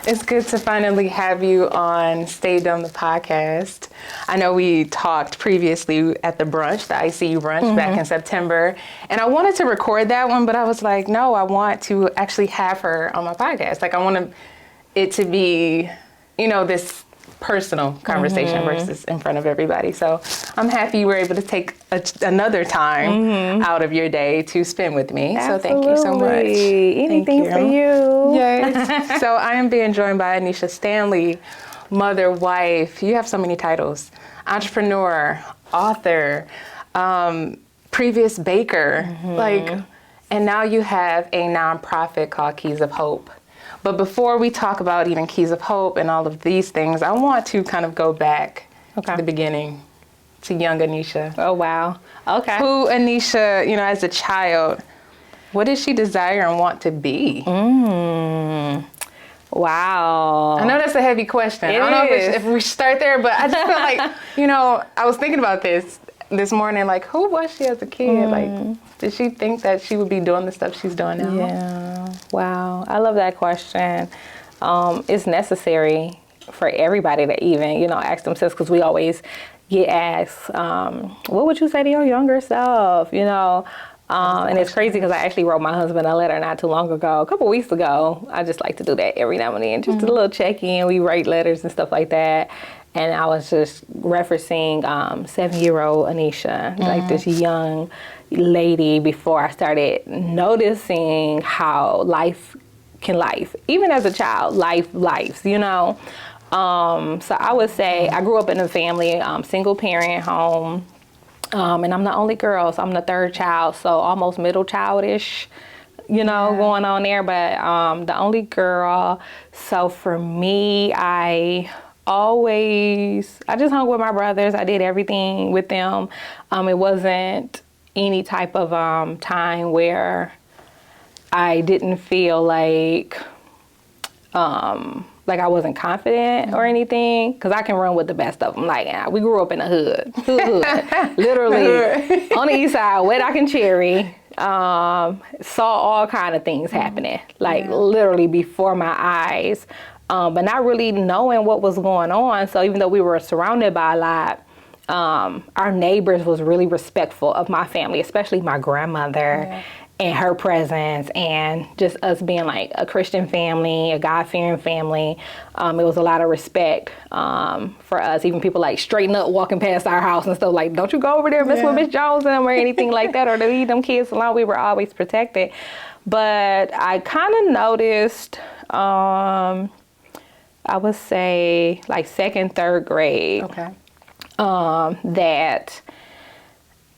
It's good to finally have you on Stay Dumb, the podcast. I know we talked previously at the brunch, the ICU brunch back in September, and I wanted to record that one, but I was like, no, I want to actually have her on my podcast. Like, I want it to be, this personal conversation versus in front of everybody. So I'm happy you were able to take another time out of your day to spend with me. Absolutely. So thank you so much. Anything for you. Yes. So I am being joined by Anesha Stanley, mother, wife. You have so many titles. Entrepreneur, author, previous baker, and now you have a nonprofit called Keys of Hope. But before we talk about even Keys of Hope and all of these things, I want to kind of go back to the beginning, to young Anesha. Oh, wow. Okay. Who Anesha, as a child, what did she desire and want to be? Wow. I know that's a heavy question. I don't know if we start there, but I just feel like, I was thinking about this morning, like, who was she as a kid? Like, did she think that she would be doing the stuff she's doing now? Yeah. Wow. I love that question. It's necessary for everybody to even, ask themselves, because we always get asked, what would you say to your younger self? And it's crazy because I actually wrote my husband a letter not too long ago, a couple weeks ago. I just like to do that every now and then, just a little check-in. We write letters and stuff like that. And I was just referencing 7-year-old Anesha, like this young lady, before I started noticing how life, even as a child, lives, So I would say I grew up in a family, single parent home, and I'm the only girl, so I'm the third child, so almost middle childish, going on there, but the only girl. So for me, I just hung with my brothers. I did everything with them. It wasn't any type of time where I didn't feel like I wasn't confident or anything, because I can run with the best of them. Like, we grew up in the hood, literally on the east side, Wet Ock and Cherry. Saw all kind of things happening, literally before my eyes. But not really knowing what was going on. So even though we were surrounded by a lot, our neighbors was really respectful of my family, especially my grandmother and her presence, and just us being like a Christian family, a God-fearing family. It was a lot of respect for us. Even people like straighten up walking past our house and stuff, like, don't you go over there and mess with Miss Jones and them or anything like that, or to leave them kids alone. We were always protected. But I kind of noticed, I would say like 2nd, 3rd grade, that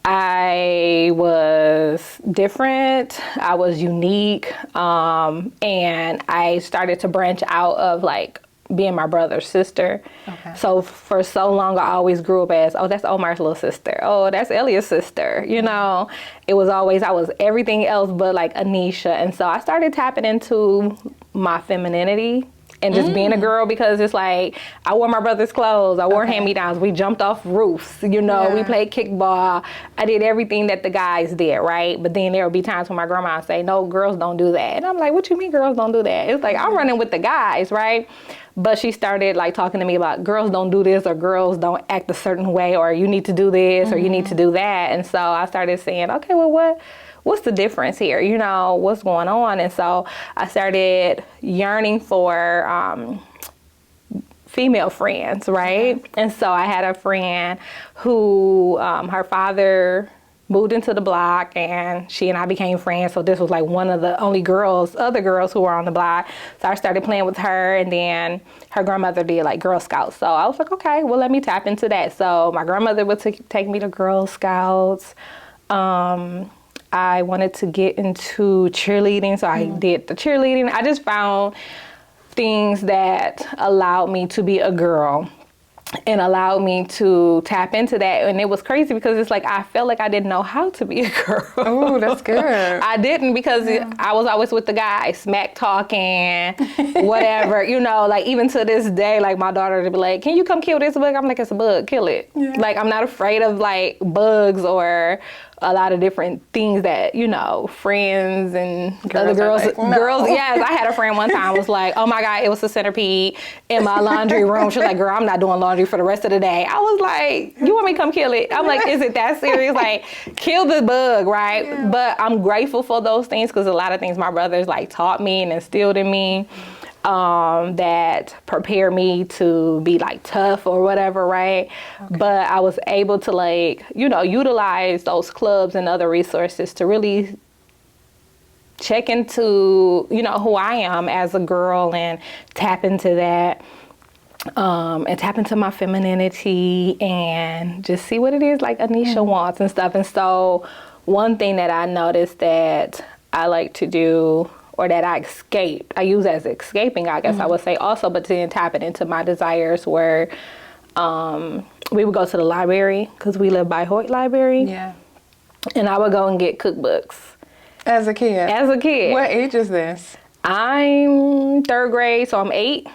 I was different, I was unique, and I started to branch out of like being my brother's sister. So for so long, I always grew up as, oh, that's Omar's little sister. Oh, that's Elia's sister. It was always, I was everything else but like Anesha. And so I started tapping into my femininity and just being a girl, because it's like, I wore my brother's clothes, I wore hand-me-downs, we jumped off roofs, we played kickball, I did everything that the guys did, right? But then there would be times when my grandma would say, no, girls don't do that. And I'm like, what you mean girls don't do that? It's like, I'm running with the guys, right? But she started like talking to me about girls don't do this, or girls don't act a certain way, or you need to do this, or you need to do that. And so I started saying, okay, well, what's the difference here? What's going on? And so I started yearning for female friends, right? And so I had a friend who, her father moved into the block, and she and I became friends. So this was like one of the only other girls who were on the block. So I started playing with her, and then her grandmother did like Girl Scouts. So I was like, okay, well, let me tap into that. So my grandmother would take me to Girl Scouts. I wanted to get into cheerleading, so I did the cheerleading. I just found things that allowed me to be a girl and allowed me to tap into that. And it was crazy because it's like, I felt like I didn't know how to be a girl. Oh, that's good. I didn't, because I was always with the guys, smack talking, whatever, you know, like even to this day, like my daughter would be like, can you come kill this bug? I'm like, it's a bug, kill it. Yeah. Like, I'm not afraid of like bugs or a lot of different things that, you know, friends and other girls girls, are like, no. girls. Yes, I had a friend one time was like, oh my God, it was a centipede in my laundry room. She was like, girl, I'm not doing laundry for the rest of the day. I was like, you want me to come kill it? I'm like, is it that serious? Like, kill the bug, right? Yeah. But I'm grateful for those things because a lot of things my brothers like taught me and instilled in me. That prepare me to be like tough or whatever, right? Okay. But I was able to like, you know, utilize those clubs and other resources to really check into, you know, who I am as a girl and tap into that, and tap into my femininity and just see what it is like Anesha wants and stuff. And so one thing that I noticed that I like to do, or that I escaped, I use as escaping, I guess I would say also, but then tap it into my desires where we would go to the library because we live by Hoyt Library. Yeah. And I would go and get cookbooks. As a kid? As a kid. What age is this? I'm 3rd grade, so I'm 8.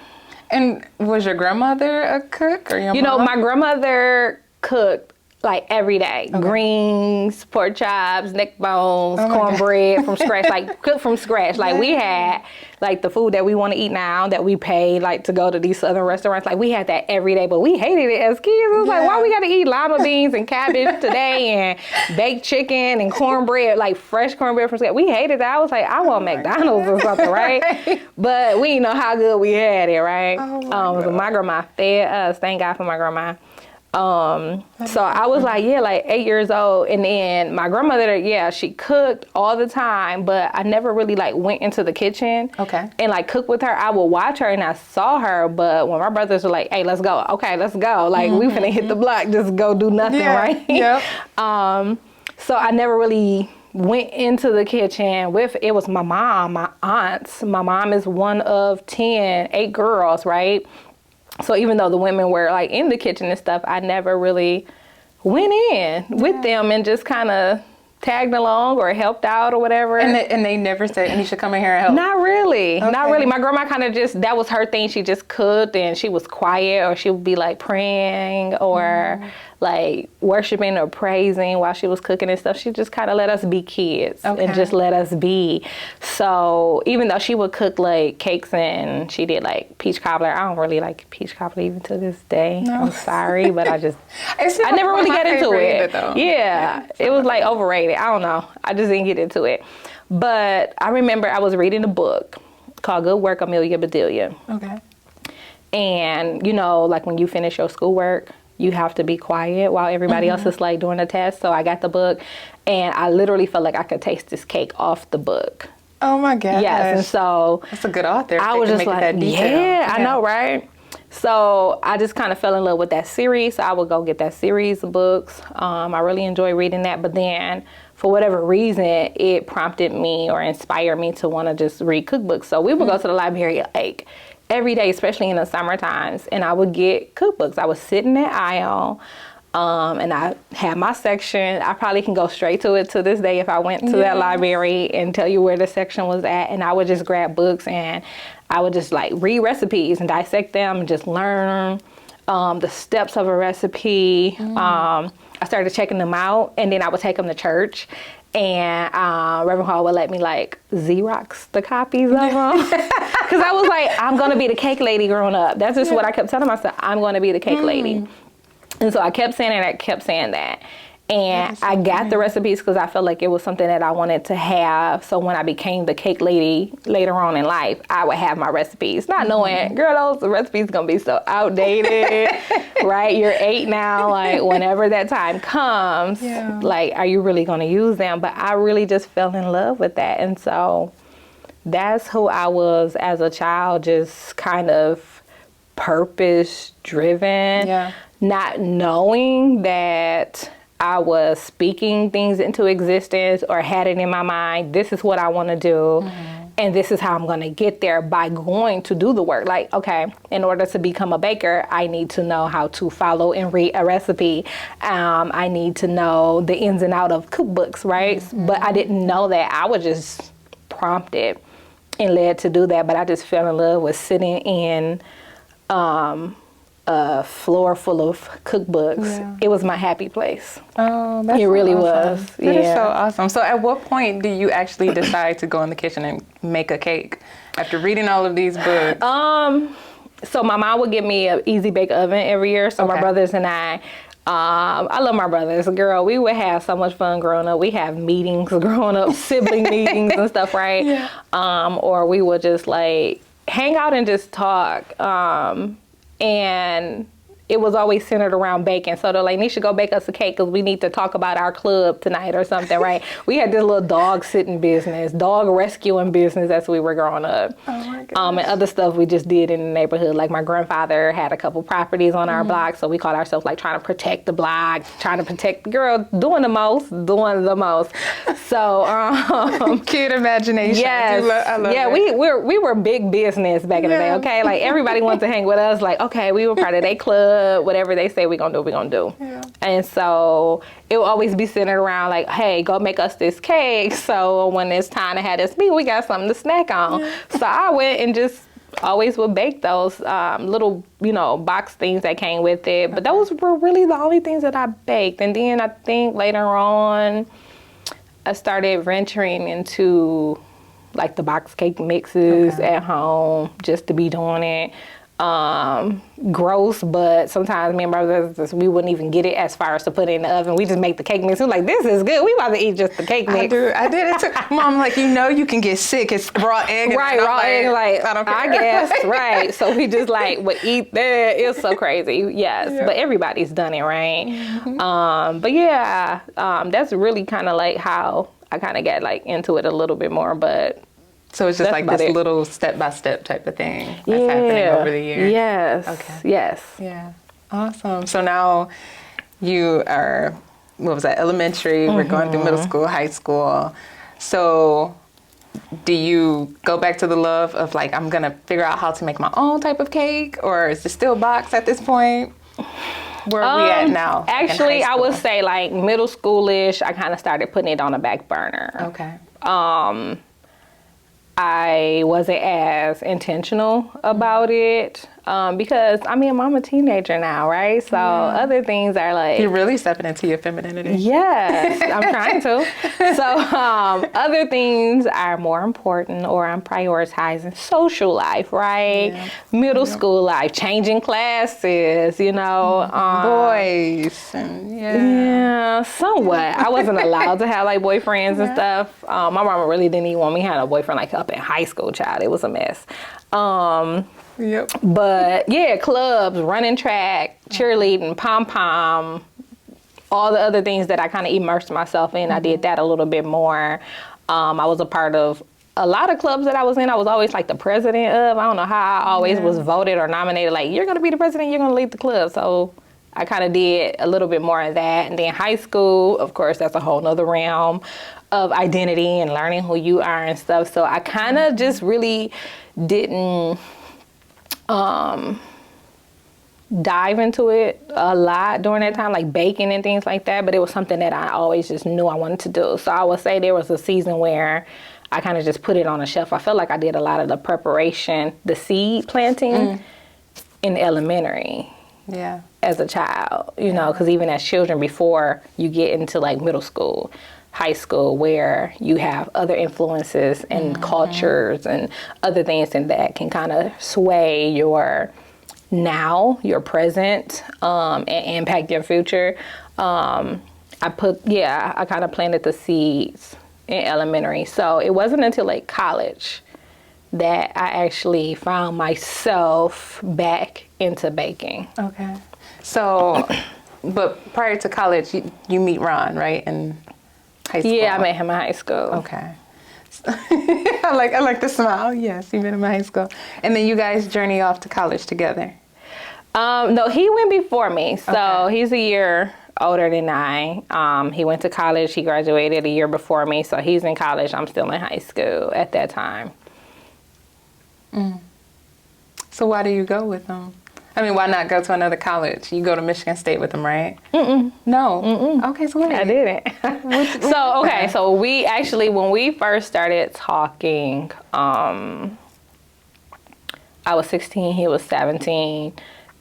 And was your grandmother a cook or your You mom? know, my grandmother cooked like every day. Okay. Greens, pork chops, neck bones, cornbread from scratch, like cooked from scratch. Like we had like the food that we want to eat now that we paid like to go to these southern restaurants. Like we had that every day, but we hated it as kids. It was like, why we got to eat lima beans and cabbage today and baked chicken and cornbread, like fresh cornbread from scratch. We hated that. I was like, I want McDonald's or something, right? But we didn't know how good we had it, right? So my grandma fed us. Thank God for my grandma. So I was like, like 8 years old. And then my grandmother, she cooked all the time, but I never really like went into the kitchen and like cook with her. I would watch her and I saw her, but when my brothers were like, hey, let's go. Okay, let's go. Like we finna hit the block, just go do nothing, right? Yep. So I never really went into the kitchen with, it was my mom, my aunts. My mom is one of 8 girls, right? So even though the women were like in the kitchen and stuff, I never really went in with them and just kind of tagged along or helped out or whatever. And they never said, Anesha, come in here and help? Not really. Okay. Not really. My grandma kind of just, that was her thing. She just cooked and she was quiet, or she would be like praying or like worshiping or praising while she was cooking and stuff. She just kind of let us be kids and just let us be. So even though she would cook like cakes and she did like peach cobbler, I don't really like peach cobbler even to this day. No. I'm sorry, but I never really get into it. It was like overrated. I don't know. I just didn't get into it. But I remember I was reading a book called Good Work, Amelia Bedelia. Okay. And you know, like when you finish your schoolwork, you have to be quiet while everybody else is like doing a test. So I got the book and I literally felt like I could taste this cake off the book. Oh my gosh. Yes, and so that's a good author. I was just like, I know, right? So I just kind of fell in love with that series. So I would go get that series of books. I really enjoy reading that. But then for whatever reason, it prompted me or inspired me to want to just read cookbooks. So we would go to the library like every day, especially in the summer times, and I would get cookbooks. I would sit in that aisle, and I had my section. I probably can go straight to it to this day if I went to that library and tell you where the section was at, and I would just grab books and I would just like read recipes and dissect them and just learn the steps of a recipe. I started checking them out, and then I would take them to church. And Reverend Hall would let me like Xerox the copies of them. Because I was like, I'm going to be the cake lady growing up. That's just what I kept telling myself. I'm going to be the cake lady. And so I kept saying it. I kept saying that. And I got the recipes because I felt like it was something that I wanted to have. So when I became the cake lady later on in life, I would have my recipes. Not knowing, girl, those recipes going to be so outdated, right? You're 8 now. Like, whenever that time comes, like, are you really going to use them? But I really just fell in love with that. And so that's who I was as a child, just kind of purpose-driven, not knowing that I was speaking things into existence or had it in my mind. This is what I want to do. And this is how I'm going to get there by going to do the work. Like, okay, in order to become a baker, I need to know how to follow and read a recipe. I need to know the ins and outs of cookbooks, right? But I didn't know that. I was just prompted and led to do that. But I just fell in love with sitting in a a floor full of cookbooks. It was my happy place. Oh, that's it so really awesome. was. That is so awesome. So at what point do you actually decide to go in the kitchen and make a cake after reading all of these books? So my mom would give me an easy bake oven every year. So my brothers and I love my brothers. Girl, we would have so much fun growing up. We have meetings growing up, sibling meetings and stuff, right? Yeah. Or we would just like hang out and just talk. And it was always centered around baking. So they're like, Nisha, go bake us a cake because we need to talk about our club tonight or something, right? We had this little dog sitting business, dog rescuing business as we were growing up. Oh my gosh. And other stuff we just did in the neighborhood. Like my grandfather had a couple properties on our block, so we called ourselves like trying to protect the block, trying to protect the girl, doing the most. So cute imagination. Yes. I love yeah, it. we were big business back in the day, okay? Like everybody wanted to hang with us, like, okay, we were part of their club. Whatever they say we're gonna do, we're gonna do. Yeah. And so it will always be centered around like, hey, go make us this cake. So when it's time to have this meal, we got something to snack on. Yeah. So I went and just always would bake those little, box things that came with it. But those were really the only things that I baked. And then I think later on, I started venturing into like the box cake mixes at home just to be doing it. Gross, but sometimes me and my brothers, we wouldn't even get it as far as to put it in the oven. We just make the cake mix. We're like, this is good. We about to eat just the cake mix. I did it too. Mom, like, you can get sick. It's raw egg. Right, raw egg. Like, I don't care. I guess, right. So we just like would eat that. It's so crazy. Yes, but everybody's done it, right? Mm-hmm. But yeah, that's really kind of like how I kind of got like into it a little bit more, but. So it's just like this little step-by-step type of thing that's happening over the years. Yes. Okay. Yes. Yeah. Awesome. So now you are, elementary, we're going through middle school, high school. So do you go back to the love of like, I'm going to figure out how to make my own type of cake? Or is it still box at this point? Where are we at now? Actually, I would say like middle schoolish, I kind of started putting it on the back burner. Okay. I wasn't as intentional about it because, I'm a teenager now, right? So other things are like... You're really stepping into your femininity. Yes, I'm trying to. So other things are more important, or I'm prioritizing social life, right? Yeah. Middle school life, changing classes, boys. Yeah, somewhat. I wasn't allowed to have like boyfriends and stuff. My mama really didn't even want me to have a boyfriend like up in high school, child. It was a mess. But yeah, clubs, running track, cheerleading, pom-pom, all the other things that I kind of immersed myself in. I did that a little bit more. I was a part of a lot of clubs that I was in. I was always like the president of. I don't know how I always was voted or nominated. Like, you're going to be the president, you're going to lead the club. So I kind of did a little bit more of that. And then high school, of course, that's a whole nother realm of identity and learning who you are and stuff. So I kind of just really didn't dive into it a lot during that time, like baking and things like that. But it was something that I always just knew I wanted to do. So I would say there was a season where I kind of just put it on a shelf. I felt like I did a lot of the preparation, the seed planting in elementary. Yeah. As a child, because even as children, before you get into like middle school, high school, where you have other influences and cultures and other things and that can kind of sway your present, and impact your future. I kind of planted the seeds in elementary. So it wasn't until like college that I actually found myself back into baking. Okay. So, but prior to college, you meet Ron, right? In high school? Yeah, I met him in high school. Okay. I like the smile. Yes, you met him in high school. And then you guys journey off to college together. No, he went before me. So he's a year older than I. He went to college. He graduated a year before me. So he's in college. I'm still in high school at that time. So why do you go with him? Why not go to another college? You go to Michigan State with him, right? No. Okay, so what? I didn't. So we actually, when we first started talking, I was 16, he was 17.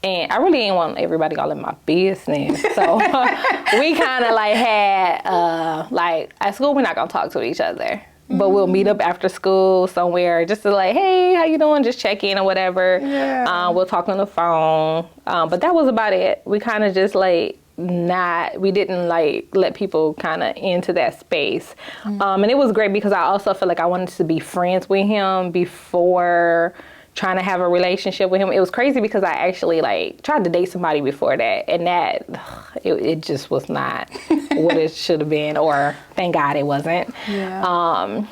And I really didn't want everybody all in my business. So we kind of like had, like at school, we're not going to talk to each other. But we'll meet up after school somewhere just to like, hey, how you doing? Just check in or whatever. Yeah. We'll talk on the phone. But that was about it. We kind of just like we didn't like let people kind of into that space. And it was great because I also felt like I wanted to be friends with him before trying to have a relationship with him. It was crazy because I actually like tried to date somebody before that, and that it just was not what it should have been, or thank God it wasn't. Yeah.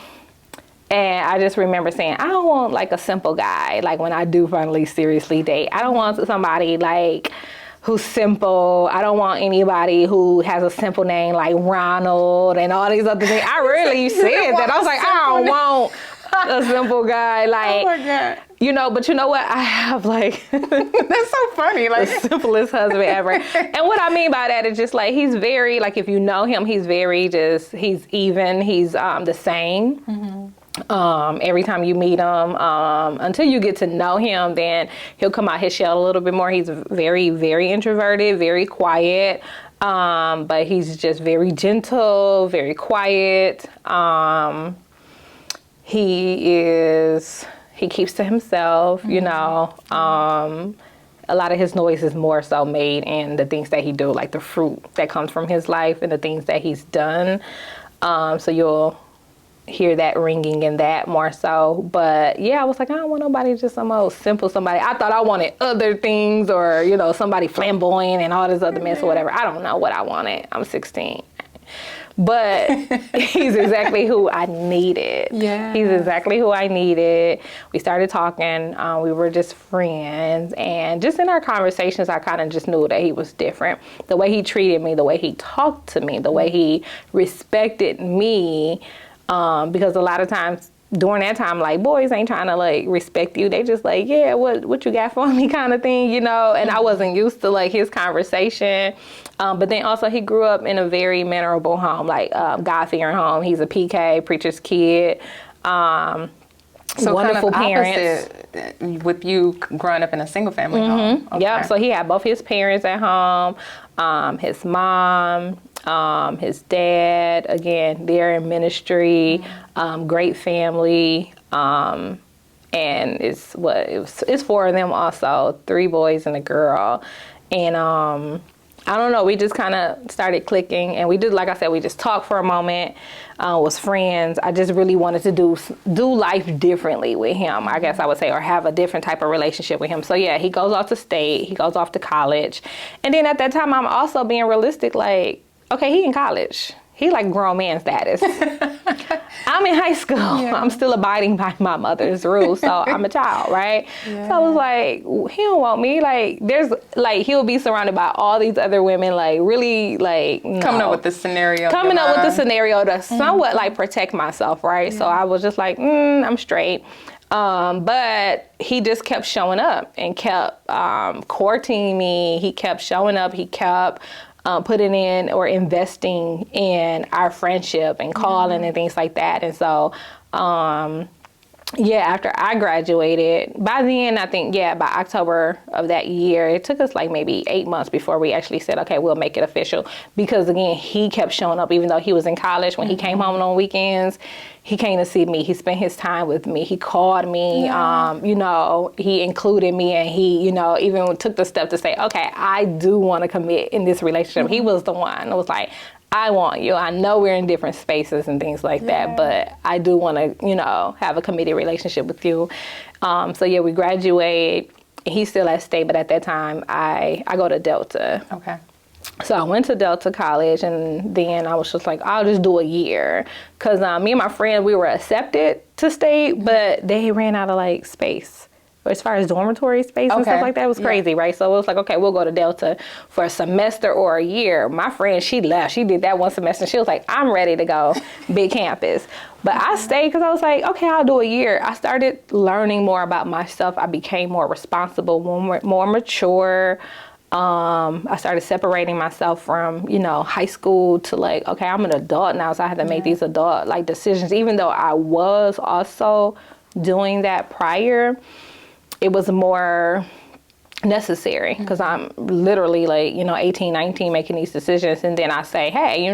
And I just remember saying, I don't want like a simple guy. Like when I do finally seriously date, I don't want somebody like who's simple. I don't want anybody who has a simple name like Ronald and all these other things. I really said that. I was like, I don't want a simple guy. Like, oh my God. You know, but you know what? I have like that's so funny, like the simplest husband ever. And what I mean by that is just like he's very like, if you know him, he's very just he's even. He's the same. Every time you meet him, until you get to know him, then he'll come out his shell a little bit more. He's very, very introverted, very quiet, but he's just very gentle, very quiet. He keeps to himself, you know. A lot of his noise is more so made in the things that he do, like the fruit that comes from his life and the things that he's done. So you'll hear that ringing in that more so. But yeah, I was like, I don't want nobody just some old simple somebody. I thought I wanted other things, or, you know, somebody flamboyant and all this other mess or whatever. I don't know what I wanted. I'm 16. But he's exactly who I needed. Yeah. He's exactly who I needed. We started talking. We were just friends. And just in our conversations, I kind of just knew that he was different. The way he treated me, the way he talked to me, the way he respected me. Because a lot of times during that time, like, boys ain't trying to like respect you. They just like, yeah, what you got for me kind of thing, you know? And I wasn't used to like his conversation. But then also he grew up in a very mannerable home, like God-fearing home. He's a PK, preacher's kid. So wonderful kind of parents. Opposite with you growing up in a single family home. Okay. Yep. So he had both his parents at home, his mom, his dad. Again, they're in ministry. Great family. And it's 4 of them also, 3 boys and a girl. And I don't know, we just kind of started clicking, and we did, like I said, we just talked for a moment, was friends. I just really wanted to do life differently with him, I guess I would say, or have a different type of relationship with him. So yeah, he goes off to state, he goes off to college. And then at that time, I'm also being realistic, like, okay, he in college. He like grown man status. I'm in high school. Yeah. I'm still abiding by my mother's rules, so I'm a child, right? Yeah. So I was like, he don't want me. Like, there's like, he'll be surrounded by all these other women, like really like no. Coming up with the scenario to somewhat like protect myself, right? Yeah. So I was just like, I'm straight. But he just kept showing up and kept courting me. He kept showing up. He kept putting in or investing in our friendship and calling and things like that. And so, after I graduated, by then, I think, by October of that year, it took us like maybe 8 months before we actually said, okay, we'll make it official. Because again, he kept showing up, even though he was in college. When he came home on weekends, he came to see me. He spent his time with me. He called me, he included me, and he, even took the step to say, okay, I do want to commit in this relationship. He was the one. It was like, I want you. I know we're in different spaces and things like that, but I do want to, have a committed relationship with you. We graduate. He's still at State, but at that time, I go to Delta. Okay. So I went to Delta College, and then I was just like, I'll just do a year. Because me and my friend, we were accepted to State, but they ran out of, like, space. As far as dormitory space and stuff like that, it was crazy, right? So it was like, okay, we'll go to Delta for a semester or a year. My friend, she left. She did that one semester. She was like, I'm ready to go big campus. But I stayed because I was like, okay, I'll do a year. I started learning more about myself. I became more responsible, more mature. I started separating myself from, high school to like, okay, I'm an adult now, so I had to make these adult like decisions. Even though I was also doing that prior, it was more necessary, because I'm literally like, 18, 19 making these decisions. And then I say, hey,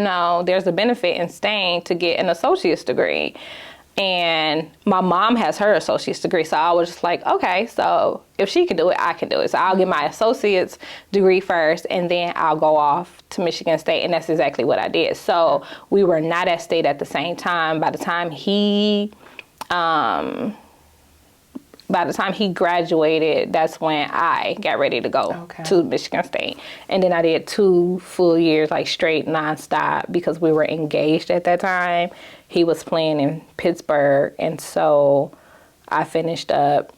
there's a benefit in staying to get an associate's degree. And my mom has her associate's degree. So I was just like, okay, so if she can do it, I can do it. So I'll get my associate's degree first, and then I'll go off to Michigan State. And that's exactly what I did. So we were not at State at the same time. By the time he graduated, that's when I got ready to go to Michigan State. And then I did 2 full years, like straight nonstop, because we were engaged at that time. He was playing in Pittsburgh, and so I finished up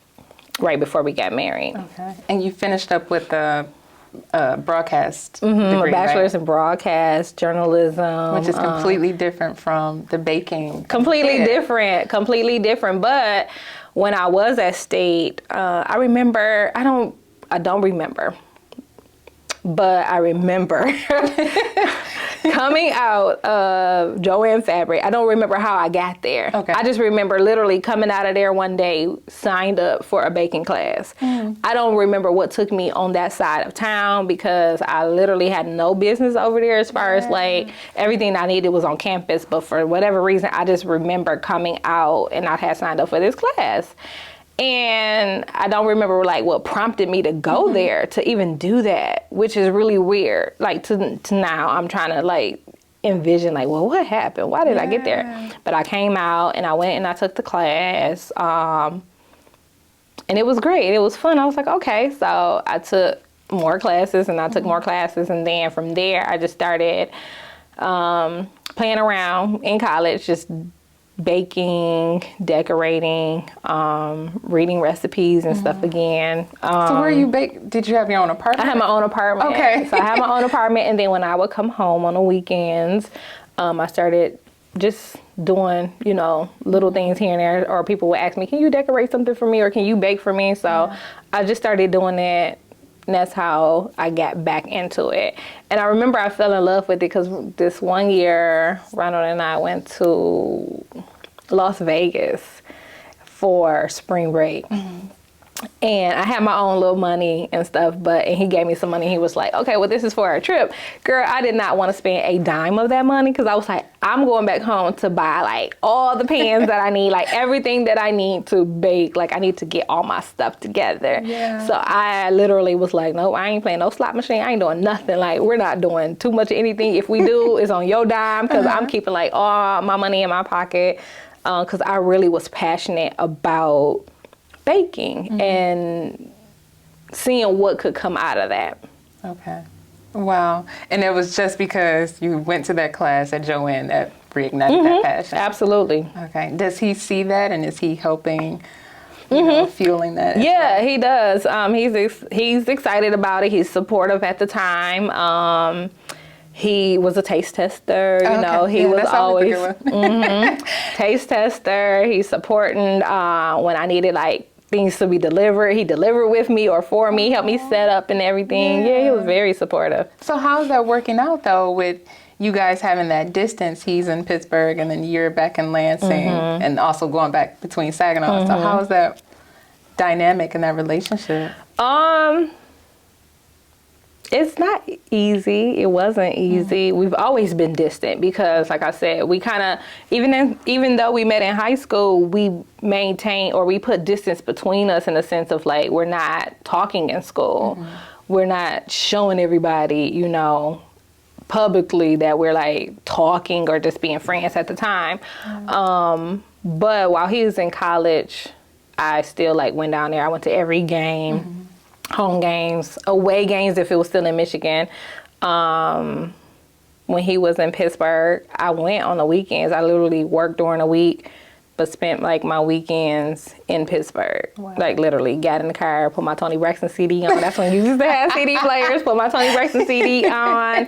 right before we got married. Okay. And you finished up with the broadcast degree, a bachelor's right? in broadcast journalism, which is completely different from the baking. Completely different. But when I was at State, I don't remember, but I remember coming out of Joanne Fabric. I don't remember how I got there. Okay. I just remember literally coming out of there one day, signed up for a baking class. I don't remember what took me on that side of town, because I literally had no business over there as far as like everything I needed was on campus. But for whatever reason, I just remember coming out and I had signed up for this class. And I don't remember like what prompted me to go there to even do that, which is really weird. Like to now I'm trying to like envision like, well, what happened? Why did I get there? But I came out and I went and I took the class. And it was great. It was fun. I was like, okay. So I took more classes and I took more classes. And then from there, I just started playing around in college, just baking, decorating, reading recipes and stuff again. So where you bake? Did you have your own apartment? I had my own apartment. Okay. So I had my own apartment, and then when I would come home on the weekends, I started just doing, little things here and there, or people would ask me, can you decorate something for me, or can you bake for me? So I just started doing that. And that's how I got back into it. And I remember I fell in love with it because this one year, Ronald and I went to Las Vegas for spring break. And I had my own little money and stuff, and he gave me some money. He was like, okay, well, this is for our trip. Girl, I did not want to spend a dime of that money, because I was like, I'm going back home to buy like all the pans that I need, like everything that I need to bake. Like I need to get all my stuff together. Yeah. So I literally was like, no, I ain't playing no slot machine. I ain't doing nothing. Like we're not doing too much of anything. If we do, it's on your dime, because I'm keeping like all my money in my pocket, because I really was passionate about baking and seeing what could come out of that. Okay. Wow. And it was just because you went to that class at Joanne that reignited that passion? Absolutely. Okay. Does he see that, and is he helping, fueling that? Yeah, he does. He's excited about it. He's supportive at the time. He was a taste tester, he was always taste tester. He's supporting when I needed like things to be delivered. He delivered with me or for me, helped me set up and everything. Yeah, he was very supportive. So how's that working out though, with you guys having that distance? He's in Pittsburgh and then you're back in Lansing, and also going back between Saginaw. So how's that dynamic in that relationship? It's not easy. It wasn't easy. We've always been distant because, like I said, we kind of, even though we met in high school, we maintain, or we put distance between us in the sense of like, we're not talking in school. We're not showing everybody, publicly that we're like talking or just being friends at the time. But while he was in college, I still like went down there. I went to every game. Home games, away games if it was still in Michigan. When he was in Pittsburgh, I went on the weekends. I literally worked during the week, but spent like my weekends in Pittsburgh. Wow. Like literally got in the car, put my Tony Braxton CD on. That's when you used to have CD players. Put my Tony Braxton CD on.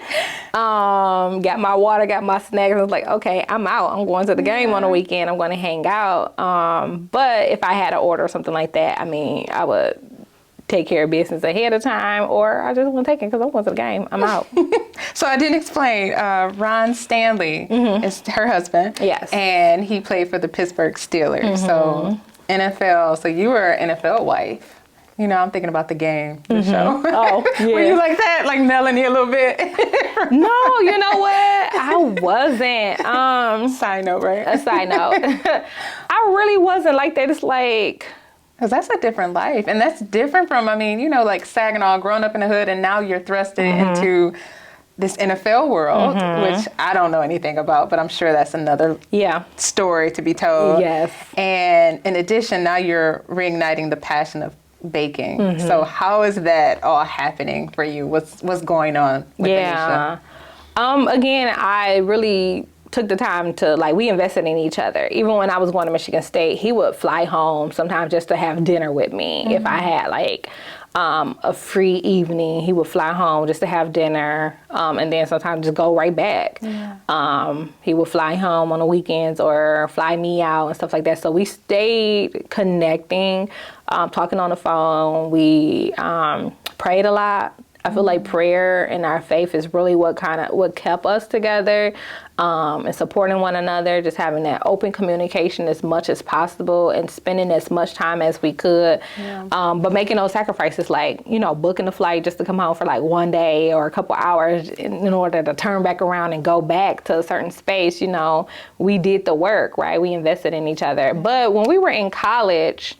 Got my water, got my snacks. I was like, okay, I'm out. I'm going to the game on the weekend. I'm going to hang out. But if I had to order something like that, I would take care of business ahead of time, or I just wouldn't take it because I'm going to the game. I'm out. So I didn't explain. Ron Stanley is her husband. Yes. And he played for the Pittsburgh Steelers. So NFL. So you were an NFL wife. You know, I'm thinking about the game, the show. Oh, yeah. Were you like that? Like Melanie a little bit? No, you know what? I wasn't. Side note, right? A side note. I really wasn't like that. It's like... Because that's a different life. And that's different from, I mean, you know, like Saginaw, growing up in the hood, and now you're thrusted into this NFL world, which I don't know anything about, but I'm sure that's another story to be told. Yes. And in addition, now you're reigniting the passion of baking. So how is that all happening for you? What's going on with Anesha? Again, I really took the time to, like, we invested in each other. Even when I was going to Michigan State, he would fly home sometimes just to have dinner with me. If I had, like, a free evening, he would fly home just to have dinner, and then sometimes just go right back. He would fly home on the weekends or fly me out and stuff like that. So we stayed connecting, talking on the phone. We prayed a lot. I feel like prayer and our faith is really what kept us together, and supporting one another, just having that open communication as much as possible and spending as much time as we could. But making those sacrifices, like, you know, booking a flight just to come home for like one day or a couple hours in order to turn back around and go back to a certain space. You know, we did the work, right? We invested in each other. But when we were in college,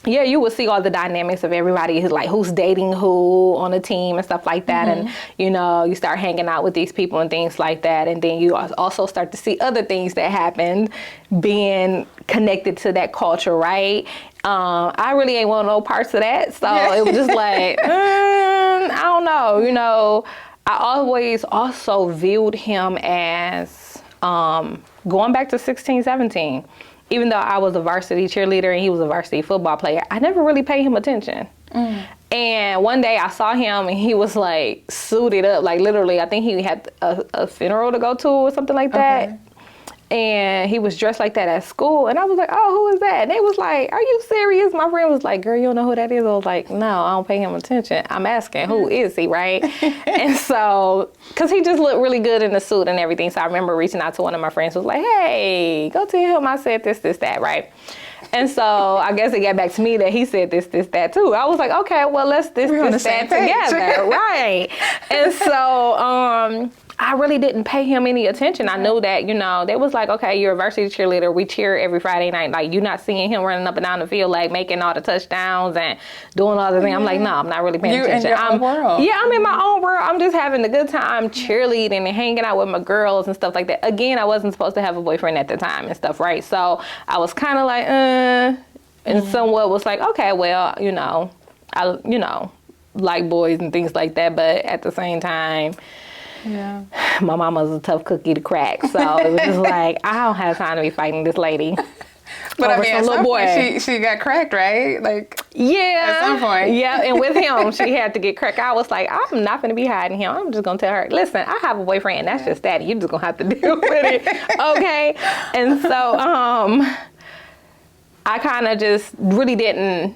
yeah, you would see all the dynamics of everybody, like who's dating who on the team and stuff like that. And, you know, you start hanging out with these people and things like that. And then you also start to see other things that happened being connected to that culture, right? I really ain't want no parts of that. So it was just like, I don't know. You know, I always also viewed him as going back to 16, 17. Even though I was a varsity cheerleader and he was a varsity football player, I never really paid him attention. And one day I saw him and he was like suited up, like literally, I think he had a funeral to go to or something like that. And he was dressed like that at school. And I was like, oh, who is that? And they was like, are you serious? My friend was like, girl, you don't know who that is? I was like, no, I don't pay him attention. I'm asking, who is he, right? And so, because he just looked really good in the suit and everything. So I remember reaching out to one of my friends who was like, hey, go tell him I said this, that, right? And so I guess it got back to me that he said this, that, too. I was like, okay, well, let's that together, right? And so I really didn't pay him any attention. I knew that, you know, they was like, okay, you're a varsity cheerleader. We cheer every Friday night. Like, you're not seeing him running up and down the field, like making all the touchdowns and doing all the things. I'm like, no, I'm not really paying attention. You're in your own world. Yeah, I'm in my own world. I'm just having a good time cheerleading and hanging out with my girls and stuff like that. Again, I wasn't supposed to have a boyfriend at the time and stuff, right? So I was kind of like, and somewhat was like, okay, well, you know, I, you know, like boys and things like that. But at the same time, my mama's a tough cookie to crack, so it was just like, I don't have time to be fighting this lady. But I mean, at some point, she got cracked, right? Like, at some point. Yeah, and with him, she had to get cracked. I was like, I'm not going to be hiding him. I'm just going to tell her, listen, I have a boyfriend, and that's just that. You're just going to have to deal with it, okay? And so I kind of just really didn't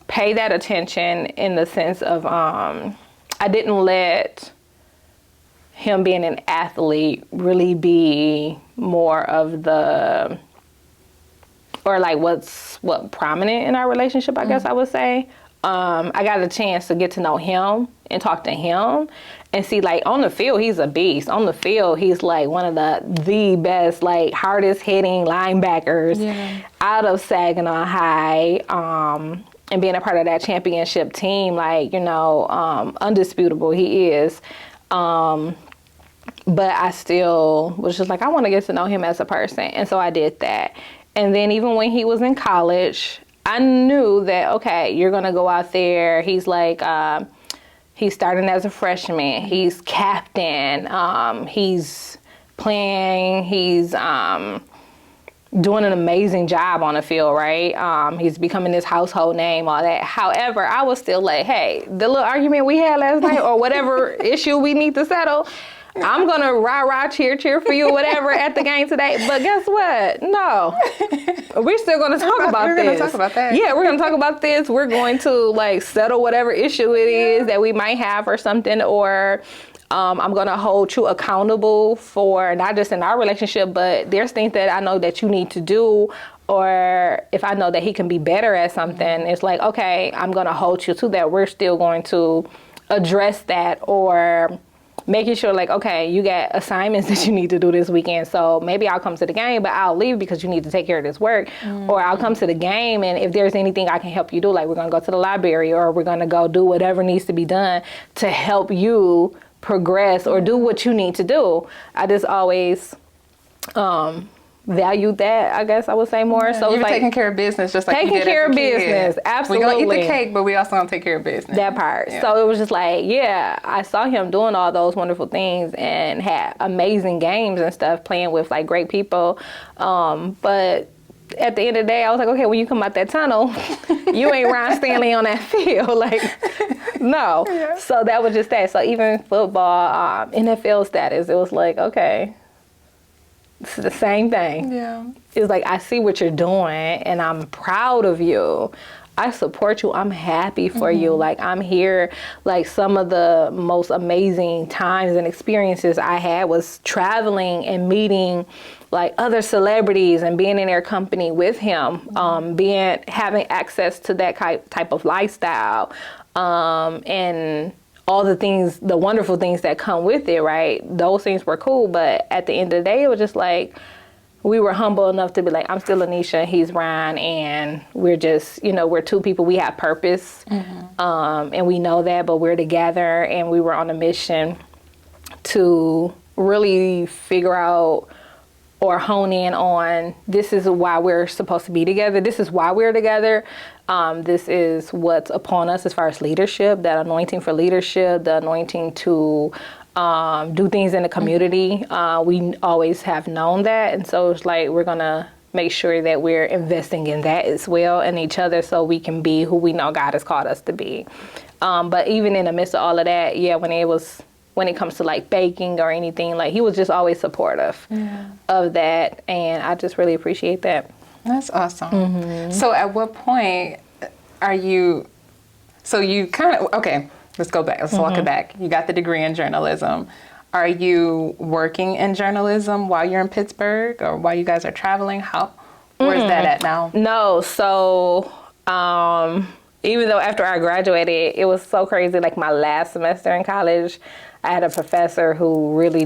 pay that attention in the sense of I didn't let him being an athlete really be more of the, or like what prominent in our relationship, I guess I would say. I got a chance to get to know him and talk to him and see, like, on the field, he's a beast. On the field, he's like one of the best, like, hardest hitting linebackers out of Saginaw High. And being a part of that championship team, like, you know, undisputable, he is. But I still was just like, I want to get to know him as a person. And so I did that. And then even when he was in college, I knew that, okay, you're going to go out there. He's like, he's starting as a freshman. He's captain. He's playing. He's doing an amazing job on the field, right? He's becoming this household name, all that. However, I was still like, hey, the little argument we had last night or whatever issue we need to settle, I'm going to rah, cheer for you or whatever at the game today. But guess what? No. We're still going to talk about this. We're going to talk about that. Yeah, we're going to talk about this. We're going to, like, settle whatever issue it is that we might have or something. Or I'm going to hold you accountable for not just in our relationship, but there's things that I know that you need to do or if I know that he can be better at something, it's like, okay, I'm going to hold you to that. We're still going to address that, or making sure like, okay, you got assignments that you need to do this weekend. So maybe I'll come to the game, but I'll leave because you need to take care of this work. Or I'll come to the game, and if there's anything I can help you do, like we're going to go to the library, or we're going to go do whatever needs to be done to help you progress or do what you need to do. I just always valued that, I guess I would say more. So you're like taking care of business, just like you did taking care as a of kid. business, absolutely. We're gonna eat the cake, but we also gonna take care of business. That part. Yeah. So it was just like, yeah, I saw him doing all those wonderful things and had amazing games and stuff, playing with like great people. But at the end of the day, I was like, okay, when you come out that tunnel, you ain't Ron Stanley on that field. Like, no. Yeah. So that was just that. So even football, NFL status, it was like, okay, it's the same thing. Yeah. It's like, I see what you're doing and I'm proud of you. I support you. I'm happy for you. Like, I'm here. Like, some of the most amazing times and experiences I had was traveling and meeting like other celebrities and being in their company with him, having access to that type of lifestyle, and all the things, the wonderful things that come with it, right? Those things were cool, but at the end of the day, it was just like, we were humble enough to be like, I'm still Anesha, he's Ryan, and we're just, we're two people, we have purpose, and we know that, but we're together, and we were on a mission to really figure out or hone in on, this is why we're supposed to be together, this is why we're together, this is what's upon us as far as leadership, that anointing for leadership, the anointing to do things in the community. We always have known that. And so it's like, we're going to make sure that we're investing in that as well, and each other, so we can be who we know God has called us to be. But even in the midst of all of that, when it comes to like baking or anything, like he was just always supportive of that. And I just really appreciate that. That's awesome. So at what point are you, okay, let's go back. Let's walk it back. You got the degree in journalism. Are you working in journalism while you're in Pittsburgh, or while you guys are traveling? Where's that at now? No. So, even though after I graduated, it was so crazy. Like my last semester in college, I had a professor who really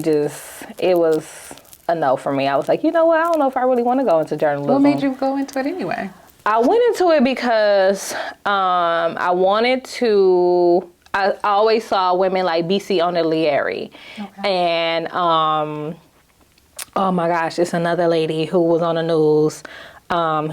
it was a no for me. I was like, you know what? I don't know if I really want to go into journalism. What made you go into it anyway? I went into it because I wanted to. I always saw women like BC Onelieri, and oh my gosh, it's another lady who was on the news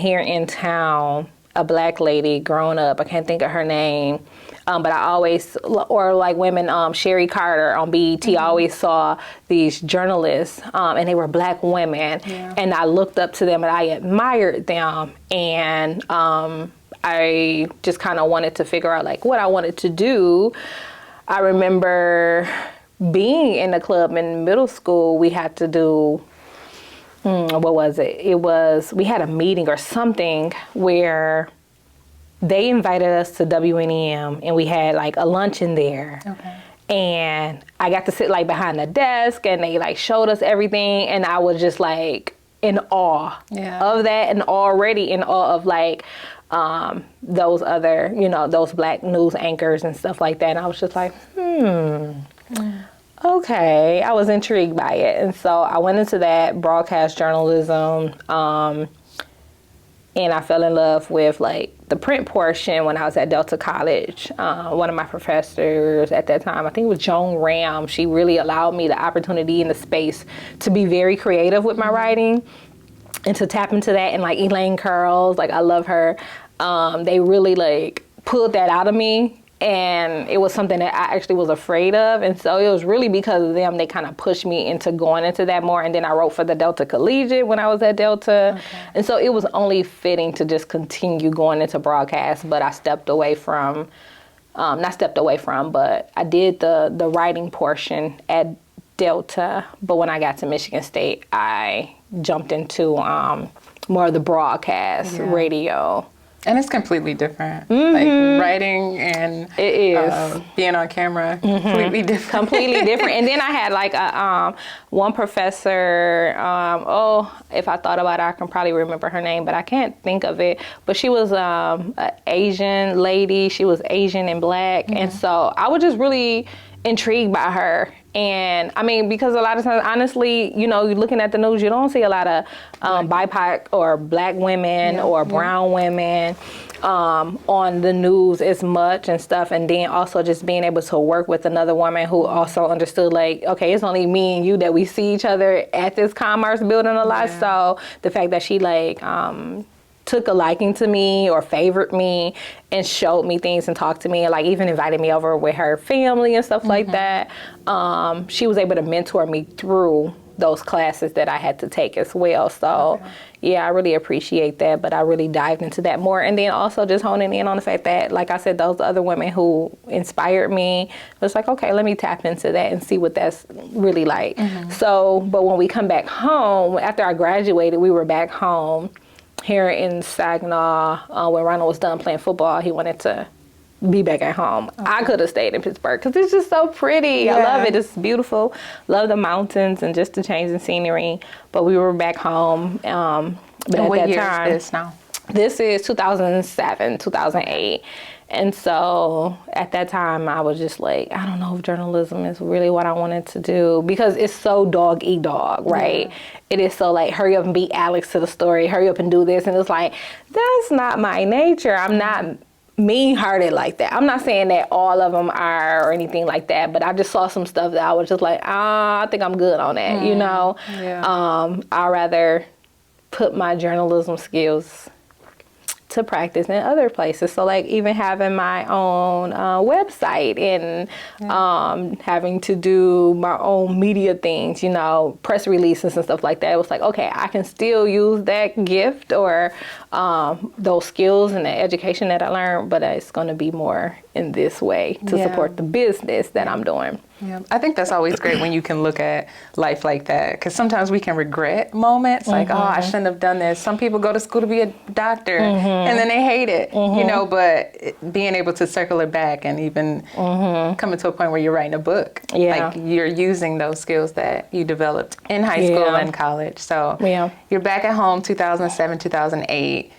here in town, a black lady growing up. I can't think of her name, but I always, or like women, Sherry Carter on BET, I always saw these journalists, and they were black women, and I looked up to them and I admired them, and I just kind of wanted to figure out like what I wanted to do. I remember being in the club in middle school. We had to do, what was it? We had a meeting or something where they invited us to WNEM, and we had like a luncheon there. Okay. And I got to sit like behind the desk, and they like showed us everything, and I was just like in awe of that, and already in awe of like those other, those black news anchors and stuff like that. And I was just like, okay. I was intrigued by it. And so I went into that broadcast journalism, and I fell in love with like the print portion when I was at Delta College. One of my professors at that time, I think it was Joan Ram, she really allowed me the opportunity and the space to be very creative with my writing, and to tap into that. And like Elaine Curls, like I love her. They really like pulled that out of me, and it was something that I actually was afraid of. And so it was really because of them, they kind of pushed me into going into that more. And then I wrote for the Delta Collegiate when I was at Delta. Okay. And so it was only fitting to just continue going into broadcast, but I stepped away from, but I did the writing portion at Delta. But when I got to Michigan State, I jumped into more of the broadcast radio. And it's completely different. Like writing and it is being on camera, completely different. Completely different. And then I had like a one professor. If I thought about it, I can probably remember her name, but I can't think of it. But she was an Asian lady. She was Asian and Black, and so I was just really intrigued by her. And I mean, because a lot of times, honestly, you know, you're looking at the news, you don't see a lot of BIPOC or Black women or brown women on the news as much and stuff. And then also just being able to work with another woman who also understood, like, okay, it's only me and you that we see each other at this commerce building a lot. So the fact that she like took a liking to me or favored me and showed me things and talked to me and like even invited me over with her family and stuff like that. She was able to mentor me through those classes that I had to take as well. So yeah, I really appreciate that, but I really dived into that more. And then also just honing in on the fact that, like I said, those other women who inspired me, it was like, okay, let me tap into that and see what that's really like. So, but when we come back home, after I graduated, we were back home here in Saginaw. When Ronald was done playing football, he wanted to be back at home. I could have stayed in Pittsburgh because it's just so pretty. I love it. It's beautiful. Love the mountains and just the change in scenery. But we were back home. But and at what that year time, is this now? This is 2007, 2008. And so at that time, I was just like, I don't know if journalism is really what I wanted to do because it's so dog eat dog, right? It is so like, hurry up and beat Alex to the story, hurry up and do this. And it's like, that's not my nature. I'm not mean-hearted like that. I'm not saying that all of them are or anything like that, but I just saw some stuff that I was just like, I think I'm good on that, you know? I'd rather put my journalism skills to practice in other places. So like even having my own website and having to do my own media things, you know, press releases and stuff like that. It was like, okay, I can still use that gift or those skills and the education that I learned, but it's going to be more in this way to support the business that I'm doing. Yeah, I think that's always great when you can look at life like that, because sometimes we can regret moments like, oh, I shouldn't have done this. Some people go to school to be a doctor and then they hate it, you know, but being able to circle it back and even coming to a point where you're writing a book, like you're using those skills that you developed in high school and college. So you're back at home 2007, 2008.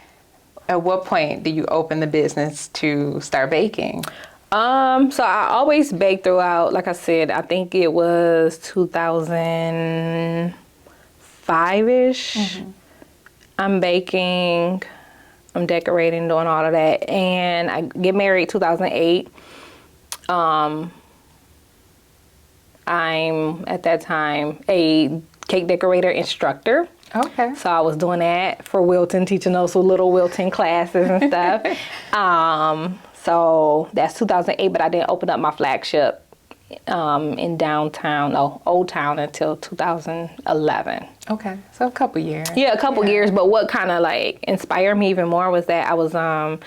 At what point do you open the business to start baking? So I always baked throughout. Like I said, I think it was 2005-ish. I'm baking, I'm decorating, doing all of that. And I get married 2008. I'm at that time a cake decorator instructor. Okay. So I was doing that for Wilton, teaching those little Wilton classes and stuff. So that's 2008, but I didn't open up my flagship in downtown, Old Town until 2011. Okay, so a couple years. Yeah, a couple years, but what kind of like inspired me even more was that I was a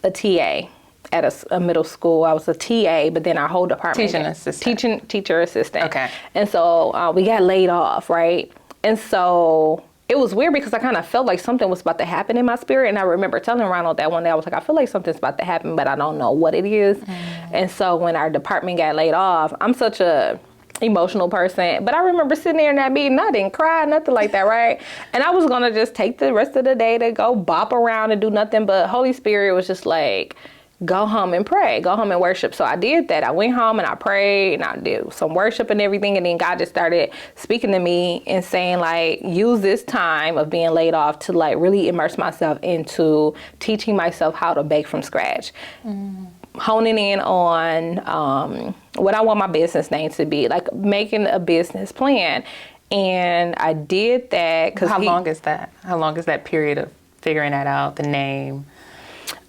TA at a middle school. I was a TA, but then our whole department. Teacher assistant. Okay. And so we got laid off, right? And so it was weird because I kind of felt like something was about to happen in my spirit. And I remember telling Ronald that one day, I was like, I feel like something's about to happen, but I don't know what it is. And so when our department got laid off, I'm such a emotional person, but I remember sitting there in that meeting, I didn't cry, nothing like that, right? And I was going to just take the rest of the day to go bop around and do nothing, but Holy Spirit was just like, go home and pray, go home and worship. So I did that. I went home and I prayed and I did some worship and everything. And then God just started speaking to me and saying like, use this time of being laid off to like really immerse myself into teaching myself how to bake from scratch. Honing in on what I want my business name to be, like making a business plan. And I did that. How long is that? How long is that period of figuring that out, the name?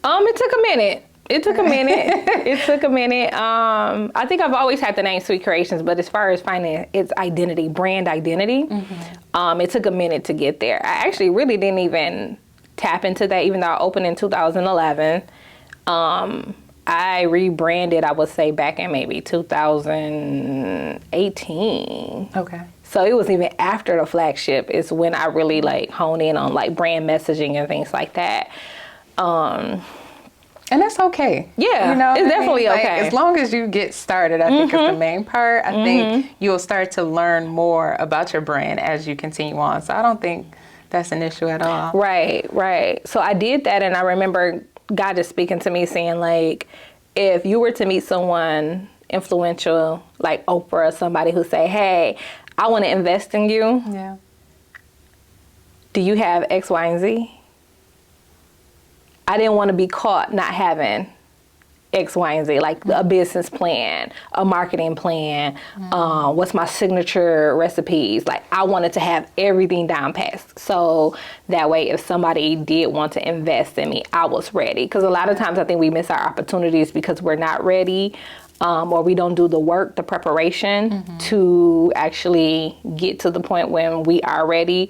It took a minute. It took a minute. I think I've always had the name Sweet Creations, but as far as finding its identity, brand identity, it took a minute to get there. I actually really didn't even tap into that, even though I opened in 2011. I rebranded, I would say, back in maybe 2018. Okay. So it was even after the flagship is when I really like hone in on like brand messaging and things like that. And that's okay. Yeah, you know, it's definitely like, okay. as long as you get started, I think is the main part. I think you'll start to learn more about your brand as you continue on. So I don't think that's an issue at all. Right. So I did that, and I remember God just speaking to me saying, like, if you were to meet someone influential, like Oprah, somebody who say, hey, I want to invest in you. Yeah. Do you have X, Y, and Z? I didn't want to be caught not having X, Y, and Z, like a business plan, a marketing plan, what's my signature recipes. Like, I wanted to have everything down past. So that way, if somebody did want to invest in me, I was ready. Because a lot of times I think we miss our opportunities because we're not ready, or we don't do the work, the preparation to actually get to the point when we are ready.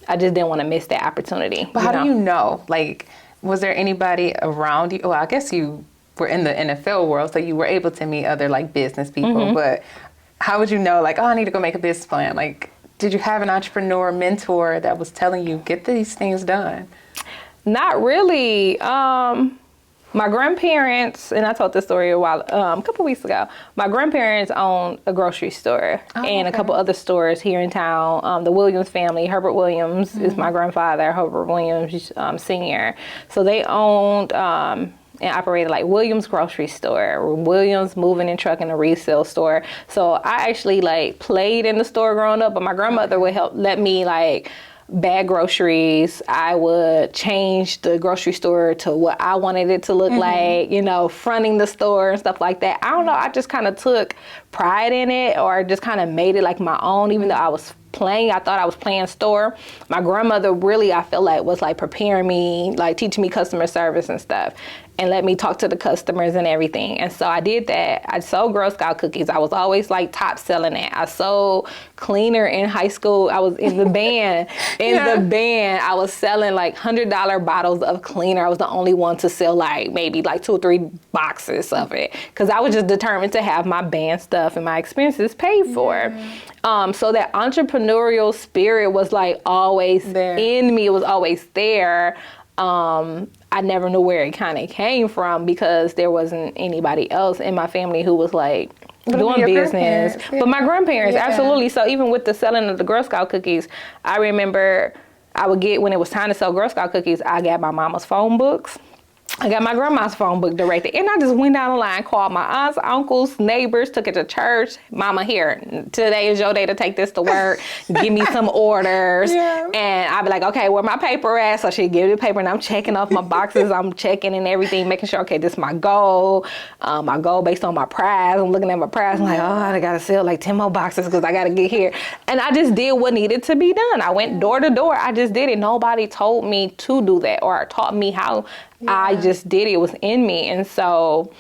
I just didn't want to miss that opportunity. But how do you know? Like, was there anybody around you? Well, I guess you were in the NFL world, so you were able to meet other like business people. But how would you know? Like, oh, I need to go make a business plan. Like, did you have an entrepreneur mentor that was telling you get these things done? Not really. My grandparents, and I told this story a couple weeks ago. My grandparents owned a grocery store and a couple other stores here in town. The Williams family, Herbert Williams is my grandfather, Herbert Williams Sr. So they owned and operated like Williams grocery store, Williams moving and trucking a resale store. So I actually like played in the store growing up, but my grandmother would let me like bag groceries. I would change the grocery store to what I wanted it to look like, you know, fronting the store and stuff like that. I don't know. I just kind of took pride in it, or just kind of made it like my own, even though I was playing. I thought I was playing store. My grandmother really, I feel like, was like preparing me, like teaching me customer service and stuff, and let me talk to the customers and everything. And so I did that. I sold Girl Scout cookies. I was always like top selling it. I sold cleaner in high school. I was in the band. The band, I was selling like $100 bottles of cleaner. I was the only one to sell like maybe like 2 or 3 boxes of it, because I was just determined to have my band stuff and my expenses paid for. So that entrepreneurial spirit was like always in me. It was always there. I never knew where it kind of came from because there wasn't anybody else in my family who was like doing business. But my grandparents, absolutely. So even with the selling of the Girl Scout cookies, I remember I would get, when it was time to sell Girl Scout cookies, I got my mama's phone books. I got my grandma's phone book directed, and I just went down the line, called my aunts, uncles, neighbors, took it to church. Mama, here, today is your day to take this to work. Give me some orders. And I'd be like, okay, where my paper at? So she'd give me the paper, and I'm checking off my boxes. I'm checking and everything, making sure, okay, this is my goal. My goal based on my prize. I'm looking at my prize. I'm like, oh, I got to sell like 10 more boxes because I got to get here. And I just did what needed to be done. I went door to door. I just did it. Nobody told me to do that or taught me how. I just did it. It was in me. And so,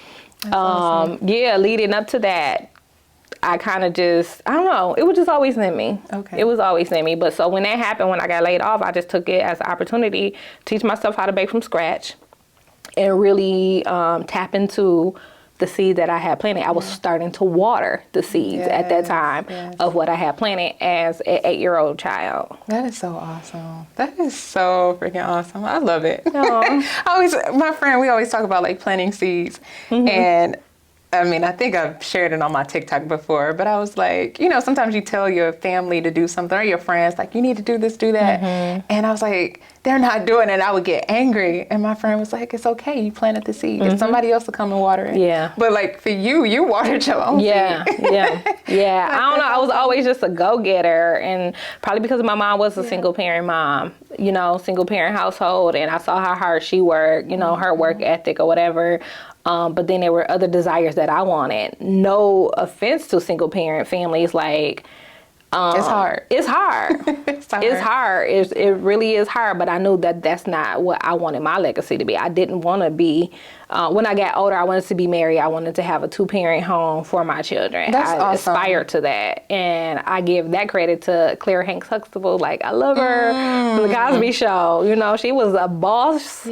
awesome. Leading up to that, I kind of just, I don't know, it was just always in me. It was always in me. But so when that happened, when I got laid off, I just took it as an opportunity to teach myself how to bake from scratch and really tap into the seed that I had planted. I was starting to water the seeds at that time of what I had planted as an 8-year-old child. That is so awesome. That is so freaking awesome. I love it. My friend, we always talk about like planting seeds. And I mean, I think I've shared it on my TikTok before, but I was like, you know, sometimes you tell your family to do something or your friends, like, you need to do this, do that. And I was like, they're not doing it. I would get angry. And my friend was like, it's okay. You planted the seed. If somebody else will come and water it. But like for you, you watered your own seed. I don't know. I was always just a go-getter. And probably because my mom was a single parent mom, you know, single parent household. And I saw how hard she worked, you know, her work ethic or whatever. But then there were other desires that I wanted. No offense to single parent families, like, it's hard. It's hard. It's hard. It really is hard. But I knew that that's not what I wanted my legacy to be. I didn't want to be, when I got older, I wanted to be married. I wanted to have a 2-parent home for my children. I aspired to that. And I give that credit to Claire Hanks Huxtable. Like, I love her from The Cosby Show. You know, she was a boss.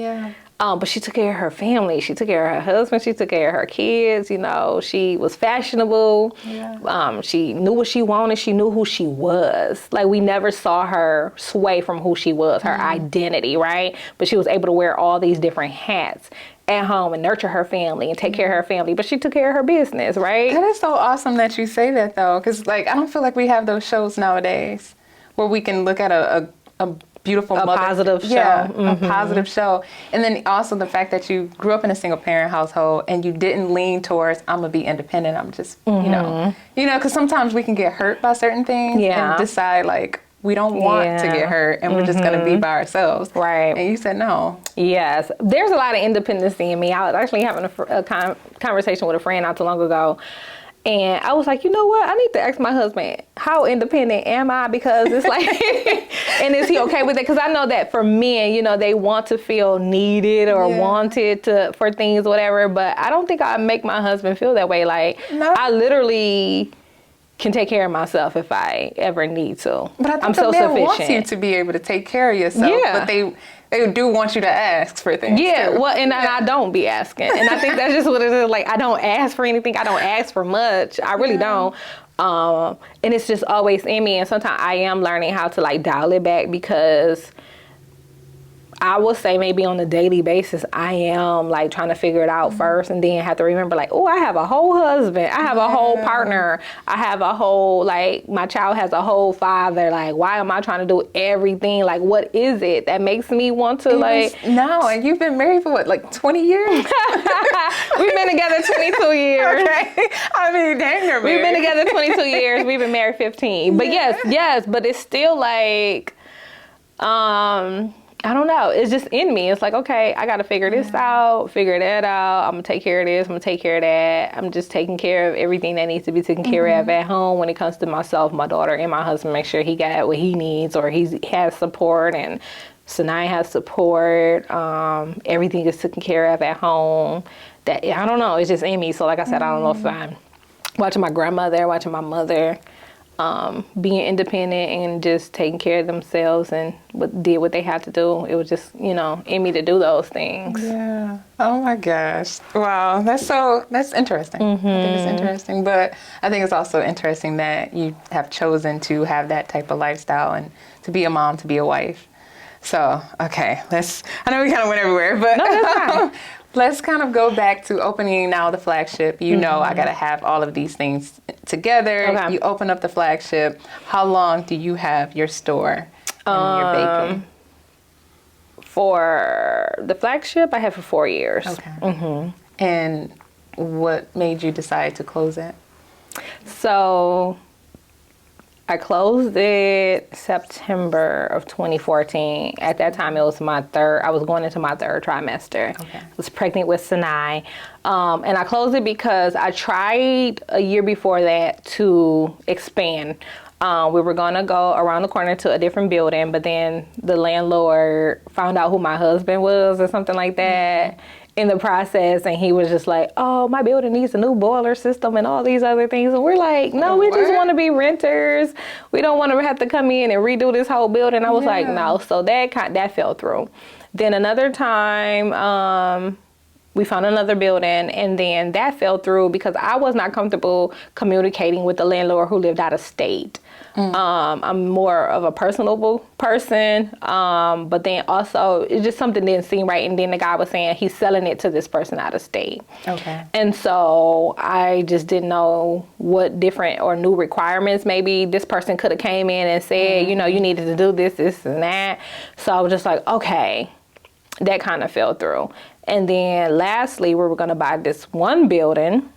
But she took care of her family. She took care of her husband. She took care of her kids. You know, she was fashionable. Yeah. She knew what she wanted. She knew who she was. Like, we never saw her sway from who she was, her identity, right? But she was able to wear all these different hats at home and nurture her family and take care of her family. But she took care of her business, right? That is so awesome that you say that, though. Because, like, I don't feel like we have those shows nowadays where we can look at a beautiful mother. Positive show. Yeah, a positive show. And then also the fact that you grew up in a single parent household and you didn't lean towards, I'm going to be independent. I'm just, you know, because sometimes we can get hurt by certain things and decide, like, we don't want to get hurt and we're just going to be by ourselves. Right. And you said no. Yes. There's a lot of independency in me. I was actually having a conversation with a friend not too long ago. And I was like, you know what? I need to ask my husband, how independent am I? Because it's like, and is he okay with it? Because I know that for men, you know, they want to feel needed or wanted for things, whatever. But I don't think I make my husband feel that way. Like, I literally can take care of myself if I ever need to. But I think I'm the so man sufficient. wants you to be able to take care of yourself. Yeah. But they do want you to ask for things. Yeah, too. well, and I don't be asking. And I think that's just what it is. Like, I don't ask for anything. I don't ask for much. I really don't. And it's just always in me. And sometimes I am learning how to, like, dial it back, because I will say maybe on a daily basis, I am, like, trying to figure it out first, and then have to remember, like, oh, I have a whole husband. I have a whole partner. I have a whole, like, my child has a whole father. Like, why am I trying to do everything? Like, what is it that makes me want to, No, and you've been married for what, like 20 years? We've been together 22 years. Okay. I mean, dang, you're married. We've been together 22 years. We've been married 15. But yes, but it's still like, I don't know. It's just in me. It's like, okay, I got to figure this out, figure that out. I'm going to take care of this. I'm going to take care of that. I'm just taking care of everything that needs to be taken care of at home when it comes to myself, my daughter, and my husband. Make sure he got what he needs, or he has support, and Sinai has support. Everything is taken care of at home. That, I don't know. It's just in me. So like I said, I don't know if I'm watching my grandmother, watching my mother, being independent and just taking care of themselves and did what they had to do. It was just, you know, in me to do those things. Yeah. Oh my gosh. Wow. That's interesting. I think it's interesting, but I think it's also interesting that you have chosen to have that type of lifestyle and to be a mom, to be a wife. So, okay, I know we kind of went everywhere, but no, that's fine. Let's kind of go back to opening now the flagship. You know, I got to have all of these things together. Okay. You open up the flagship. How long do you have your store and your baking? For the flagship, I have for 4 years. Okay. And what made you decide to close it? So I closed it September of 2014. At that time, I was going into my third trimester. Okay. I was pregnant with Sinai. And I closed it because I tried a year before that to expand. We were going to go around the corner to a different building, but then the landlord found out who my husband was or something like that. In the process, and he was just like, oh, my building needs a new boiler system and all these other things. And we're like, no, we just want to be renters. We don't want to have to come in and redo this whole building. I was like, no. So that fell through. Then another time, we found another building, and then that fell through because I was not comfortable communicating with the landlord who lived out of state. I'm more of a personable person, but then also it's just something didn't seem right. And then the guy was saying he's selling it to this person out of state. Okay. And so I just didn't know what different or new requirements maybe this person could have came in and said, you know, you needed to do this and that. So I was just like, okay, that kind of fell through. And then lastly, we were going to buy this one building.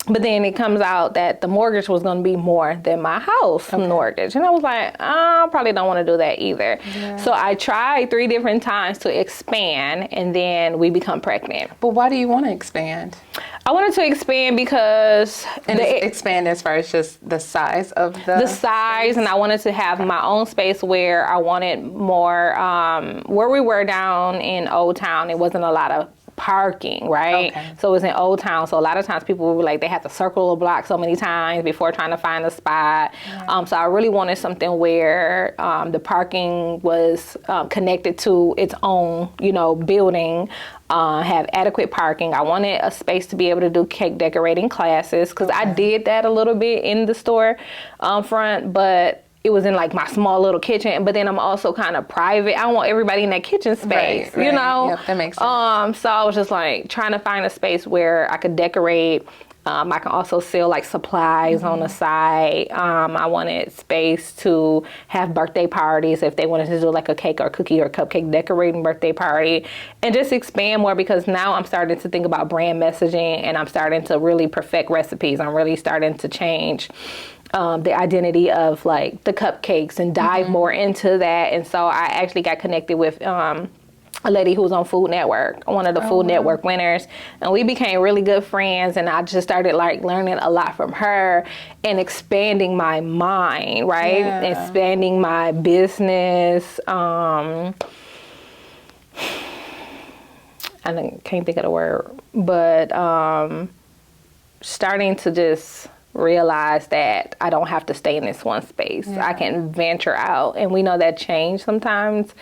But then it comes out that the mortgage was going to be more than my house mortgage. And I was like, I probably don't want to do that either. Yeah. So I tried 3 different times to expand, and then we become pregnant. But why do you want to expand? I wanted to expand because... And expand as far as just the size of the size, and I wanted to have my own space where I wanted more... where we were down in Old Town, it wasn't a lot of parking, right? Okay. So it was in Old Town. So a lot of times people were like, they had to circle a block so many times before trying to find a spot. So I really wanted something where the parking was connected to its own, building, have adequate parking. I wanted a space to be able to do cake decorating classes, because I did that a little bit in the store front, but it was in like my small little kitchen, but then I'm also kind of private. I don't want everybody in that kitchen space, Right. Yep, that makes sense. So I was just like trying to find a space where I could decorate. I can also sell like supplies on the side. I wanted space to have birthday parties if they wanted to do like a cake or cookie or cupcake decorating birthday party, and just expand more, because now I'm starting to think about brand messaging, and I'm starting to really perfect recipes. I'm really starting to change the identity of like the cupcakes and dive more into that. And so I actually got connected with a lady who was on Food Network, one of the Food Network winners, and we became really good friends. And I just started like learning a lot from her and expanding my mind, right? Expanding my business. I can't think of the word, but starting to just realize that I don't have to stay in this one space. I can venture out. And we know that change sometimes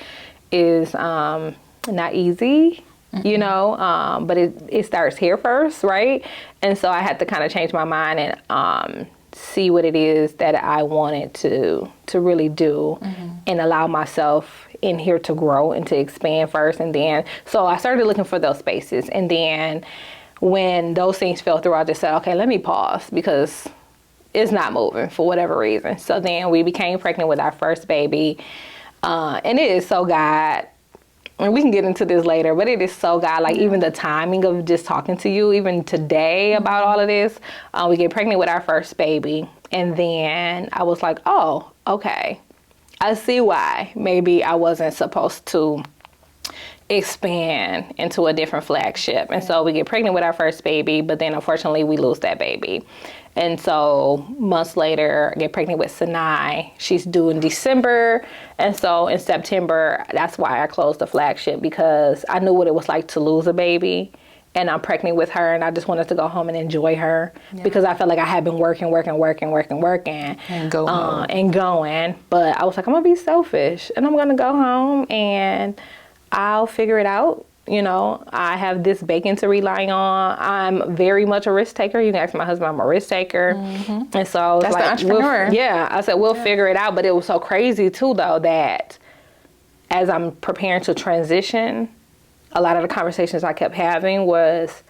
is not easy, but it starts here first, right? And so I had to kind of change my mind and see what it is that I wanted to really do, and allow myself in here to grow and to expand first. And then, so I started looking for those spaces. And then when those things fell through, I just said, okay, let me pause, because it's not moving for whatever reason. So then we became pregnant with our first baby. And it is so God. And we can get into this later, but it is so God. Like even the timing of just talking to you, even today about all of this, we get pregnant with our first baby. And then I was like, oh, okay. I see why maybe I wasn't supposed to expand into a different flagship. And so we get pregnant with our first baby, but then unfortunately we lose that baby. And so months later, I get pregnant with Sinai. She's due in December. And so in September, that's why I closed the flagship, because I knew what it was like to lose a baby. And I'm pregnant with her, and I just wanted to go home and enjoy her, because I felt like I had been working. And go home. And going. But I was like, I'm going to be selfish, and I'm going to go home, and I'll figure it out. I have this bacon to rely on. I'm very much a risk taker. You can ask my husband, I'm a risk taker. And so I was That's like, the entrepreneur. I said, we'll figure it out. But it was so crazy too, though, that as I'm preparing to transition, a lot of the conversations I kept having was,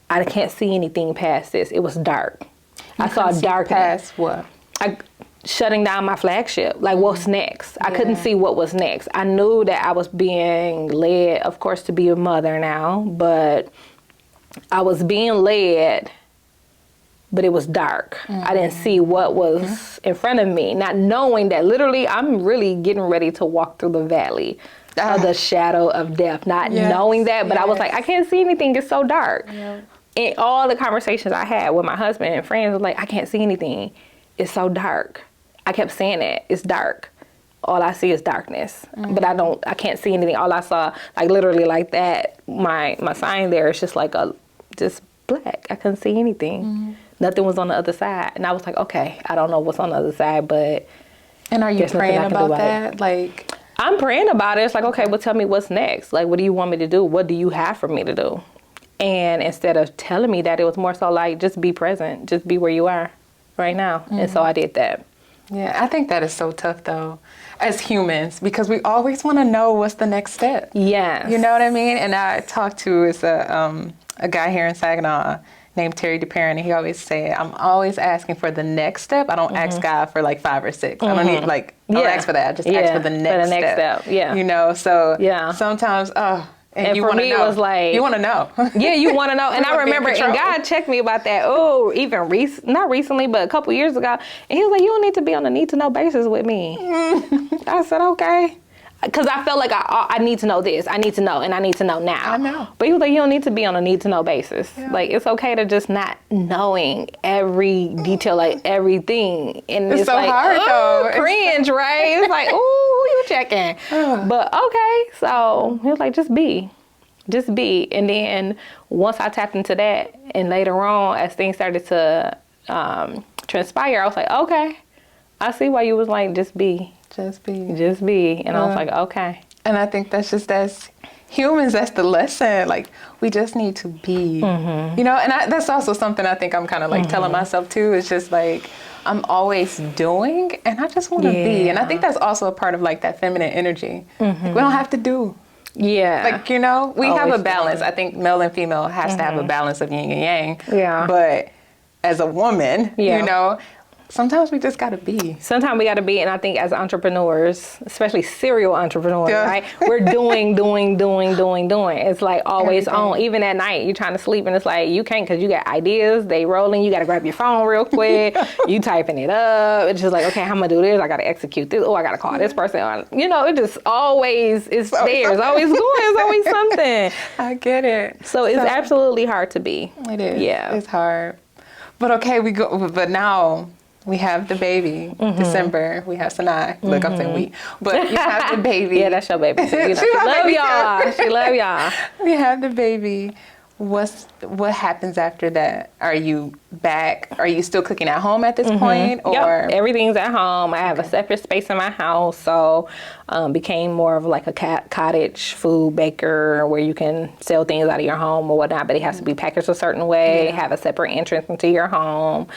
I can't see anything past this. It was dark. I saw darkness. Past what? Shutting down my flagship. Like, what's next? I couldn't see what was next. I knew that I was being led, of course, to be a mother now, but I was being led, but it was dark. I didn't see what was in front of me, not knowing that literally I'm really getting ready to walk through the valley of the shadow of death, not knowing that, but I was like, I can't see anything. It's so dark. And all the conversations I had with my husband and friends was like, I can't see anything. It's so dark. I kept saying it. It's dark. All I see is darkness. But I can't see anything. All I saw, like literally like that, my sign there is just like just black. I couldn't see anything. Nothing was on the other side. And I was like, okay, I don't know what's on the other side, but. And are you praying about that? Like, I'm praying about it. It's like, okay, well, tell me what's next. Like, what do you want me to do? What do you have for me to do? And instead of telling me that, it was more so like, just be present. Just be where you are right now. And so I did that. Yeah, I think that is so tough, though, as humans, because we always want to know what's the next step. Yes. You know what I mean? And I talked to a guy here in Saginaw named Terry DeParent, and he always said, I'm always asking for the next step. I don't ask God for like 5 or 6. I don't need I don't ask for that. I just ask for the next step. Yeah. So sometimes, and you for me, know. it was like, you want to know. Yeah, you want to know. And I remember, and God checked me about that. Oh, even not recently, but a couple years ago. And he was like, you don't need to be on a need to know basis with me. I said, okay. Because I felt like I need to know this. I need to know, and I need to know now. I know. But he was like, you don't need to be on a need to know basis. Yeah. Like, it's okay to just not knowing every detail, like everything. And it's so like, hard, though. Cringe, right? It's like, ooh, who you checking? But okay. So he was like, just be. Just be. And then once I tapped into that, and later on, as things started to transpire, I was like, okay, I see why you was like, just be. Just be. Just be. And I was like, okay. And I think that's just as humans, that's the lesson. Like, we just need to be, you know, and that's also something I think I'm kind of like telling myself too. It's just like, I'm always doing and I just want to be. And I think that's also a part of like that feminine energy. Like, we don't have to do. Yeah. Like, you know, we have a Always balance. I think male and female has to have a balance of yin and yang. Yeah. But as a woman, you know, sometimes we just got to be. Sometimes we got to be, and I think as entrepreneurs, especially serial entrepreneurs, right? We're doing. It's like always on. Even at night, you're trying to sleep, and it's like you can't because you got ideas. They rolling. You got to grab your phone real quick. You typing it up. It's just like, okay, how am I gonna do this? I got to execute this. Oh, I got to call this person. You know, it just always is there. It's always going. It's always something. I get it. So it's absolutely hard to be. It is. Yeah. It's hard. But okay, but now we have the baby. December, we have Sanai. Look, I'm saying we. But you have the baby. Yeah, that's your baby. So, you know, she love y'all. She love y'all. We have the baby. What happens after that? Are you back? Are you still cooking at home at this point? Or Yep. Everything's at home. I have a separate space in my house, so became more of like a cottage food baker where you can sell things out of your home or whatnot, but it has to be packaged a certain way, have a separate entrance into your home.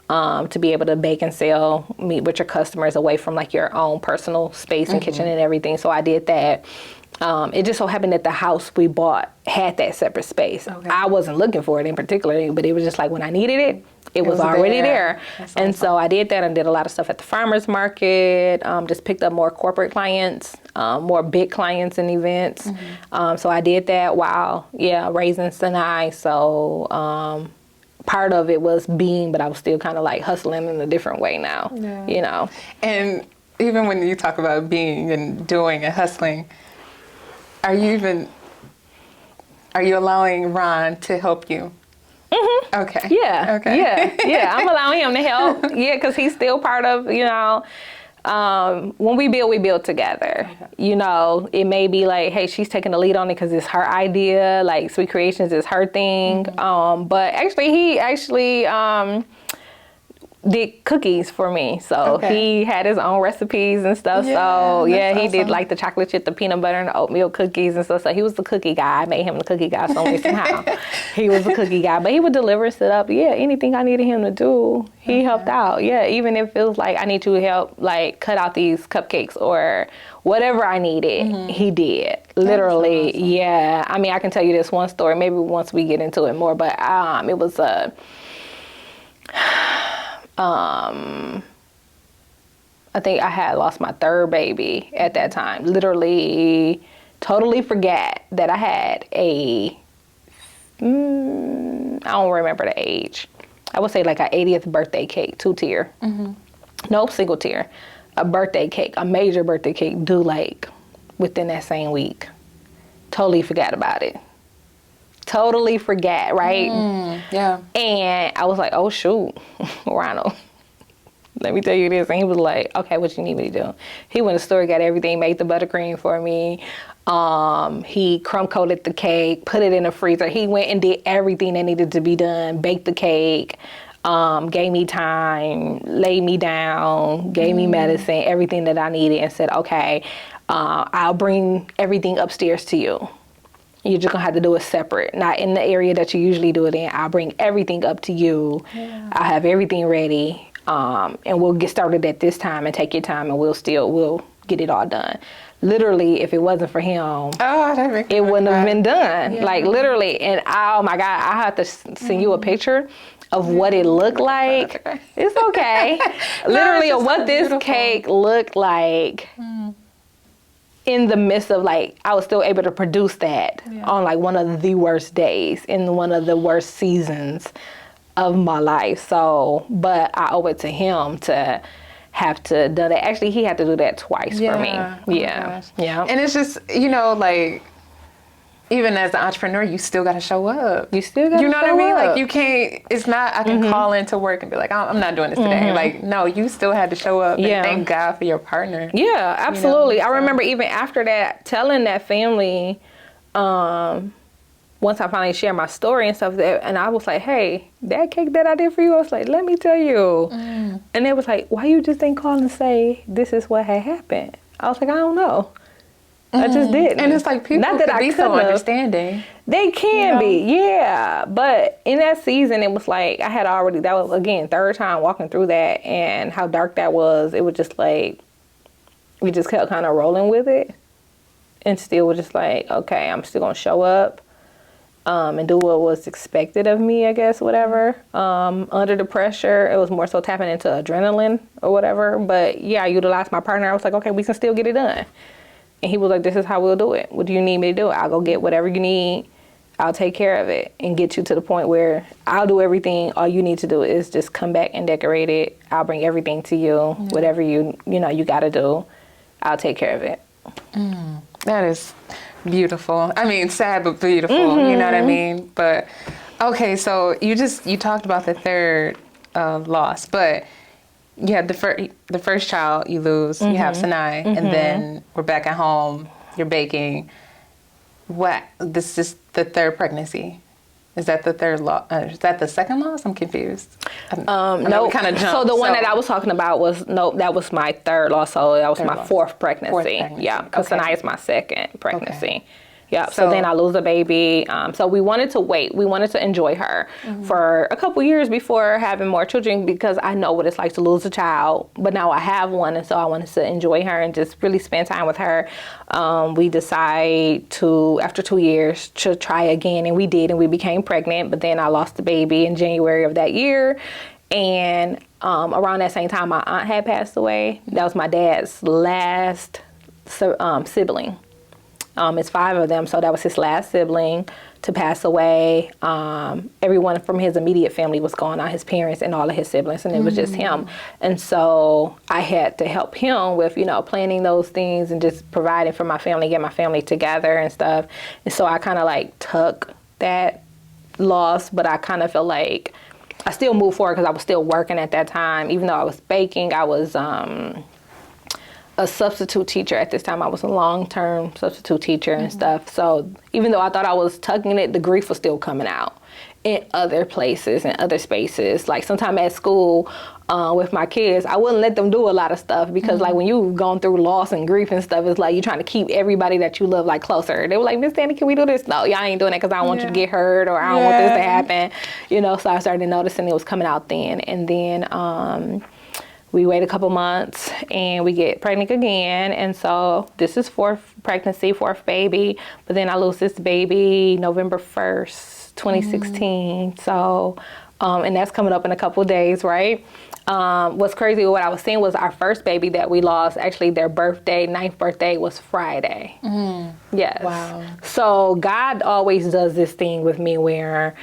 To be able to bake and sell, meet with your customers away from like your own personal space and kitchen and everything. So I did that. It just so happened that the house we bought had that separate space. Okay. I wasn't looking for it in particular, but it was just like when I needed it, it was already there. And so I did that and did a lot of stuff at the farmer's market, just picked up more corporate clients, more big clients and events. So I did that while, raising Sanai. So, part of it was being, but I was still kind of like hustling in a different way now, you know. And even when you talk about being and doing and hustling, are you allowing Ron to help you? Okay. Yeah. Okay. Yeah. I'm allowing him to help. Yeah, because he's still part of, you know, when we build together. You know, it may be like, hey, she's taking the lead on it because it's her idea. Like Sweet Creations is her thing. But actually, he did cookies for me. So he had his own recipes and stuff. So he did like the chocolate chip, the peanut butter and the oatmeal cookies and stuff. So he was the cookie guy. I made him the cookie guy somehow. He was the cookie guy, but he would deliver, set up. Yeah, anything I needed him to do, he helped out. Yeah, even if it was like I need you to help like cut out these cupcakes or whatever I needed, he did. Literally, awesome. Yeah. I mean, I can tell you this one story. Maybe once we get into it more, but it was a. I think I had lost my third baby at that time. Literally, totally forgot that I had I don't remember the age. I would say like an 80th birthday cake, 2-tier. No, single tier. A birthday cake, a major birthday cake due like within that same week. Totally forgot about it. Totally forgot, right? Yeah. And I was like, oh, shoot, Ronald, let me tell you this. And he was like, okay, what you need me to do? He went to the store, got everything, made the buttercream for me. He crumb coated the cake, put it in the freezer. He went and did everything that needed to be done, baked the cake, gave me time, laid me down, gave me medicine, everything that I needed, and said, okay, I'll bring everything upstairs to you. You're just gonna have to do it separate, not in the area that you usually do it in. I'll bring everything up to you. I'll have everything ready, and we'll get started at this time and take your time, and we'll get it all done. Literally, if it wasn't for him, it wouldn't have been done. Yeah. Like literally, and oh my God, I have to send you a picture of what it looked like. It's okay. Literally, of what this cake looked like. In the midst of like, I was still able to produce that on like one of the worst days in one of the worst seasons of my life. So, but I owe it to him to have to do that. Actually, he had to do that twice for me. Yeah. And it's just, you know, like, even as an entrepreneur, you still got to show up. You still got to show up. You know what I mean? Like, you can't, it's not, I can call into work and be like, I'm not doing this today. Like, no, you still had to show up. And thank God for your partner. Yeah, absolutely. You know, I remember even after that, telling that family, once I finally shared my story and stuff, and I was like, hey, that cake that I did for you, I was like, let me tell you. And they was like, why you just didn't call and say this is what had happened? I was like, I don't know. I just didn't. And it's like people Not that could I be so understanding. They can be, yeah. But in that season, it was like I had already, that was, again, third time walking through that, and how dark that was. It was just like, we just kept kind of rolling with it, and still was just like, okay, I'm still going to show up and do what was expected of me, I guess, whatever. Under the pressure, it was more so tapping into adrenaline or whatever. But yeah, I utilized my partner. I was like, okay, we can still get it done. And he was like, this is how we'll do it. What do you need me to do? I'll go get whatever you need. I'll take care of it and get you to the point where I'll do everything. All you need to do is just come back and decorate it. I'll bring everything to you. Whatever you got to do, I'll take care of it. That is beautiful. I mean, sad but beautiful. You know what I mean? But okay, so you talked about the third loss, but yeah, the first child you lose, you have Sinai, and then we're back at home. You're baking. What? This is the third pregnancy. Is that the third loss? Is that the second loss? I'm confused. No, kind of jumped. So the one that I was talking about was that was my third loss. So that was my fourth pregnancy. Yeah, because Sinai is my second pregnancy. Okay. Yeah, so then I lose a baby. So we wanted to wait. We wanted to enjoy her for a couple years before having more children, because I know what it's like to lose a child. But now I have one, and so I wanted to enjoy her and just really spend time with her. We decided to, after 2 years, to try again, and we did, and we became pregnant. But then I lost the baby in January of that year. And around that same time, my aunt had passed away. That was my dad's last sibling. It's 5 of them, so that was his last sibling to pass away. Everyone from his immediate family was gone, his parents and all of his siblings, and it was just him. And so I had to help him with, planning those things and just providing for my family, get my family together and stuff. And so I kind of like took that loss, but I kind of felt like I still moved forward because I was still working at that time. Even though I was baking, I was a substitute teacher at this time. I was a long-term substitute teacher and stuff. So even though I thought I was tugging it, the grief was still coming out in other places and other spaces. Like sometime at school with my kids, I wouldn't let them do a lot of stuff because like when you've gone through loss and grief and stuff, it's like you're trying to keep everybody that you love like closer. They were like, Miss Stanley, can we do this? No, y'all ain't doing it because I don't want you to get hurt or I don't want this to happen. So I started noticing it was coming out then. And then we wait a couple months and we get pregnant again. And so this is fourth pregnancy, fourth baby. But then I lose this baby November 1st, 2016. So, and that's coming up in a couple days, right? What's crazy, what I was seeing was our first baby that we lost, actually their birthday, 9th birthday was Friday. Yes. Wow. So God always does this thing with me where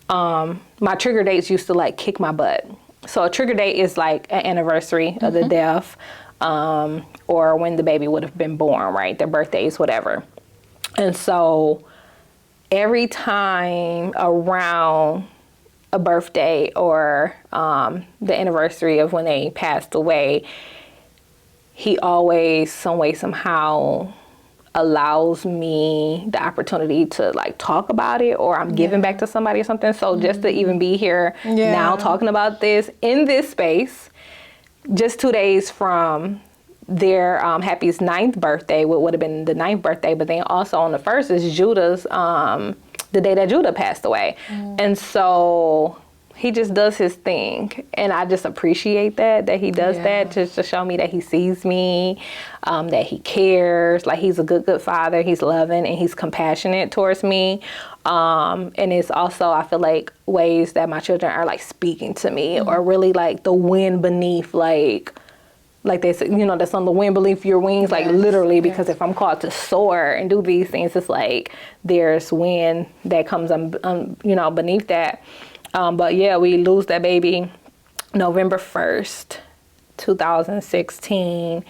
my trigger dates used to like kick my butt. So a trigger date is like an anniversary of the death, or when the baby would have been born, right? Their birthdays, whatever. And so every time around a birthday or the anniversary of when they passed away, he always, some way, somehow allows me the opportunity to like talk about it, or I'm giving back to somebody or something. So just to even be here now talking about this in this space, just 2 days from their Happy's 9th birthday, what would have been the 9th birthday, but then also on the 1st is Judah's, the day that Judah passed away. And so he just does his thing. And I just appreciate that he does that just to show me that he sees me, that he cares. Like he's a good father. He's loving and he's compassionate towards me. And it's also, I feel like, ways that my children are like speaking to me, or really like the wind beneath, like they say, that's on the wind beneath your wings, like literally, because if I'm called to soar and do these things, it's like there's wind that comes, beneath that. But yeah, we lose that baby November 1st, 2016.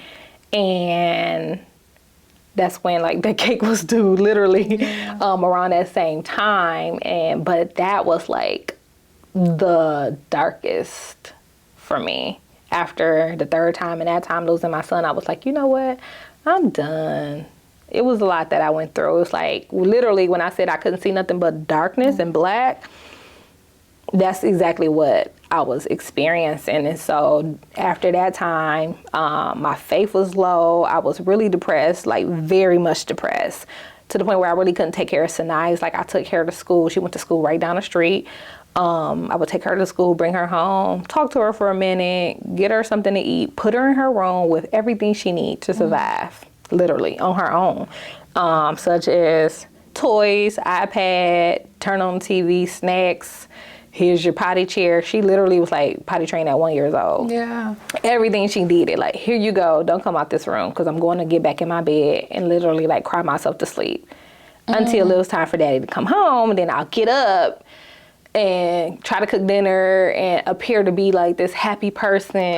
And that's when like the cake was due, literally, around that same time. But that was like the darkest for me. After the third time, and that time losing my son, I was like, you know what? I'm done. It was a lot that I went through. It was like, literally, when I said I couldn't see nothing but darkness and black, that's exactly what I was experiencing. And so after that time, my faith was low. I was really depressed, like very much depressed, to the point where I really couldn't take care of Sinai. Like, I took her to school. She went to school right down the street. I would take her to school, bring her home, talk to her for a minute, get her something to eat, put her in her room with everything she needs to survive, literally on her own, such as toys, iPad, turn on TV, snacks. Here's your potty chair. She literally was like potty trained at 1 year old. Yeah. Everything she needed. Like, here you go. Don't come out this room because I'm going to get back in my bed and literally like cry myself to sleep until it was time for daddy to come home. And then I'll get up and try to cook dinner and appear to be like this happy person.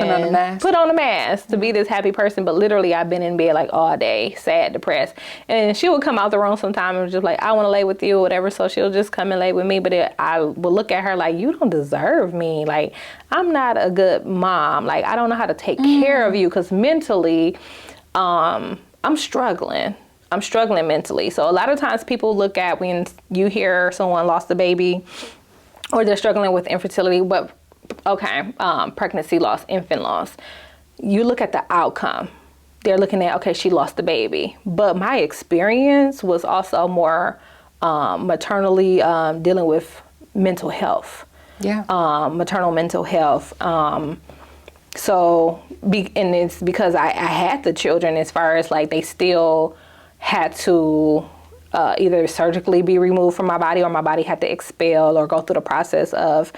Put on a mask to be this happy person. But literally, I've been in bed like all day, sad, depressed. And she would come out the room sometime and was just like, I want to lay with you or whatever. So she'll just come and lay with me. But I would look at her like, you don't deserve me. Like, I'm not a good mom. Like, I don't know how to take care of you, because mentally, I'm struggling. I'm struggling mentally. So a lot of times people look at when you hear someone lost a baby, or they're struggling with infertility, but pregnancy loss, infant loss. You look at the outcome. They're looking at, okay, she lost the baby. But my experience was also more maternally dealing with mental health. Yeah. Maternal mental health. And it's because I had the children, as far as like they still had to either surgically be removed from my body, or my body had to expel or go through the process of,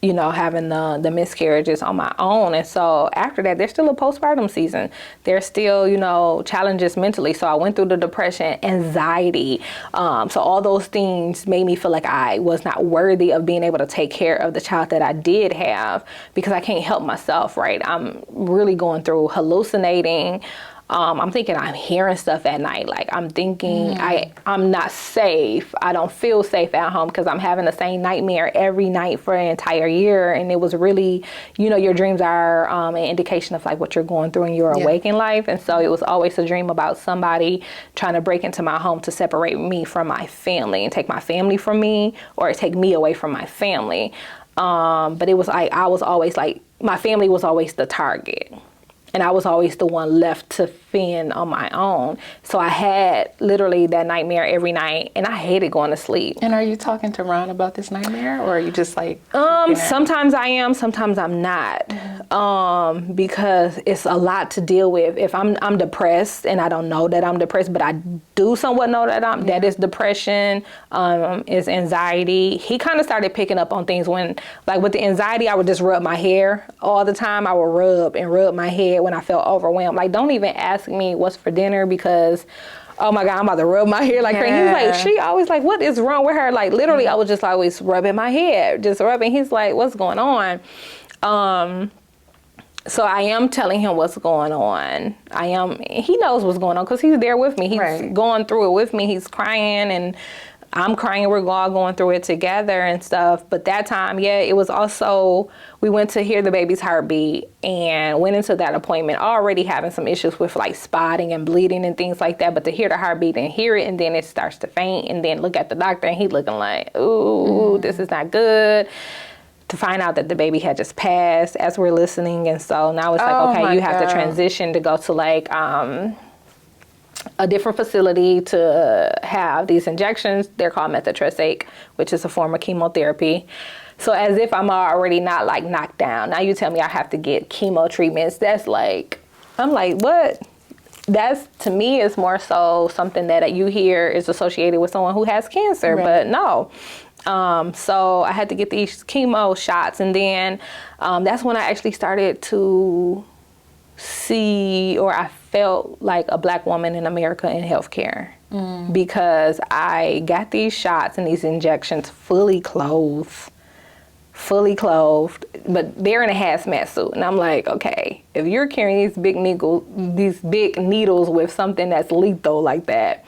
having the miscarriages on my own. And so after that, there's still a postpartum season. There's still, challenges mentally. So I went through the depression, anxiety. So all those things made me feel like I was not worthy of being able to take care of the child that I did have, because I can't help myself, right? I'm really going through hallucinating. I'm thinking I'm hearing stuff at night. Like, I'm thinking I'm not safe. I don't feel safe at home because I'm having the same nightmare every night for an entire year. And it was really, your dreams are an indication of like what you're going through in your awakened life. And so it was always a dream about somebody trying to break into my home to separate me from my family and take my family from me, or take me away from my family. But it was like, I was always like, my family was always the target. And I was always the one left to fend on my own. So I had literally that nightmare every night, and I hated going to sleep. And are you talking to Ron about this nightmare, or are you just like... Sometimes I am, sometimes I'm not. Because it's a lot to deal with. If I'm depressed, and I don't know that I'm depressed, but I do somewhat know that that is depression, is anxiety. He kind of started picking up on things when, like with the anxiety, I would just rub my hair all the time. I would rub my head when I felt overwhelmed. Like, don't even ask me what's for dinner, because oh my God, I'm about to rub my hair like crazy. He's like, she always like, what is wrong with her? Like, literally, I was just always rubbing my head, just rubbing. He's like, what's going on? So I am telling him what's going on. He knows what's going on because he's there with me. He's going through it with me. He's crying and I'm crying. We're all going through it together and stuff. But that time, it was also, we went to hear the baby's heartbeat and went into that appointment already having some issues with like spotting and bleeding and things like that. But to hear the heartbeat and hear it, and then it starts to faint, and then look at the doctor and he looking like, ooh, this is not good. To find out that the baby had just passed as we're listening. And so now it's like, okay, you have to transition to go to like, a different facility to have these injections. They're called methotrexate, which is a form of chemotherapy. So as if I'm already not like knocked down. Now you tell me I have to get chemo treatments. That's like, I'm like, what? That's, to me, is more so something that you hear is associated with someone who has cancer, but no. So I had to get these chemo shots, and then that's when I actually started to see, or I felt like a Black woman in America in healthcare, because I got these shots and these injections fully clothed, but they're in a hazmat suit. And I'm like, okay, if you're carrying these big needles with something that's lethal like that,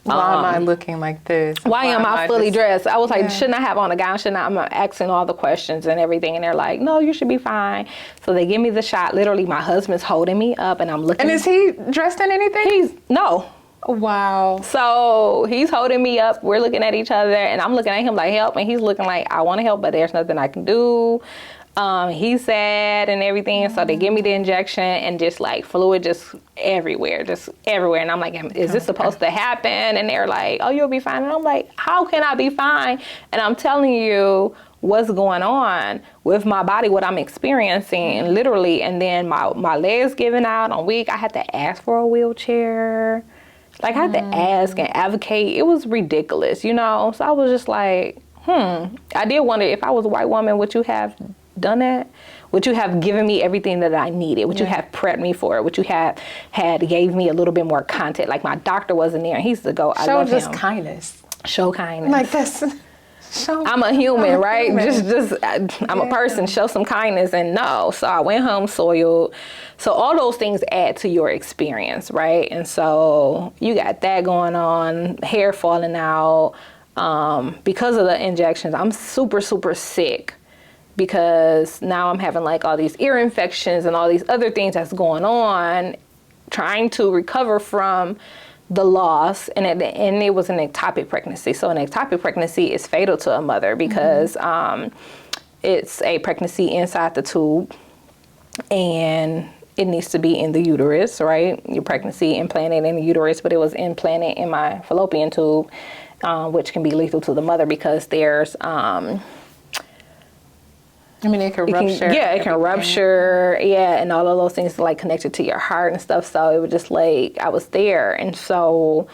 Why am I looking like this? Why am I fully dressed? I was like, Yeah. shouldn't I have on a gown? Shouldn't I? I'm asking all the questions and everything. And they're like, no, you should be fine. So they give me the shot. Literally, my husband's holding me up and I'm looking. And is he dressed in anything? No. Wow. So he's holding me up. We're looking at each other and I'm looking at him like, help. And he's looking like, I want to help, but there's nothing I can do. He's sad and everything. So they give me the injection and just like fluid just everywhere. And I'm like, is this supposed to happen? And they're like, oh, you'll be fine. And I'm like, how can I be fine? And I'm telling you what's going on with my body, what I'm experiencing literally. And then my legs giving out. I'm weak. I had to ask for a wheelchair. Like I had to ask and advocate. It was ridiculous, you know? So I was just like, I did wonder if I was a white woman, would you have done that? Would you have given me everything that I needed? Would you have prepped me for it? Would you have gave me a little bit more content? Like my doctor wasn't there. He used to go, I love him. Show just kindness. Show kindness. Like this. I'm a human, right? I'm a person. Show some kindness. And no, so I went home soiled. So all those things add to your experience, right? And so you got that going on, hair falling out. Because of the injections, I'm super, super sick because now I'm having like all these ear infections and all these other things that's going on, trying to recover from the loss. And at the end, it was an ectopic pregnancy. So an ectopic pregnancy is fatal to a mother because it's a pregnancy inside the tube and it needs to be in the uterus, right? Your pregnancy implanted in the uterus, but it was implanted in my fallopian tube, which can be lethal to the mother because there's it can rupture. It can rupture. And all of those things like connected to your heart and stuff. So it was just like I was there, and so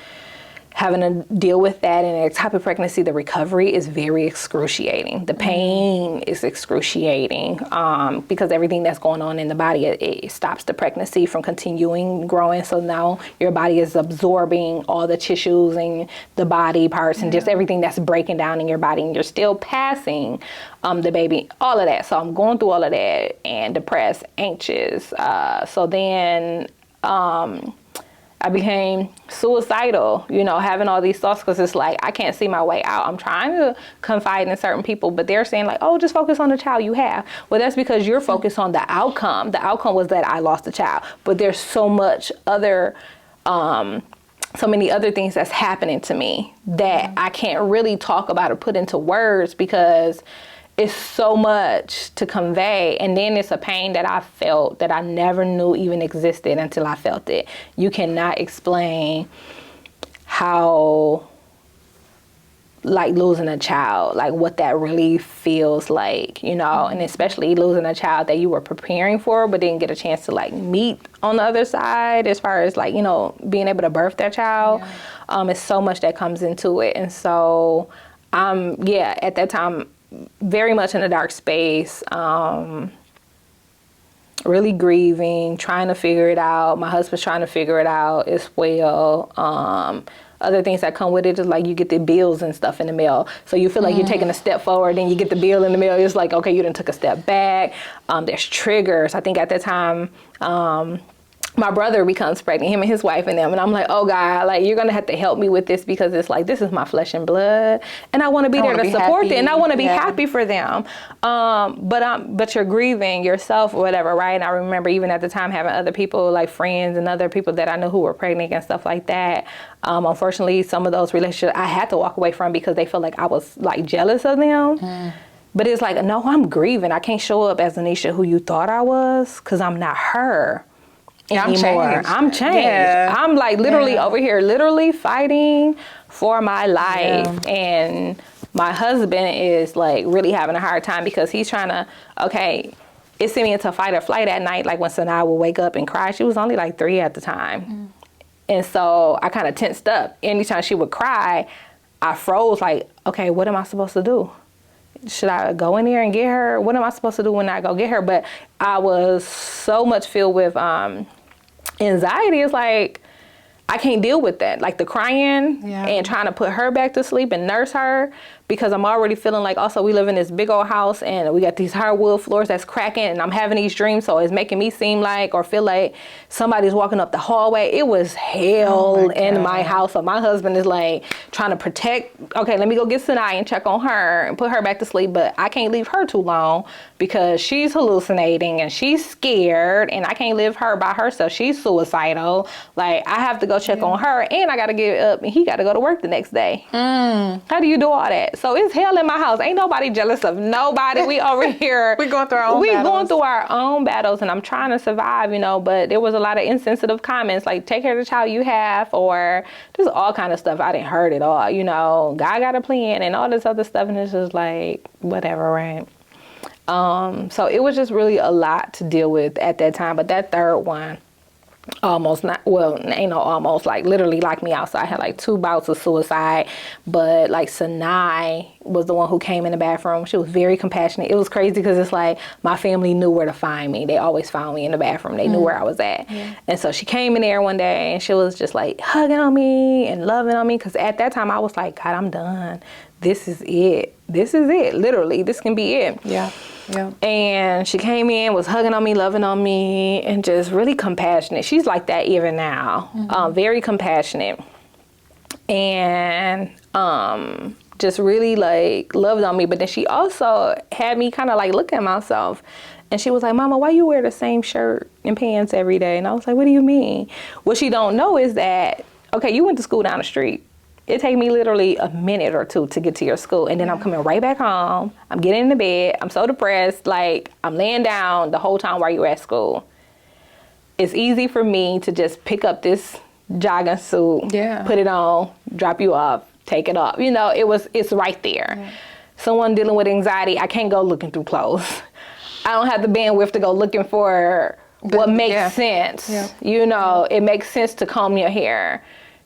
having to deal with that in an ectopic pregnancy, the recovery is very excruciating. The pain is excruciating because everything that's going on in the body, it stops the pregnancy from continuing growing. So now your body is absorbing all the tissues and the body parts and just everything that's breaking down in your body, and you're still passing the baby, all of that. So I'm going through all of that and depressed, anxious. So then I became suicidal, having all these thoughts because it's like, I can't see my way out. I'm trying to confide in certain people, but they're saying like, oh, just focus on the child you have. Well, that's because you're focused on the outcome. The outcome was that I lost a child, but there's so much other, so many other things that's happening to me that I can't really talk about or put into words because it's so much to convey. And then it's a pain that I felt that I never knew even existed until I felt it. You cannot explain how, like losing a child, like what that really feels like, and especially losing a child that you were preparing for, but didn't get a chance to like meet on the other side as far as like, being able to birth that child. It's so much that comes into it. And so, at that time, very much in a dark space, really grieving, trying to figure it out. My husband's trying to figure it out as well. Other things that come with it is like you get the bills and stuff in the mail. So you feel like you're taking a step forward, then you get the bill in the mail. It's like, okay, you done took a step back. There's triggers. I think at that time, my brother becomes pregnant, him and his wife and them. And I'm like, oh God, like you're going to have to help me with this because it's like, this is my flesh and blood. And I want to be there to support them. And I want to be happy for them. But you're grieving yourself or whatever, right? And I remember even at the time having other people like friends and other people that I knew who were pregnant and stuff like that. Unfortunately, some of those relationships I had to walk away from because they felt like I was like jealous of them. But it's like, no, I'm grieving. I can't show up as Anesha who you thought I was because I'm not her. Anymore. I'm changed. Yeah. I'm like literally over here, literally fighting for my life. And my husband is like really having a hard time because he's trying to, it sent me into fight or flight at night. Like when Sanaa would wake up and cry, she was only like 3 at the time. And so I kind of tensed up. Anytime she would cry, I froze like, okay, what am I supposed to do? Should I go in there and get her? What am I supposed to do when I go get her? But I was so much filled with anxiety. It's like, I can't deal with that. Like the crying and trying to put her back to sleep and nurse her, because I'm already feeling like, also we live in this big old house and we got these hardwood floors that's cracking, and I'm having these dreams. So it's making me seem like, or feel like somebody's walking up the hallway. It was hell in my house. So my husband is like trying to protect, okay, let me go get Sinai and check on her and put her back to sleep. But I can't leave her too long because she's hallucinating and she's scared, and I can't leave her by herself. She's suicidal. Like, I have to go check on her, and I got to get up and he got to go to work the next day. How do you do all that? So it's hell in my house. Ain't nobody jealous of nobody. We over here. We going through our own battles. Going through our own battles, and I'm trying to survive, you know, but there was a lot of insensitive comments like, take care of the child you have, or just all kind of stuff. I didn't heard it all, you know, God got a plan and all this other stuff. And it's just like, whatever, right? So it was just really a lot to deal with at that time. But that third one, almost not, well, ain't no almost, like literally locked me out. So I had like 2 bouts of suicide, but like Sinai was the one who came in the bathroom. She was very compassionate. It was crazy because it's like my family knew where to find me. They always found me in the bathroom. They knew where I was at. And so she came in there one day and she was just like hugging on me and loving on me, because at that time I was like, God, I'm done. This is it. This is it. Literally, this can be it. Yeah. And she came in, was hugging on me, loving on me, and just really compassionate. She's like that even now. Very compassionate. And just really like loved on me. But then she also had me kind of like look at myself. And she was like, Mama, why you wear the same shirt and pants every day? And I was like, what do you mean? What she don't know is that, okay, you went to school down the street. It take me literally a minute or 2 to get to your school. And then I'm coming right back home. I'm getting into bed. I'm so depressed. Like, I'm laying down the whole time while you're at school. It's easy for me to just pick up this jogging suit, put it on, drop you off, take it off. You know, it's right there. Someone dealing with anxiety, I can't go looking through clothes. I don't have the bandwidth to go looking for what makes sense. You know, it makes sense to comb your hair.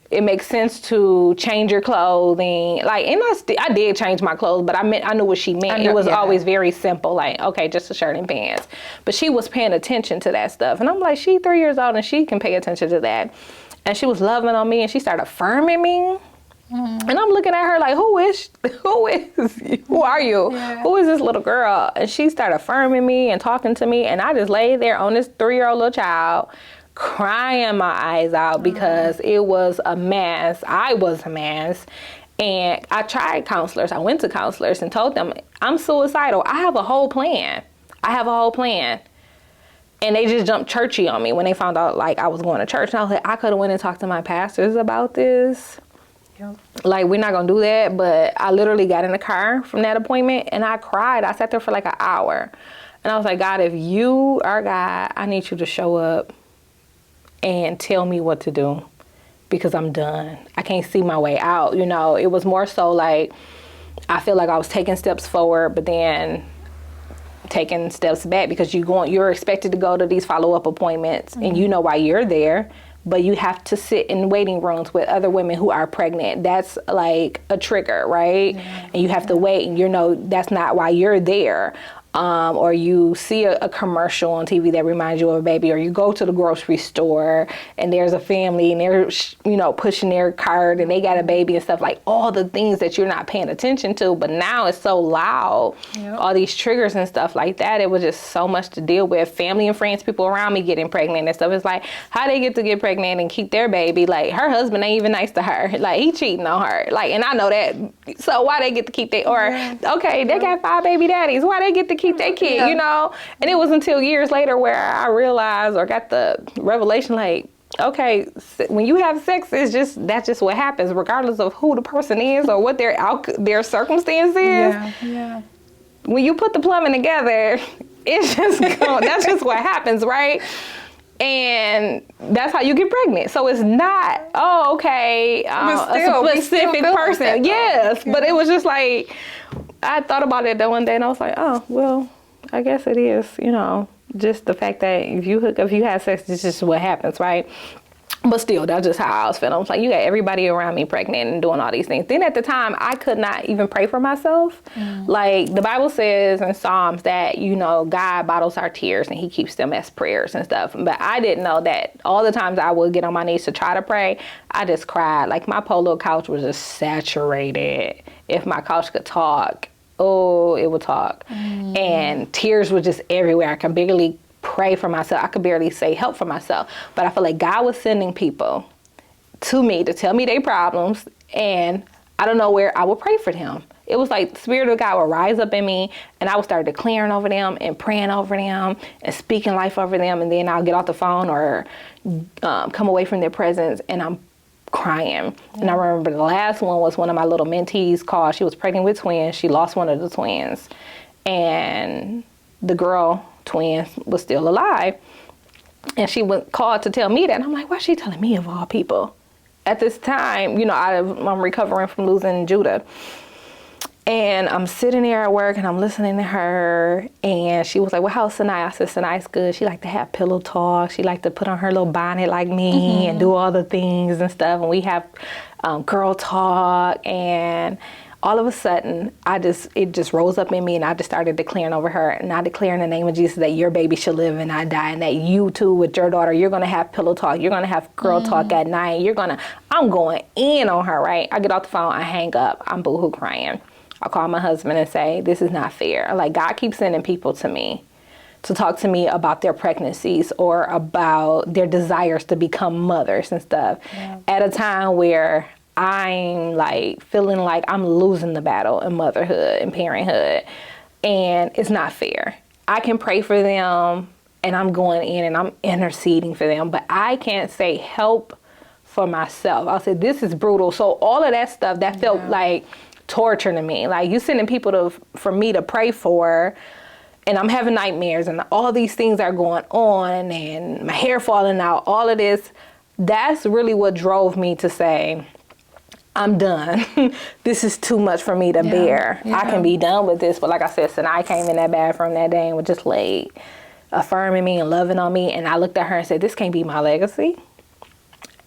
It makes sense to change your clothing. Like, and I did change my clothes, but I knew what she meant. It was always very simple. Like, okay, just a shirt and pants. But she was paying attention to that stuff. And I'm like, she 3 years old and she can pay attention to that. And she was loving on me and she started affirming me. And I'm looking at her like, who are you? Who is this little girl? And she started affirming me and talking to me. And I just laid there on this 3-year-old little child, crying my eyes out because it was a mess. I was a mess. And I tried counselors. I went to counselors and told them, I'm suicidal. I have a whole plan. And they just jumped churchy on me when they found out like I was going to church. And I was like, I could have went and talked to my pastors about this. Like, we're not going to do that. But I literally got in the car from that appointment and I cried. I sat there for like an hour. And I was like, God, if you are God, I need you to show up and tell me what to do, because I'm done. I can't see my way out. You know, it was more so like, I feel like I was taking steps forward, but then taking steps back, because you're expected to go to these follow-up appointments and you know why you're there, but you have to sit in waiting rooms with other women who are pregnant. That's like a trigger, right? And you have to wait, and you know that's not why you're there. Or you see a commercial on TV that reminds you of a baby, or you go to the grocery store and there's a family and they're, you know, pushing their cart and they got a baby and stuff, like all the things that you're not paying attention to. But now it's so loud, all these triggers and stuff like that. It was just so much to deal with. Family and friends, people around me getting pregnant and stuff. It's like, how they get to get pregnant and keep their baby? Like, her husband ain't even nice to her. Like, he cheating on her. Like, and I know that. So why they get to keep their, or, okay, they got 5 baby daddies. Why they get to keep their kid, you know? And it was until years later where I realized, or got the revelation, like, okay, when you have sex, that's just what happens, regardless of who the person is or what their circumstance is. When you put the plumbing together, it's just that's just what happens, right? And that's how you get pregnant. So it's not, a specific person. Yes, but it was just like, I thought about it that one day and I was like, oh, well, I guess it is, you know, just the fact that if you have sex, it's just what happens, right? But still, that's just how I was feeling. I was like, you got everybody around me pregnant and doing all these things. Then at the time, I could not even pray for myself. Like the Bible says in Psalms that, you know, God bottles our tears and he keeps them as prayers and stuff. But I didn't know that all the times I would get on my knees to try to pray, I just cried. Like my polo couch was just saturated. If my couch could talk, oh, it would talk. And tears were just everywhere. I could barely pray for myself. I could barely say help for myself. But I feel like God was sending people to me to tell me their problems, and I don't know where I would pray for them. It was like the Spirit of God would rise up in me, and I would start declaring over them and praying over them and speaking life over them, and then I'll get off the phone or come away from their presence, and I'm crying. And I remember the last one was one of my little mentees called. She was pregnant with twins. She lost one of the twins, and the girl twin was still alive, and she called to tell me that, and I'm like, why is she telling me of all people at this time? You know, I'm recovering from losing Judah, and I'm sitting there at work and I'm listening to her, and she was like, well, how's Sinai? I said, Sinai's good. She liked to have pillow talk. She liked to put on her little bonnet like me and do all the things and stuff, and we have girl talk. And all of a sudden, it just rose up in me, and I just started declaring over her, and I declare in the name of Jesus that your baby should live and not die, and that you too with your daughter, you're going to have pillow talk. You're going to have girl talk at night. I'm going in on her, right? I get off the phone, I hang up, I'm boohoo crying. I call my husband and say, this is not fair. Like, God keeps sending people to me to talk to me about their pregnancies or about their desires to become mothers and stuff at a time where I'm like feeling like I'm losing the battle in motherhood and parenthood, and it's not fair. I can pray for them, and I'm going in and I'm interceding for them, but I can't say help for myself. I said, this is brutal. So all of that stuff that felt like torture to me. Like, you sending people for me to pray for, and I'm having nightmares, and all these things are going on, and my hair falling out, all of this. That's really what drove me to say, I'm done. This is too much for me to bear. I can be done with this. But like I said, Sinai came in that bathroom that day and was just laid, affirming me and loving on me. And I looked at her and said, this can't be my legacy.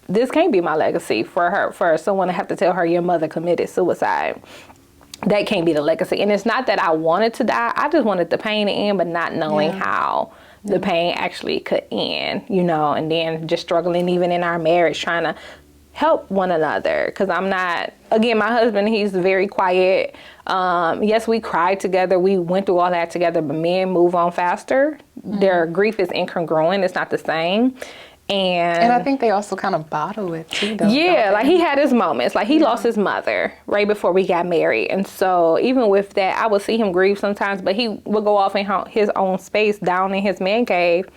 This can't be my legacy for someone to have to tell her your mother committed suicide. That can't be the legacy. And it's not that I wanted to die. I just wanted the pain to end, but not knowing how the pain actually could end, you know, and then just struggling even in our marriage, trying to help one another. Because I'm not, again, my husband, he's very quiet. Yes, we cried together. We went through all that together, but men move on faster. Their grief is incongruent. It's not the same. And I think they also kind of bottle it too, though. Yeah, like he had his moments. Like he lost his mother right before we got married. And so even with that, I would see him grieve sometimes, but he would go off in his own space down in his man cave.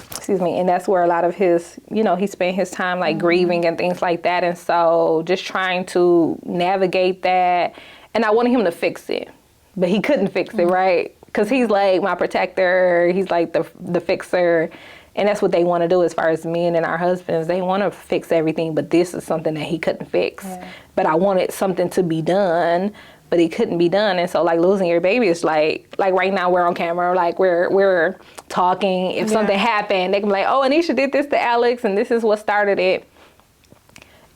Excuse me. And that's where a lot of his, you know, he spent his time like grieving and things like that. And so just trying to navigate that. And I wanted him to fix it, but he couldn't fix it, right? Because he's like my protector. He's like the fixer. And that's what they want to do as far as men and our husbands. They want to fix everything, but this is something that he couldn't fix. Yeah. But I wanted something to be done, but it couldn't be done. And so like losing your baby is like right now we're on camera, like we're talking. If something happened, they can be like, oh, Anesha did this to Alex and this is what started it.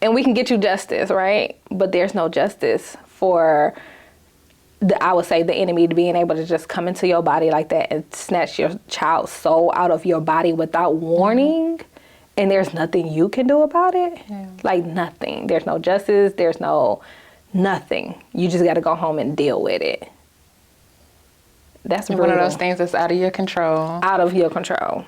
And we can get you justice, right? But there's no justice for I would say the enemy to being able to just come into your body like that and snatch your child's soul out of your body without warning. And there's nothing you can do about it. Yeah. Like nothing. There's no justice. There's no nothing. You just got to go home and deal with it. That's one of those things that's out of your control. Out of your control.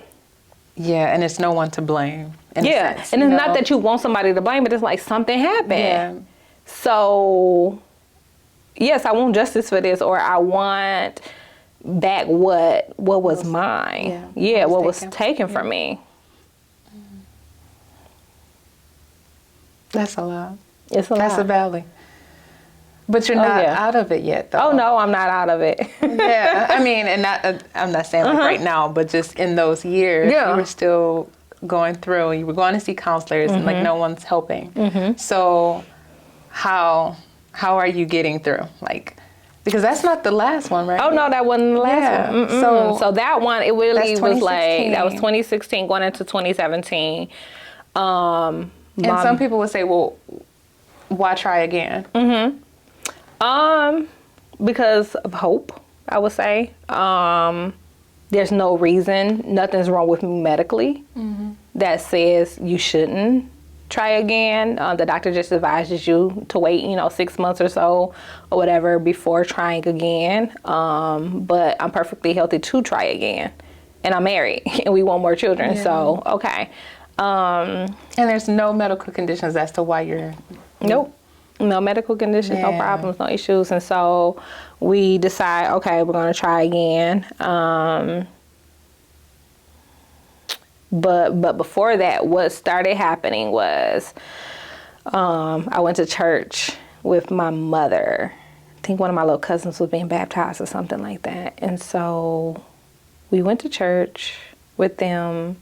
Yeah, and it's no one to blame. Yeah, sense, and it's not that you want somebody to blame, but it's like something happened. Yeah. So yes, I want justice for this, or I want back what was mine. Yeah, what was taken from me. That's a lot. It's a lot. That's a valley. But you're not out of it yet, though. Oh, no, I'm not out of it. Yeah, I mean, and I'm not saying like right now, but just in those years, you were still going through. You were going to see counselors, and like no one's helping. So how are you getting through? Like, because that's not the last one, right? Oh, no, that wasn't the last one. So that one, it really was like, that was 2016 going into 2017. And some people would say, well, why try again? Because of hope, I would say. There's no reason, nothing's wrong with me medically that says you shouldn't try again. The doctor just advises you to wait, 6 months or so or whatever before trying again. But I'm perfectly healthy to try again. And I'm married and we want more children. Yeah. So, okay. And there's no medical conditions as to why you're... Nope. No medical conditions, no problems, no issues. And so we decide, okay, we're going to try again. But before that, what started happening was I went to church with my mother. I think one of my little cousins was being baptized or something like that. And so we went to church with them.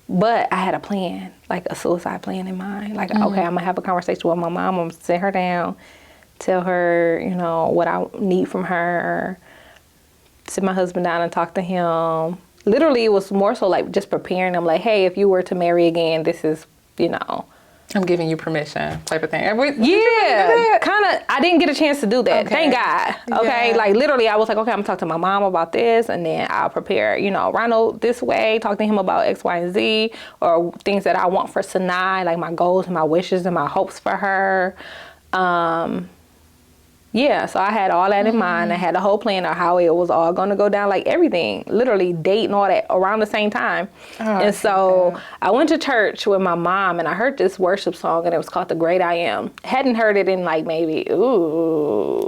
But I had a plan, like a suicide plan in mind. Like, okay, I'm going to have a conversation with my mom. I'm going to sit her down, tell her, what I need from her, sit my husband down and talk to him. Literally, it was more so like just preparing them, like, hey, if you were to marry again, this is, I'm giving you permission type of thing. Yeah, kind of. I didn't get a chance to do that. Okay. Thank God. Okay, yeah. Like literally, I was like, okay, I'm gonna talk to my mom about this, and then I'll prepare, Ronald this way, talk to him about X, Y, and Z, or things that I want for Sinai, like my goals and my wishes and my hopes for her. Yeah, so I had all that in mind. I had a whole plan of how it was all going to go down, like everything, literally date and all that around the same time. And so I went to church with my mom and I heard this worship song and it was called The Great I Am. Hadn't heard it in like maybe,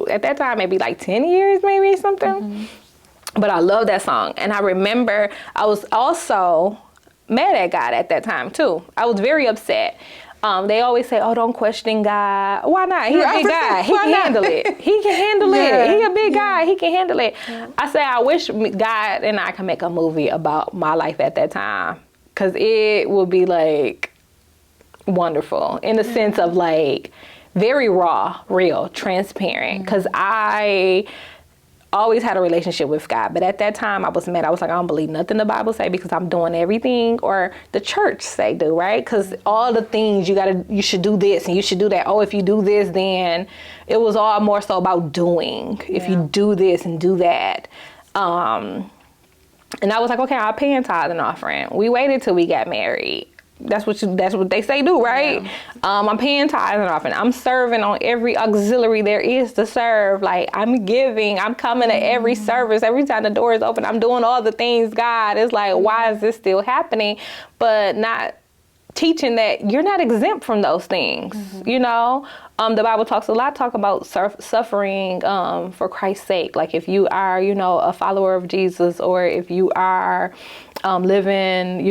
at that time, maybe like 10 years, maybe something. But I love that song. And I remember I was also mad at God at that time too. I was very upset. They always say, oh, don't question God. Why not? He's a big guy. He can handle it. He can handle it. He's a big guy. He can handle it. Yeah. I say, I wish God and I can make a movie about my life at that time. Because it would be like wonderful in the sense of like very raw, real, transparent. Because I always had a relationship with God, but at that time I was mad. I was like, I don't believe nothing the Bible say because I'm doing everything or the church say do, right? Because all the things you should do this and you should do that. Oh, if you do this, then it was all more so about doing. If you do this and do that. And I was like, okay, I'll pay in tithe and offering. We waited till we got married. That's what they say do, right? Yeah. I'm paying tithes and offering. I'm serving on every auxiliary there is to serve. Like I'm giving, I'm coming to every service. Every time the door is open, I'm doing all the things God is like, why is this still happening? But not teaching that you're not exempt from those things, The Bible talks about suffering for Christ's sake. Like if you are, a follower of Jesus or if you are living,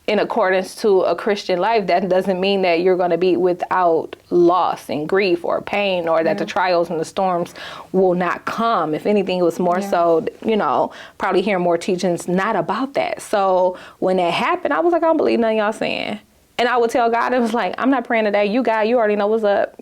in accordance to a Christian life, that doesn't mean that you're going to be without loss and grief or pain or that the trials and the storms will not come. If anything, it was more so, probably hearing more teachings not about that. So when that happened, I was like, I don't believe none of y'all saying. And I would tell God, it was like, I'm not praying today. You God, you already know what's up.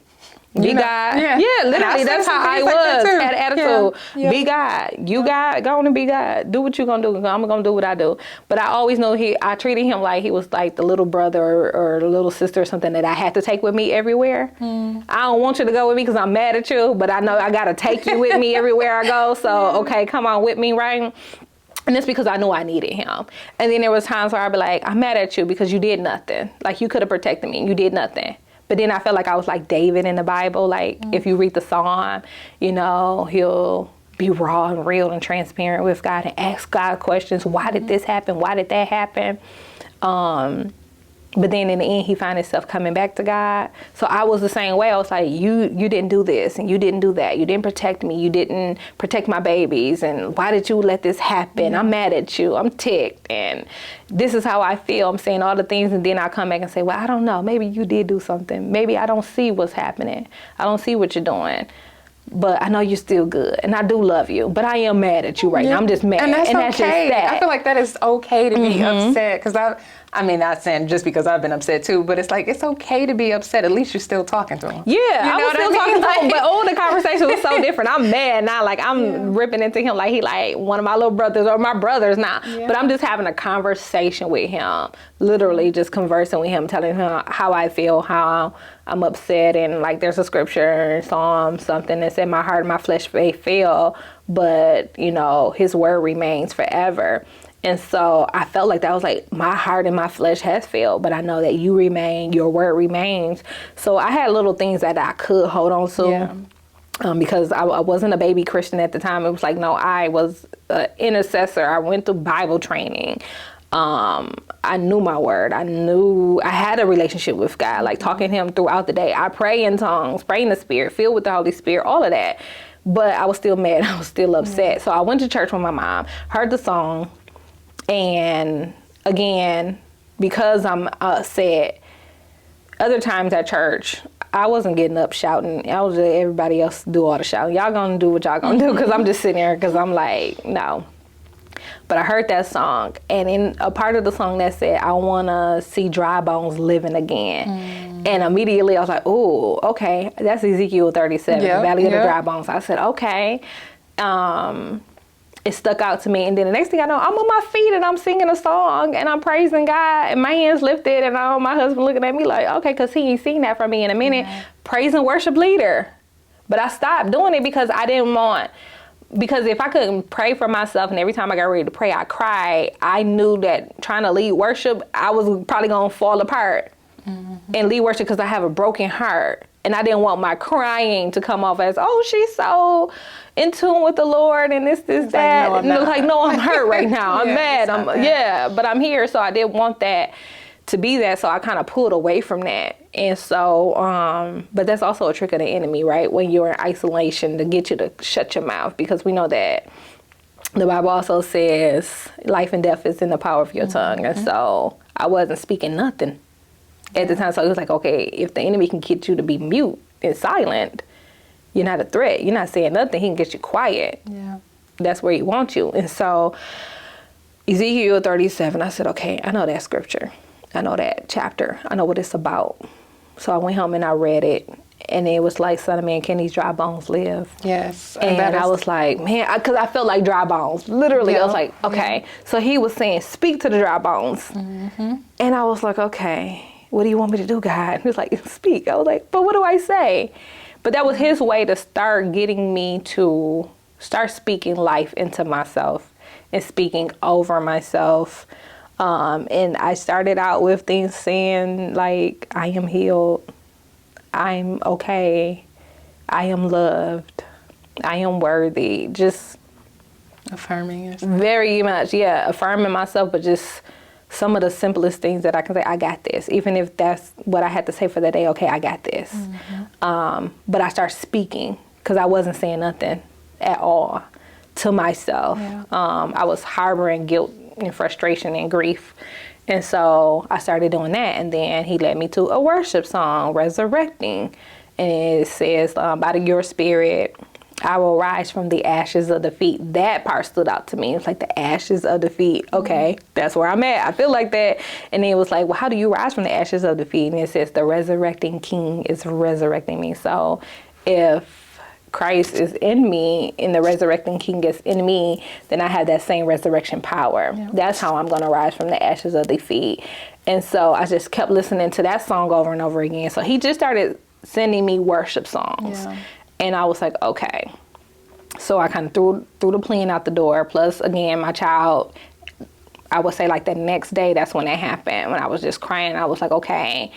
Be God. Yeah, literally, that's how I was. Had attitude. Yeah. Be God. You God, go on and be God. Do what you're going to do. I'm going to do what I do. But I always know I treated him like he was like the little brother or the little sister or something that I had to take with me everywhere. I don't want you to go with me because I'm mad at you, but I know I got to take you with me everywhere I go. So, okay, come on with me, right? And it's because I knew I needed him. And then there was times where I'd be like, I'm mad at you because you did nothing. Like you could have protected me and you did nothing. But then I felt like I was like David in the Bible. Like if you read the Psalm, he'll be raw and real and transparent with God and ask God questions. Why did this happen? Why did that happen? But then in the end, he found himself coming back to God. So I was the same way. I was like, you didn't do this and you didn't do that. You didn't protect me. You didn't protect my babies. And why did you let this happen? I'm mad at you. I'm ticked. And this is how I feel. I'm saying all the things. And then I come back and say, well, I don't know. Maybe you did do something. Maybe I don't see what's happening. I don't see what you're doing. But I know you're still good, and I do love you. But I am mad at you right now. I'm just mad, and that's okay. Just sad. I feel like that is okay to be upset because I mean, not saying just because I've been upset too, but it's like it's okay to be upset. At least you're still talking to him. Yeah, I was still talking to him, but all the conversation was so different. I'm mad now. Like, I'm ripping into him like he like one of my little brothers or my brothers now. Yeah. But I'm just having a conversation with him, literally just conversing with him, telling him how I feel, how I'm upset. And like, there's a scripture, Psalm something that said, my heart and my flesh may fail, but you know, his word remains forever. And so I felt like that was like, my heart and my flesh has failed, but I know that you remain, your word remains. So I had little things that I could hold on to. Because I wasn't a baby Christian at the time. It was like, no, I was an intercessor. I went to Bible training. I knew my word. I had a relationship with God, like talking to him throughout the day. I pray in tongues, pray in the Spirit, filled with the Holy Spirit, all of that. But I was still mad. I was still upset. So I went to church with my mom, heard the song. And again, because I'm upset, other times at church, I wasn't getting up shouting. I was letting everybody else do all the shouting. Y'all gonna do what y'all gonna do, because I'm just sitting there because I'm like, no. But I heard that song, and in a part of the song that said, I wanna see dry bones living again. And immediately I was like, oh, okay, that's Ezekiel 37, Valley of the Dry Bones. I said, okay. It stuck out to me, and then the next thing I know, I'm on my feet and I'm singing a song and I'm praising God and my hands lifted, and my husband looking at me like, okay, because he ain't seen that from me in a minute. Praise and worship leader. But I stopped doing it because I didn't want, because if I couldn't pray for myself and every time I got ready to pray I cried, I knew that trying to lead worship, I was probably going to fall apart and lead worship, because I have a broken heart. And I didn't want my crying to come off as, oh, she's so in tune with the Lord and this, that. Like, no, I'm hurt right now. I'm mad. But I'm here. So I didn't want that to be that. So I kind of pulled away from that. And so, but that's also a trick of the enemy, right? When you're in isolation, to get you to shut your mouth, because we know that the Bible also says life and death is in the power of your tongue. And so I wasn't speaking nothing at the time. So it was like, okay, if the enemy can get you to be mute and silent, you're not a threat. You're not saying nothing. He can get you quiet. Yeah. That's where he wants you. And so Ezekiel 37, I said, okay, I know that scripture. I know that chapter. I know what it's about. So I went home and I read it. And it was like, son of man, can these dry bones live? Yes. And I was like, man, because I felt like dry bones. Literally, I was like, okay. So he was saying, speak to the dry bones. And I was like, okay, what do you want me to do, God? He was like, speak. I was like, but what do I say? But that was his way to start getting me to start speaking life into myself and speaking over myself. And I started out with things saying like, I am healed. I'm okay. I am loved. I am worthy. Just affirming yourself. Very much, affirming myself, but just some of the simplest things that I can say, I got this. Even if that's what I had to say for the day, okay, I got this. But I started speaking, because I wasn't saying nothing at all to myself. I was harboring guilt and frustration and grief. And so I started doing that. And then he led me to a worship song, Resurrecting. And it says, by your spirit, I will rise from the ashes of defeat. That part stood out to me. It's like the ashes of defeat. Okay, that's where I'm at. I feel like that. And then it was like, well, how do you rise from the ashes of defeat? And it says the resurrecting King is resurrecting me. So if Christ is in me and the resurrecting King is in me, then I have that same resurrection power. That's how I'm going to rise from the ashes of defeat. And so I just kept listening to that song over and over again. So he just started sending me worship songs. And I was like, okay. So I kind of threw the plan out the door. Plus, again, my child, I would say like the next day, that's when it happened. When I was just crying, I was like, okay,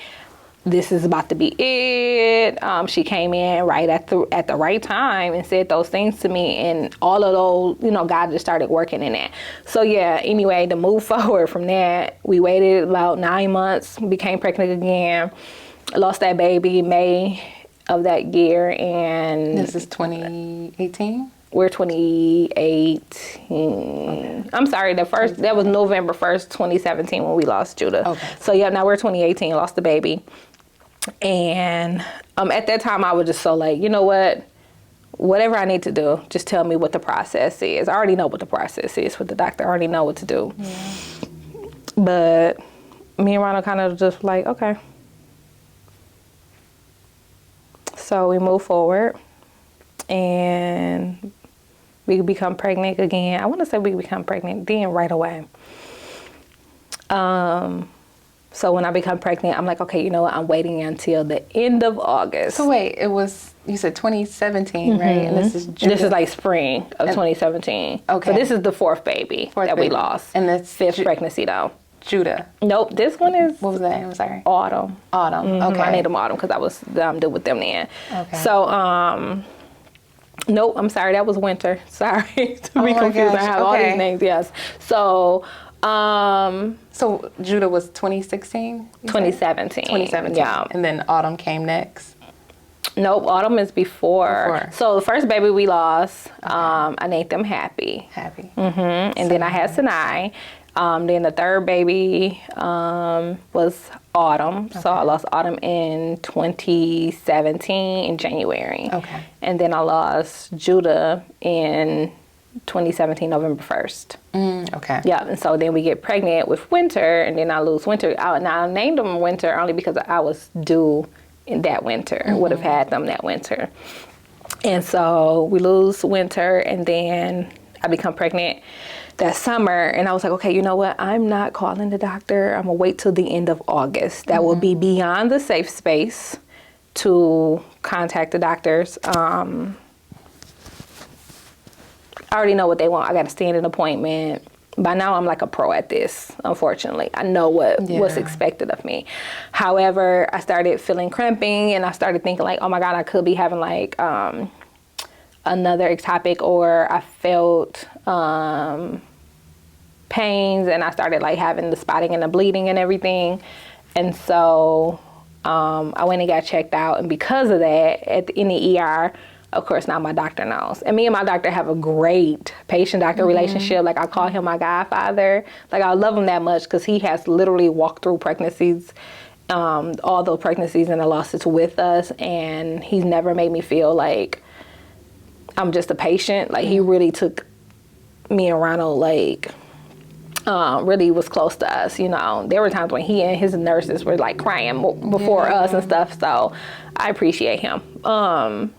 this is about to be it. She came in right at the right time and said those things to me. And all of those, God just started working in that. So yeah, anyway, to move forward from that, we waited about 9 months, became pregnant again, lost that baby May of that year. And this is 2018? We're 2018. Okay. I'm sorry, that was November 1st, 2017 when we lost Judah. Okay. So yeah, now we're 2018, lost the baby. And at that time I was just so like, you know what? Whatever I need to do, just tell me what the process is. I already know what the process is with the doctor. I already know what to do. Yeah. But me and Ronald kind of just like, okay. So we moved forward. and we become pregnant again. I want to say we become pregnant then right away. So when I become pregnant, I'm like, okay, you know what? I'm waiting until the end of August. So wait, it was, you said 2017, right? And this is This is like spring of 2017. Okay. So this is the fourth baby that we lost. And that's fifth pregnancy though. Judah. Nope, this one is... What was that? I'm sorry. Autumn. Okay. I named them Autumn because I was done with them then. Okay. So, nope, I'm sorry, that was winter. Sorry to be confused. I have all these names, yes. So, so Judah was 2016? 2017. 2017. Yeah. And then Autumn came next? Nope, Autumn is before. So the first baby we lost, I named them Happy. Happy. And then I had Sinai. Then the third baby was Autumn. So I lost Autumn in 2017 in January. Okay. And then I lost Judah in 2017, November 1st. Okay. Yeah, and so then we get pregnant with Winter, and then I lose Winter. Now I named them Winter only because I was due in that winter. Would have had them that winter. And so we lose Winter, and then I become pregnant that summer, and I was like, okay, you know what? I'm not calling the doctor. I'm gonna wait till the end of August. That will be beyond the safe space to contact the doctors. I already know what they want. I got to stand an appointment. By now, I'm like a pro at this, unfortunately. I know what's expected of me. However, I started feeling cramping, and I started thinking like, oh my God, I could be having like another ectopic, or I felt pains, and I started like having the spotting and the bleeding and everything. And so I went and got checked out, and because of that, in the ER, of course, now my doctor knows. And me and my doctor have a great patient-doctor relationship. Like, I call him my godfather. Like, I love him that much because he has literally walked through pregnancies, all those pregnancies and the losses with us, and he's never made me feel like I'm just a patient. Like, he really took me and Ronald, like, really was close to us, you know. There were times when he and his nurses were, like, crying before us and stuff, so I appreciate him.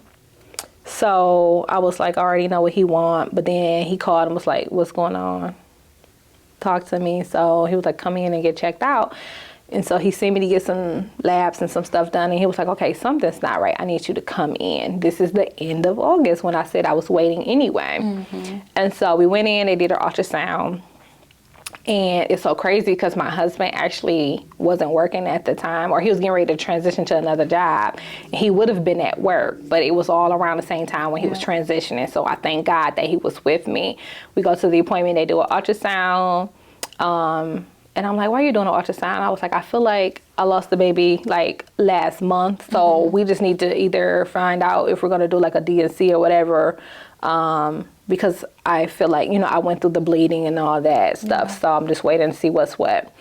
So I was like, I already know what he want, but then he called and was like, what's going on? Talk to me. So he was like, come in and get checked out. And so he sent me to get some labs and some stuff done. And he was like, okay, something's not right. I need you to come in. This is the end of August when I said I was waiting anyway. And so we went in, they did an ultrasound. And it's so crazy because my husband actually wasn't working at the time, or he was getting ready to transition to another job. He would have been at work, but it was all around the same time when he was transitioning. So I thank God that he was with me. We go to the appointment, they do an ultrasound. And I'm like, why are you doing an ultrasound? I was like, I feel like I lost the baby like last month. So we just need to either find out if we're going to do like a DNC or whatever. Because I feel like, you know, I went through the bleeding and all that stuff. So I'm just waiting to see what's what.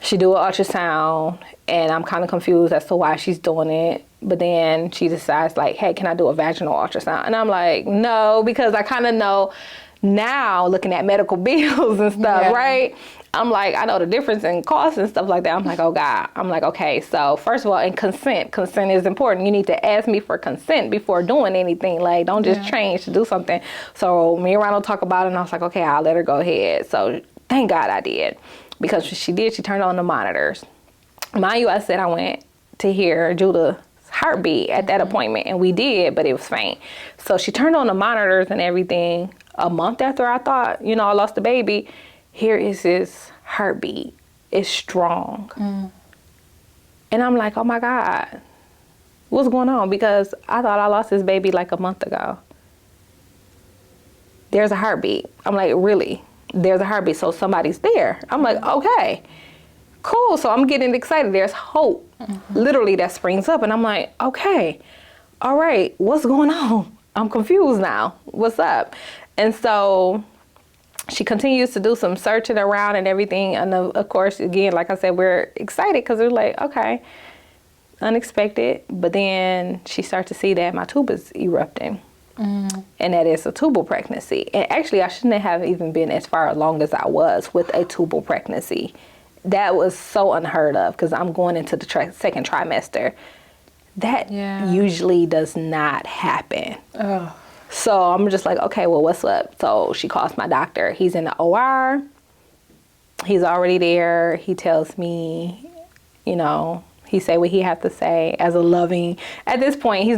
She do an ultrasound, and I'm kind of confused as to why she's doing it. But then she decides like, hey, can I do a vaginal ultrasound? And I'm like, no, because I kind of know now looking at medical bills and stuff, right? I'm like, I know the difference in costs and stuff like that. I'm like, oh God. I'm like, okay, so first of all, and consent is important. You need to ask me for consent before doing anything. Like, don't just change to do something. So me and Ronald talk about it, and I was like, okay, I'll let her go ahead. So thank God I did, because she turned on the monitors. Mind you, I said I went to hear Judah's heartbeat at that appointment, and we did, but it was faint. So she turned on the monitors and everything a month after I thought, you know, I lost the baby. Here is his heartbeat. It's strong. And I'm like, oh my God, what's going on? Because I thought I lost this baby like a month ago. There's a heartbeat. I'm like, really? There's a heartbeat, so somebody's there. I'm like, okay, cool. So I'm getting excited. There's hope, literally, that springs up. And I'm like, okay, all right, what's going on? I'm confused now. What's up? And so she continues to do some searching around and everything. And of course, again, like I said, we're excited because we're like, okay, unexpected. But then she starts to see that my tube is erupting. And that it's a tubal pregnancy. And actually, I shouldn't have even been as far along as I was with a tubal pregnancy. That was so unheard of, because I'm going into the second trimester. That Yeah. usually does not happen. Oh. So I'm just like, okay, well, what's up? So she calls my doctor. He's in the OR. He's already there. He tells me, you know, he say what he have to say as a loving. At this point, he's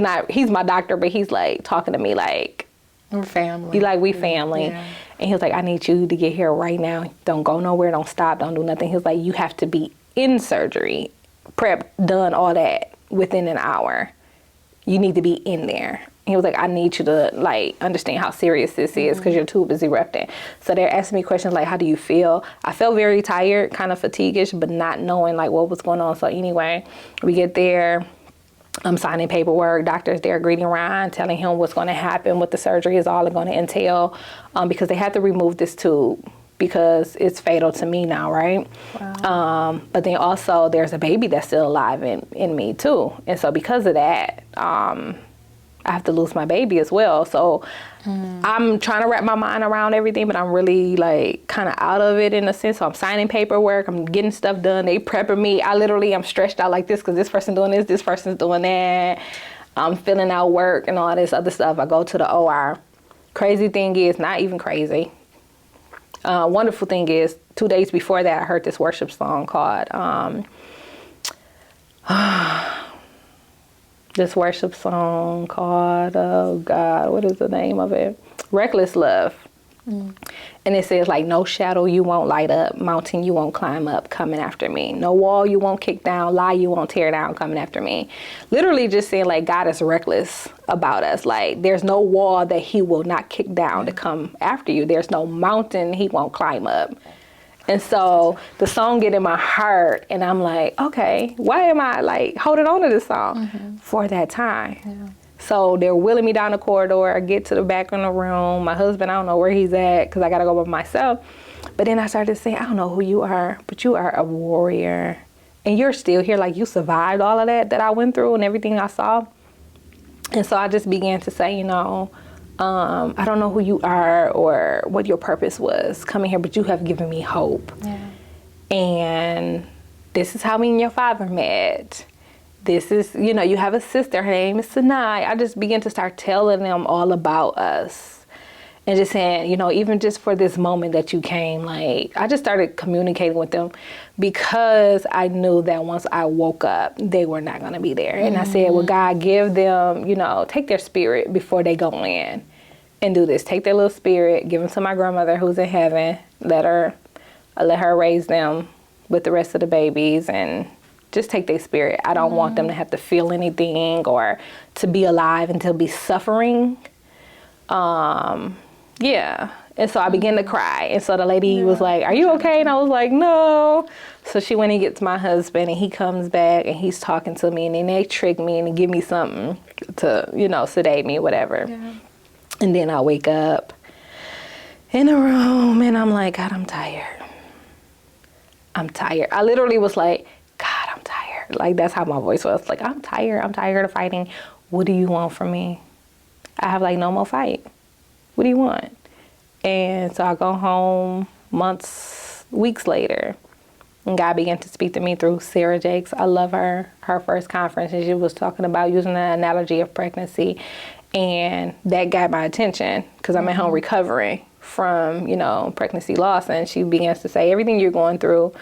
my doctor, but he's like talking to me like, We're family. we family. Yeah. And he was like, I need you to get here right now. Don't go nowhere. Don't stop. Don't do nothing. He was like, you have to be in surgery, prep, done, all that within an hour. You need to be in there. He was like, I need you to like understand how serious this is because your tube is erupting. So they're asking me questions like, how do you feel? I felt very tired, kind of fatiguish, but not knowing like what was going on. So anyway, we get there. I'm signing paperwork. Doctor's there greeting Ryan, telling him what's going to happen, what the surgery is all going to entail, because they had to remove this tube because it's fatal to me now, right? Wow. But then also there's a baby that's still alive in me too. And so because of that, I have to lose my baby as well. So I'm trying to wrap my mind around everything, but I'm really like kind of out of it in a sense. So I'm signing paperwork, I'm getting stuff done. They prepping me. I literally am stretched out like this because this person doing this person's doing that. I'm filling out work and all this other stuff. I go to the OR. Crazy thing is, not even crazy. Wonderful thing is, 2 days before that, I heard this worship song called, oh God, what is the name of it? Reckless Love. And it says like, no shadow you won't light up, mountain you won't climb up, coming after me. No wall you won't kick down, lie you won't tear down, coming after me. Literally just saying like God is reckless about us. Like there's no wall that he will not kick down to come after you. There's no mountain he won't climb up. And so the song get in my heart and I'm like, okay, why am I like holding on to this song for that time? Yeah. So they're wheeling me down the corridor. I get to the back of the room. My husband, I don't know where he's at because I got to go by myself. But then I started saying, I don't know who you are, but you are a warrior. And you're still here. Like you survived all of that I went through and everything I saw. And so I just began to say, you know, I don't know who you are or what your purpose was coming here, but you have given me hope. Yeah. And this is how me and your father met. This is, you know, you have a sister, her name is Sinai. I just began to start telling them all about us and just saying, you know, even just for this moment that you came, like, I just started communicating with them because I knew that once I woke up, they were not going to be there. And I said, well, God, give them, you know, take their spirit before they go in and do this. Take their little spirit, give them to my grandmother who's in heaven, let her raise them with the rest of the babies and just take their spirit. I don't want them to have to feel anything or to be alive and to be suffering. Yeah. And so I began to cry. And so the lady was like, are you okay? And I was like, no. So she went and gets my husband and he comes back and he's talking to me and then they trick me and give me something to, you know, sedate me or whatever. Yeah. And then I wake up in a room and I'm like, God, I'm tired. I'm tired. I literally was like, God, I'm tired. Like, that's how my voice was. Like, I'm tired. I'm tired of fighting. What do you want from me? I have, like, no more fight. What do you want? And so I go home weeks later. And God began to speak to me through Sarah Jakes. I love her. Her first conference, and she was talking about using the analogy of pregnancy. And that got my attention because I'm at home recovering from, you know, pregnancy loss. And she begins to say, everything you're going through,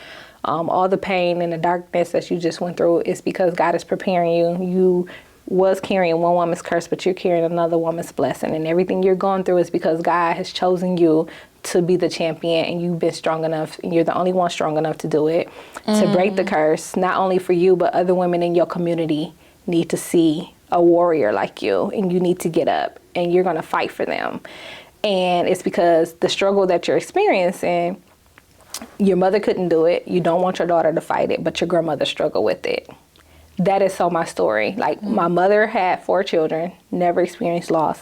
all the pain and the darkness that you just went through is because God is preparing you. You was carrying one woman's curse, but you're carrying another woman's blessing. And everything you're going through is because God has chosen you to be the champion, and you've been strong enough, and you're the only one strong enough to do it, to break the curse, not only for you, but other women in your community need to see a warrior like you, and you need to get up, and you're going to fight for them. And it's because the struggle that you're experiencing, your mother couldn't do it. You don't want your daughter to fight it, but your grandmother struggled with it. That is so my story. Like, my mother had 4 children, never experienced loss.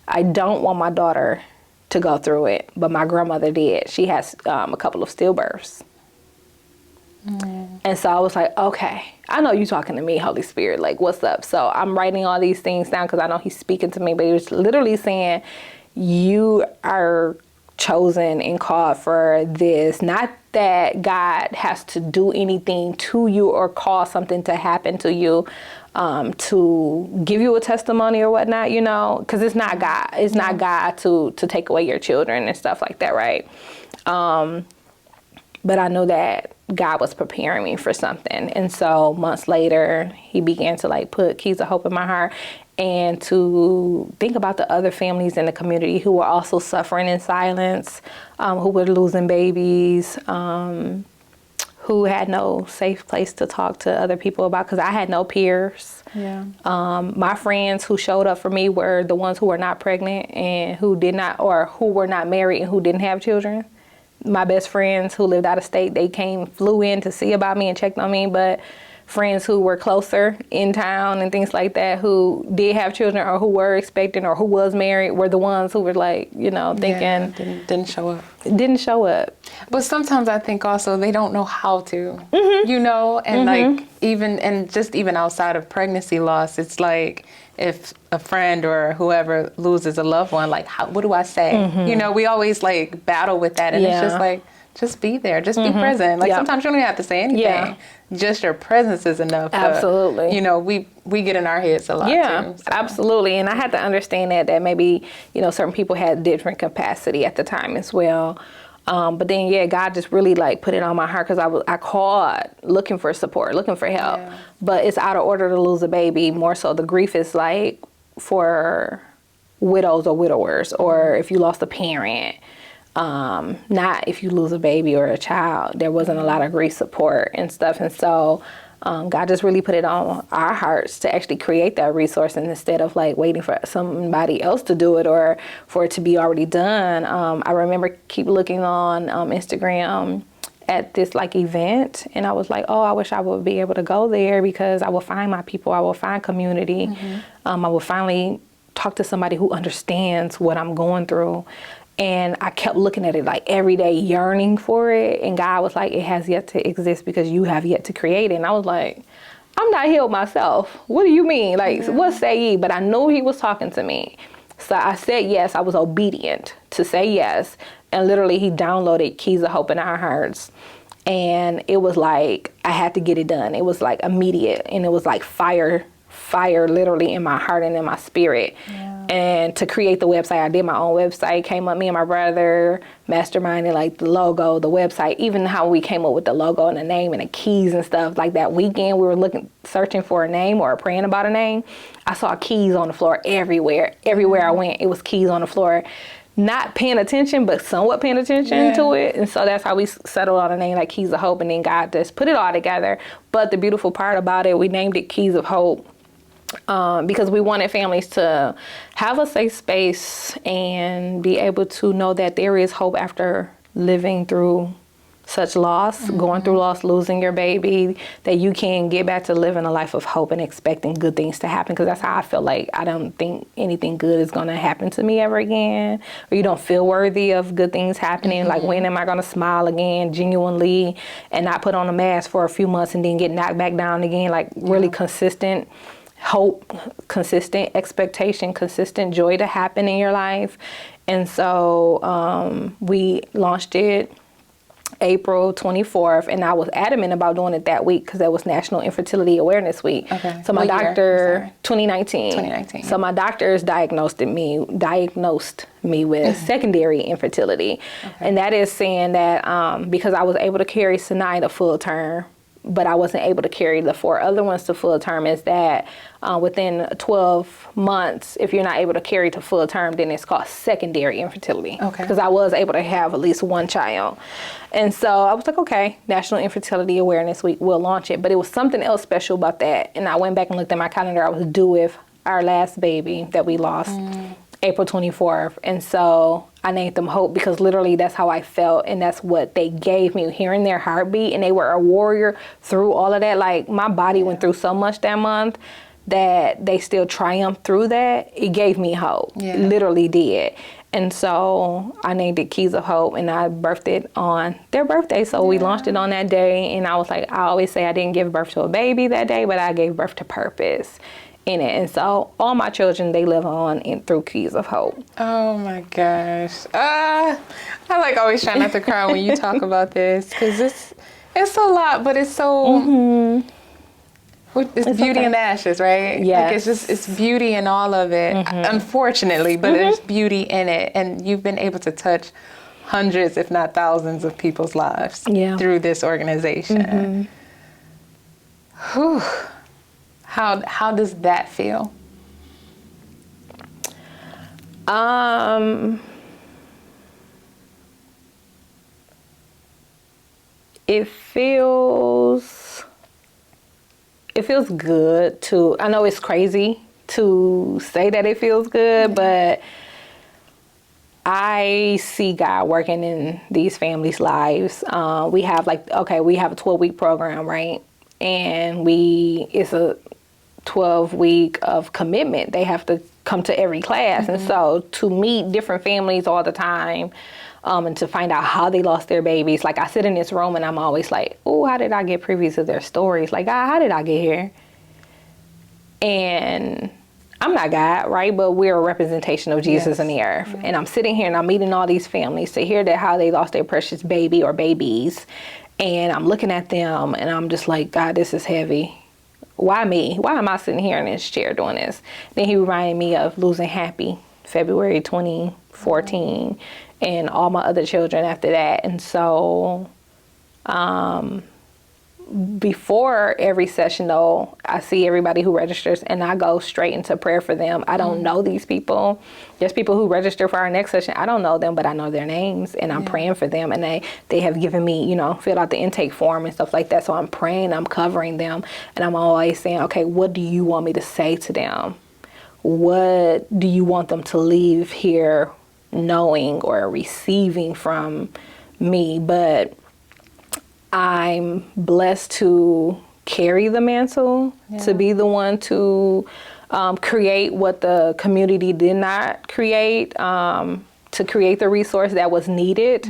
I don't want my daughter to go through it, but my grandmother did. She has a couple of stillbirths. And so I was like, okay, I know you talking to me, Holy Spirit, like, what's up? So I'm writing all these things down because I know he's speaking to me, but he was literally saying, you are chosen and called for this. Not that God has to do anything to you or cause something to happen to you to give you a testimony or whatnot, you know, because it's not God. It's not God to take away your children and stuff like that, right? But I know that God was preparing me for something. And so months later, he began to like put keys of hope in my heart and to think about the other families in the community who were also suffering in silence, who were losing babies, who had no safe place to talk to other people about, because I had no peers. Yeah. My friends who showed up for me were the ones who were not pregnant and who did not, or who were not married and who didn't have children. My best friends who lived out of state, they flew in to see about me and checked on me, but friends who were closer in town and things like that, who did have children or who were expecting or who was married, were the ones who were like, you know, thinking. Didn't show up. Didn't show up. But sometimes I think also they don't know how to, you know, and like even outside of pregnancy loss, it's like if a friend or whoever loses a loved one, like, what do I say? You know, we always like battle with that, and it's just like, just be there, just be present. Like sometimes you don't even have to say anything. Yeah. Just your presence is enough. Absolutely. You know, we get in our heads a lot too. So. Absolutely. And I had to understand that maybe, you know, certain people had different capacity at the time as well. But then, God just really like put it on my heart because I called looking for support, looking for help. Yeah. But it's out of order to lose a baby. More so the grief is like for widows or widowers, or if you lost a parent. Not if you lose a baby or a child. There wasn't a lot of grief support and stuff. And so God just really put it on our hearts to actually create that resource, and instead of like waiting for somebody else to do it or for it to be already done. I remember keep looking on Instagram at this like event, and I was like, oh, I wish I would be able to go there because I will find my people, I will find community. I will finally talk to somebody who understands what I'm going through. And I kept looking at it like every day, yearning for it. And God was like, it has yet to exist because you have yet to create it. And I was like, I'm not healed myself. What do you mean? Like, what say ye? But I knew he was talking to me. So I said yes. I was obedient to say yes. And literally he downloaded Keys of Hope in our hearts. And it was like, I had to get it done. It was like immediate. And it was like fire literally in my heart and in my spirit. And to create the website, I did my own website, came up, me and my brother masterminded like the logo, the website, even how we came up with the logo and the name and the keys and stuff. Like that weekend we were searching for a name or praying about a name. I saw keys on the floor everywhere. Everywhere I went, it was keys on the floor. Not paying attention, but somewhat paying attention to it. And so that's how we settled on a name like Keys of Hope, and then God just put it all together. But the beautiful part about it, we named it Keys of Hope. Because we wanted families to have a safe space and be able to know that there is hope after living through such loss, going through loss, losing your baby, that you can get back to living a life of hope and expecting good things to happen. Because that's how I feel like I don't think anything good is going to happen to me ever again, or you don't feel worthy of good things happening. Like, when am I going to smile again genuinely and not put on a mask for a few months and then get knocked back down again? Like really consistent hope, consistent expectation, consistent joy to happen in your life. And so we launched it April 24th, and I was adamant about doing it that week because that was National Infertility Awareness Week. Okay. So my doctor, 2019. So my doctors diagnosed me with secondary infertility. And that is saying that because I was able to carry Sinai the full term, but I wasn't able to carry the 4 other ones to full term, is that within 12 months, if you're not able to carry to full term, then it's called secondary infertility. Okay. Because I was able to have at least 1 child. And so I was like, okay, National Infertility Awareness Week, we'll launch it. But it was something else special about that. And I went back and looked at my calendar. I was due with our last baby that we lost April 24th. And so I named them Hope because literally that's how I felt. And that's what they gave me, hearing their heartbeat. And they were a warrior through all of that. Like, my body went through so much that month that they still triumphed through that. It gave me hope. It literally did. And so I named it Keys of Hope, and I birthed it on their birthday. So we launched it on that day. And I was like, I always say I didn't give birth to a baby that day, but I gave birth to purpose in it. And so all my children, they live on through Keys of Hope. Oh my gosh. I like always try not to cry when you talk about this, because it's a lot, but it's so It's beauty in the ashes, right? Yes. Like it's beauty in all of it, unfortunately, but there's beauty in it. And you've been able to touch hundreds, if not thousands, of people's lives through this organization. Whew. How does that feel? It feels good to, I know it's crazy to say that it feels good, but I see God working in these families' lives. We have a 12-week program, right? And it's a 12-week of commitment. They have to come to every class. And so to meet different families all the time, and to find out how they lost their babies. Like, I sit in this room and I'm always like, oh, how did I get privy to their stories? Like, God, how did I get here? And I'm not God, right? But we're a representation of Jesus in the earth. And I'm sitting here and I'm meeting all these families to hear that how they lost their precious baby or babies. And I'm looking at them and I'm just like, God, this is heavy. Why me? Why am I sitting here in this chair doing this? Then he reminded me of losing Happy, February 2014. And all my other children after that. And so before every session, though, I see everybody who registers and I go straight into prayer for them. I don't know these people. There's people who register for our next session. I don't know them, but I know their names and I'm praying for them. And they have given me, filled out the intake form and stuff like that. So I'm praying, I'm covering them. And I'm always saying, okay, what do you want me to say to them? What do you want them to leave here knowing or receiving from me? But I'm blessed to carry the mantle, to be the one to create what the community did not create, to create the resource that was needed,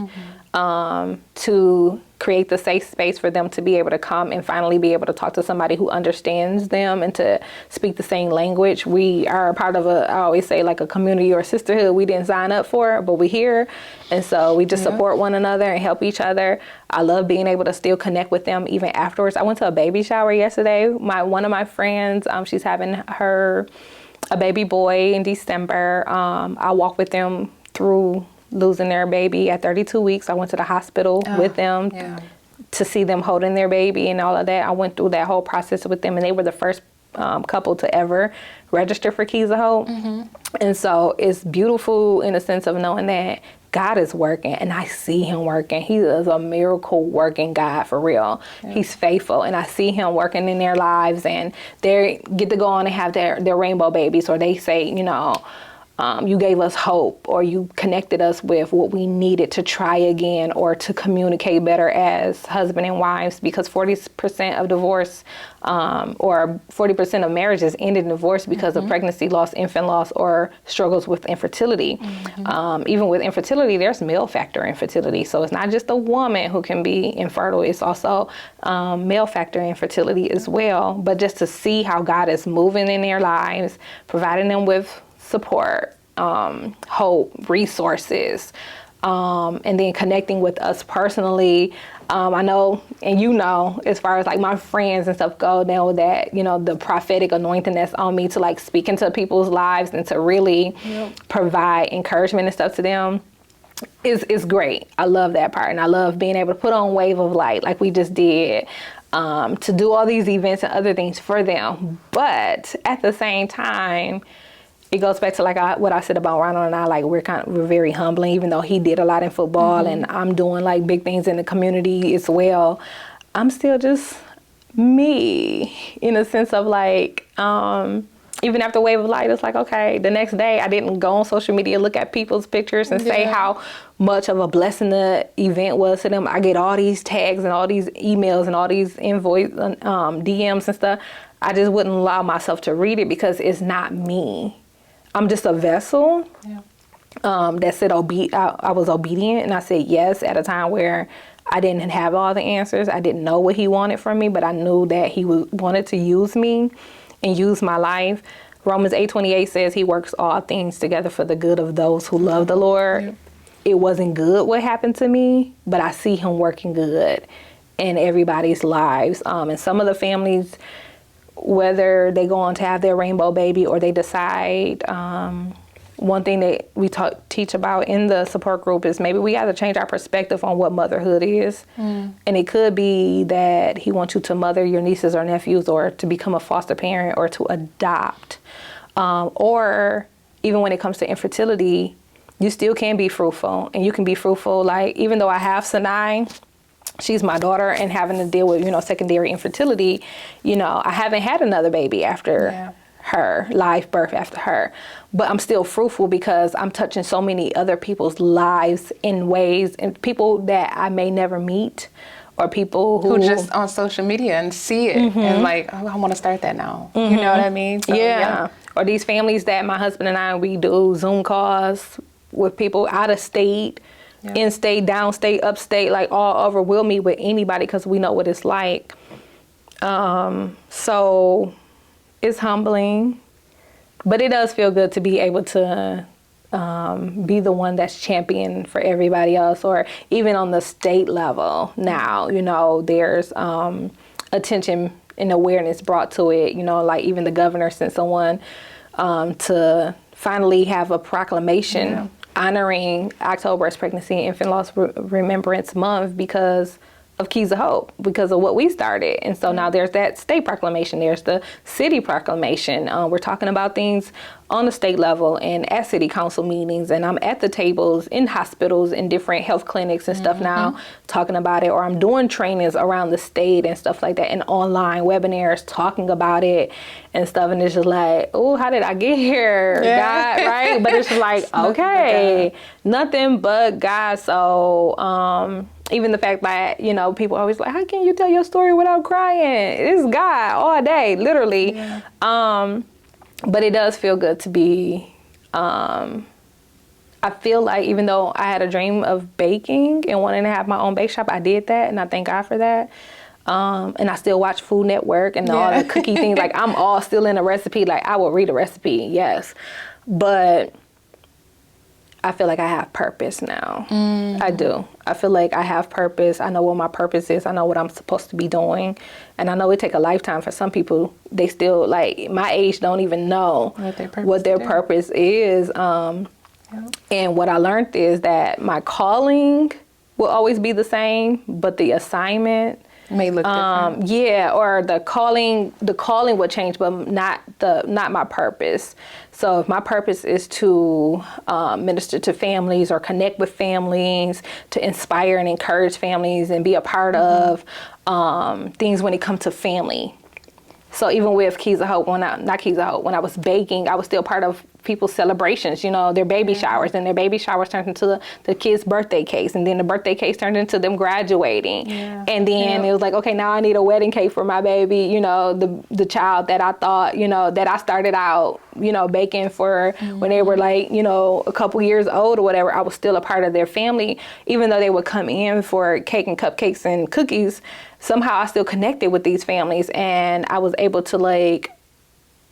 to create the safe space for them to be able to come and finally be able to talk to somebody who understands them and to speak the same language. We are a part of I always say, like a community or sisterhood we didn't sign up for, but we're here. And so we just support one another and help each other. I love being able to still connect with them even afterwards. I went to a baby shower yesterday. One of my friends, she's having a baby boy in December. I walked with them through losing their baby at 32 weeks. I went to the hospital with them to see them holding their baby and all of that. I went through that whole process with them, and they were the first couple to ever register for Keys of Hope. And so it's beautiful in the sense of knowing that God is working, and I see him working. He is a miracle working God for real. He's faithful, and I see him working in their lives, and they get to go on and have their rainbow babies, or they say, you gave us hope, or you connected us with what we needed to try again or to communicate better as husband and wives, because 40% of divorce or 40% of marriages ended in divorce because of pregnancy loss, infant loss, or struggles with infertility. Even with infertility, there's male factor infertility. So it's not just a woman who can be infertile, it's also male factor infertility as well. But just to see how God is moving in their lives, providing them with support, hope, resources, and then connecting with us personally. I know, and as far as like my friends and stuff go, know that, the prophetic anointing that's on me to like speak into people's lives and to really provide encouragement and stuff to them is great. I love that part. And I love being able to put on Wave of Light like we just did, to do all these events and other things for them. But at the same time, it goes back to like what I said about Ronald and I, like we're very humbling, even though he did a lot in football and I'm doing like big things in the community as well. I'm still just me in a sense of like, even after Wave of Light, it's like, okay, the next day I didn't go on social media, look at people's pictures and say how much of a blessing the event was to them. I get all these tags and all these emails and all these DMs and stuff. I just wouldn't allow myself to read it because it's not me. I'm just a vessel that said I was obedient, and I said yes at a time where I didn't have all the answers. I didn't know what he wanted from me, but I knew that he wanted to use me and use my life. Romans 8:28 says he works all things together for the good of those who love the Lord. It wasn't good what happened to me, but I see him working good in everybody's lives. And some of the families whether they go on to have their rainbow baby or they decide, one thing that we teach about in the support group is maybe we got to change our perspective on what motherhood is. And it could be that he wants you to mother your nieces or nephews, or to become a foster parent, or to adopt. Or even when it comes to infertility, you still can be fruitful. And you can be fruitful, like, even though I have Sinai, she's my daughter, and having to deal with, secondary infertility, I haven't had another baby after her, live birth after her. But I'm still fruitful because I'm touching so many other people's lives in ways, and people that I may never meet, or people who just on social media and see it and like, oh, I want to start that now. You know what I mean? So, Or these families that my husband and I, we do Zoom calls with people out of state, in state, downstate, upstate, like all over. We'll meet with anybody because we know what it's like. So it's humbling, but it does feel good to be able to be the one that's champion for everybody else. Or even on the state level now, there's attention and awareness brought to it. Like even the governor sent someone to finally have a proclamation honoring October as Pregnancy and Infant Loss Remembrance Month because of Keys of Hope, because of what we started. And so now there's that state proclamation, there's the city proclamation. We're talking about things on the state level and at city council meetings, and I'm at the tables in hospitals and different health clinics and stuff now talking about it, or I'm doing trainings around the state and stuff like that, and online webinars talking about it and stuff. And it's just like, oh, how did I get here, God, right? But it's just like, okay, nothing but God. So even the fact that, people always like, how can you tell your story without crying? It's God all day, literally. But it does feel good to be, I feel like even though I had a dream of baking and wanting to have my own bake shop, I did that, and I thank God for that. And I still watch Food Network and all the cookie things. Like, I'm all still in a recipe. Like, I will read a recipe, yes. But I feel like I have purpose now. I do. I feel like I have purpose. I know what my purpose is. I know what I'm supposed to be doing. And I know it take a lifetime for some people. They still, like, my age don't even know what their purpose is. And what I learned is that my calling will always be the same, but the assignment may look different. Or the calling would change, but not my purpose. So if my purpose is to minister to families or connect with families, to inspire and encourage families and be a part of things when it comes to family. So even with Keys of Hope, when I was baking, I was still part of people's celebrations, their baby showers, and their baby showers turned into the kids' birthday cakes, and then the birthday cakes turned into them graduating. And then it was like, okay, now I need a wedding cake for my baby, the child that I thought, that I started out, baking for when they were like, a couple years old or whatever. I was still a part of their family, even though they would come in for cake and cupcakes and cookies. Somehow I still connected with these families, and I was able to like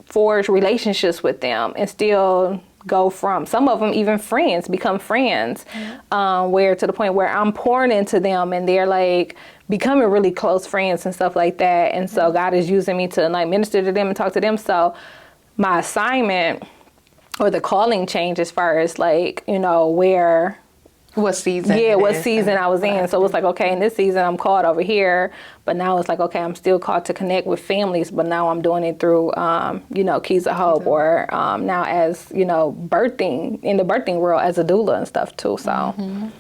forge relationships with them and still go from, some of them even become friends, where to the point where I'm pouring into them and they're like becoming really close friends and stuff like that. And so God is using me to like minister to them and talk to them. So my assignment or the calling changed as far as like, what season I was in. So it's like, okay, in this season I'm called over here, but now it's like, okay, I'm still called to connect with families, but now I'm doing it through, Keys of Hope, or now as, birthing, in the birthing world as a doula and stuff too, so.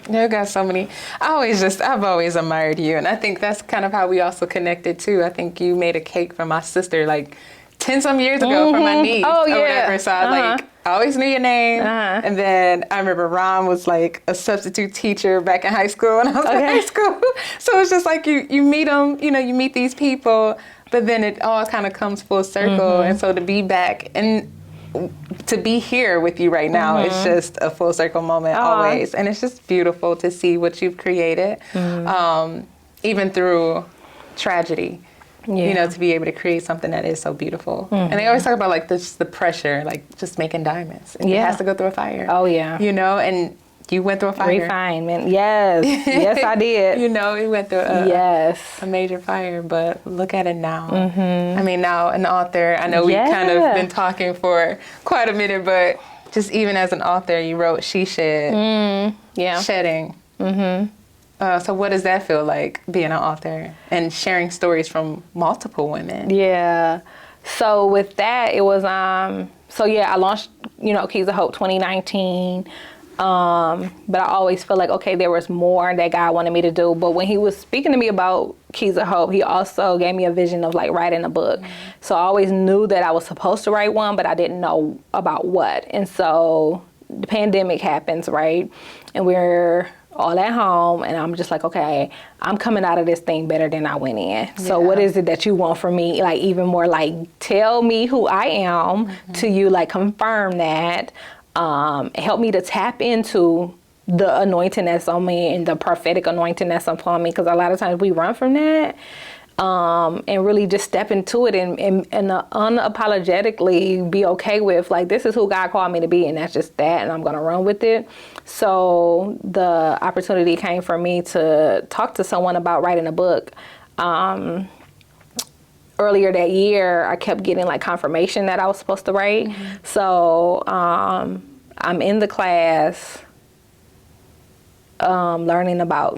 You got so many, I've always admired you, and I think that's kind of how we also connected too. I think you made a cake for my sister like 10 some years ago for my niece or whatever, so I always knew your name. And then I remember Ron was like a substitute teacher back in high school when I was in high school. So it's just like you meet them, you meet these people, but then it all kind of comes full circle. And so to be back and to be here with you right now is just a full circle moment always. And it's just beautiful to see what you've created, even through tragedy. To be able to create something that is so beautiful. And they always talk about like the pressure, like just making diamonds. It has to go through a fire. And You went through a fire. Refinement. Yes. Yes, I did. You know, you went through a major fire, but look at it now. I mean, now an author, I know we've kind of been talking for quite a minute, but just even as an author, you wrote She Shed, shedding. So what does that feel like, being an author and sharing stories from multiple women? Yeah. So with that, it was, I launched, Keys of Hope 2019. But I always feel like, okay, there was more that God wanted me to do. But when he was speaking to me about Keys of Hope, he also gave me a vision of like writing a book. So I always knew that I was supposed to write one, but I didn't know about what. And so the pandemic happens, right? And we're all at home, and I'm just like, okay, I'm coming out of this thing better than I went in. So what is it that you want from me? Like, even more like, tell me who I am to you, like confirm that. Help me to tap into the anointing that's on me and the prophetic anointing that's upon me, because a lot of times we run from that, and really just step into it and unapologetically be okay with, like, this is who God called me to be, and that's just that, and I'm going to run with it. So the opportunity came for me to talk to someone about writing a book. Earlier that year, I kept getting like confirmation that I was supposed to write. So I'm in the class learning about,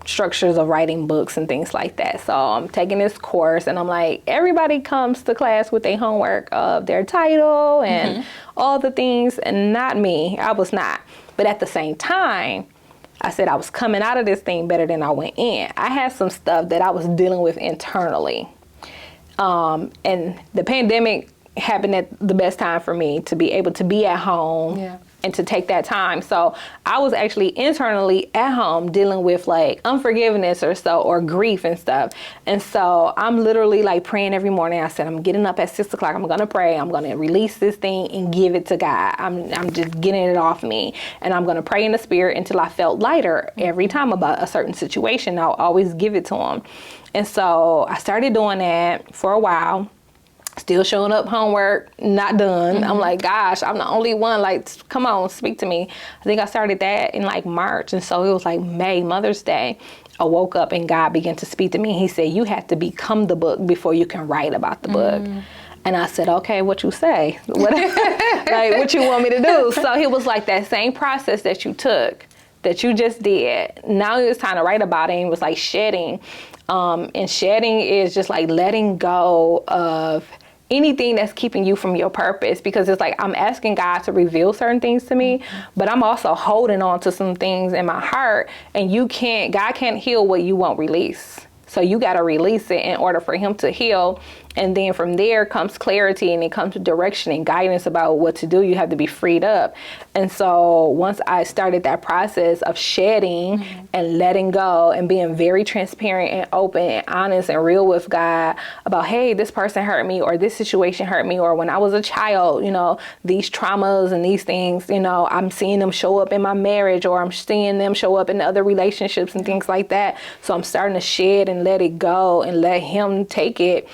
structures of writing books and things like that. So I'm taking this course, and I'm like, everybody comes to class with their homework of their title and all the things, and not me. I was not. But at the same time, I said I was coming out of this thing better than I went in. I had some stuff that I was dealing with internally. And the pandemic happened at the best time for me to be able to be at home and to take that time. So I was actually internally at home dealing with like unforgiveness or grief and stuff. And so I'm literally like praying every morning. I said, I'm getting up at 6 o'clock. I'm going to pray. I'm going to release this thing and give it to God. I'm just getting it off me. And I'm going to pray in the spirit until I felt lighter every time about a certain situation. I'll always give it to him. And so I started doing that for a while. Still showing up, homework, not done. I'm like, gosh, I'm the only one. Like, come on, speak to me. I think I started that in like March. And so it was like May, Mother's Day. I woke up and God began to speak to me. He said, you have to become the book before you can write about the book. And I said, okay, what you say? Like, what you want me to do? So he was like, that same process that you took, that you just did, now it's time to write about it. And it was like shedding. And shedding is just like letting go of anything that's keeping you from your purpose, because it's like I'm asking God to reveal certain things to me, but I'm also holding on to some things in my heart, and God can't heal what you won't release. So you got to release it in order for him to heal. And then from there comes clarity, and it comes to direction and guidance about what to do. You have to be freed up. And so once I started that process of shedding and letting go and being very transparent and open and honest and real with God about, hey, this person hurt me, or this situation hurt me, or when I was a child, these traumas and these things, I'm seeing them show up in my marriage, or I'm seeing them show up in other relationships and things like that. So I'm starting to shed and let it go and let him take it.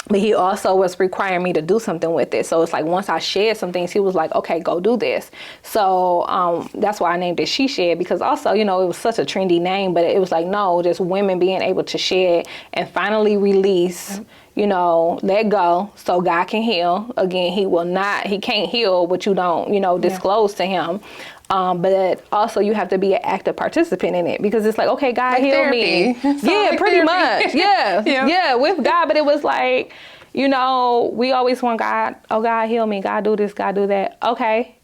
But he also was requiring me to do something with it. So it's like once I shared some things, he was like, okay, go do this. So that's why I named it She Shed, because also, it was such a trendy name, but it was like, no, just women being able to shed and finally release, let go so God can heal. Again, he can't heal what you don't, disclose to him. But also you have to be an active participant in it, because it's like, okay, God, like heal me. Yeah, pretty much. Yeah, with God. But it was like, we always want God, oh, God, heal me. God, do this, God, do that. Okay.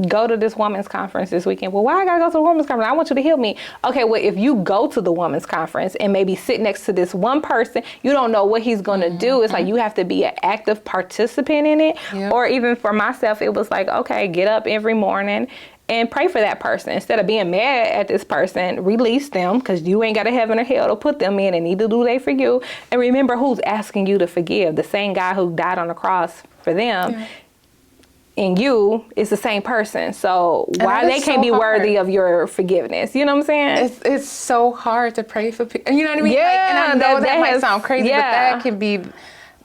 Go to this women's conference this weekend. Well, why I gotta go to the women's conference? I want you to heal me. Okay, well, if you go to the women's conference and maybe sit next to this one person, you don't know what he's gonna do. It's like you have to be an active participant in it. Yep. Or even for myself, it was like, okay, get up every morning and pray for that person. Instead of being mad at this person, release them, because you ain't got a heaven or hell to put them in, and neither do they for you. And remember who's asking you to forgive. The same guy who died on the cross for them. Yeah. And you is the same person. So why they can't be worthy of your forgiveness? You know what I'm saying? It's so hard to pray for people. You know what I mean? Yeah. And I know that might sound crazy, but that can be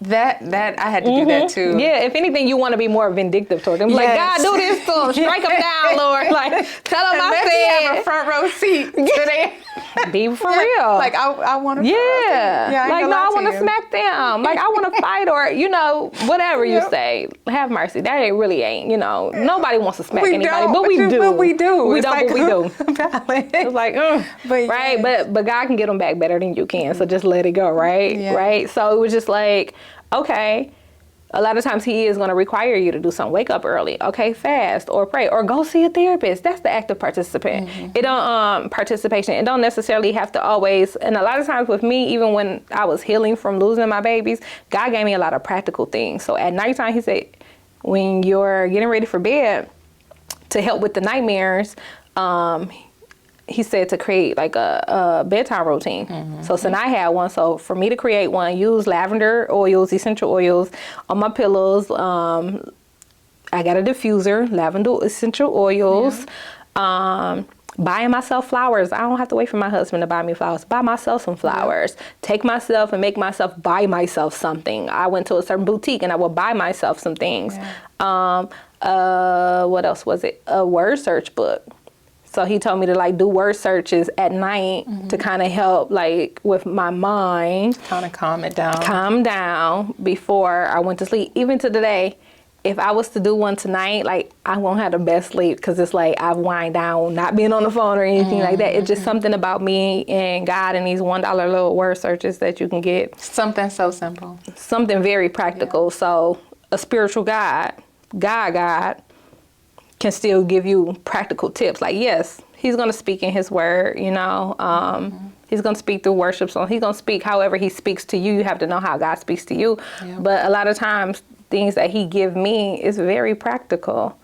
That I had to do that too. Yeah, if anything, you want to be more vindictive toward them. Like, God, do this to them. Strike them down, Lord. Like, tell them I said. Have a front row seat. Be for real. Like, I want to. Yeah. Like, no, I want to smack them. Like, I want to fight or, whatever you say. Have mercy. That really ain't, nobody wants to smack anybody, but we do. But we do. We don't, but we do. Valid. It's like, right? But God can get them back better than you can. So just let it go, right? Yeah. Right? So it was just like, okay, a lot of times he is going to require you to do something. Wake up early, okay, fast or pray or go see a therapist. That's the active participant. It don't participation. It don't necessarily have to always. And a lot of times with me, even when I was healing from losing my babies, God gave me a lot of practical things. So at nighttime, he said, when you're getting ready for bed, to help with the nightmares, he said to create like a bedtime routine. So I had one. So for me to create one, use lavender oils, essential oils on my pillows. I got a diffuser, lavender essential oils. Buying myself flowers. I don't have to wait for my husband to buy me flowers. Buy myself some flowers. Take myself and make myself buy myself something. I went to a certain boutique and I would buy myself some things. What else was it? A word search book. So he told me to like do word searches at night to kind of help like with my mind. Kind of calm it down. Calm down before I went to sleep. Even to today, if I was to do one tonight, like I won't have the best sleep because it's like I've wind down, not being on the phone or anything like that. It's just something about me and God and these $1 little word searches that you can get. Something so simple. Something very practical. Yeah. So a spiritual God can still give you practical tips. Like, yes, he's going to speak in his word, he's going to speak through worship song. He's going to speak however he speaks to you. You have to know how God speaks to you. Yep. But a lot of times things that he give me is very practical,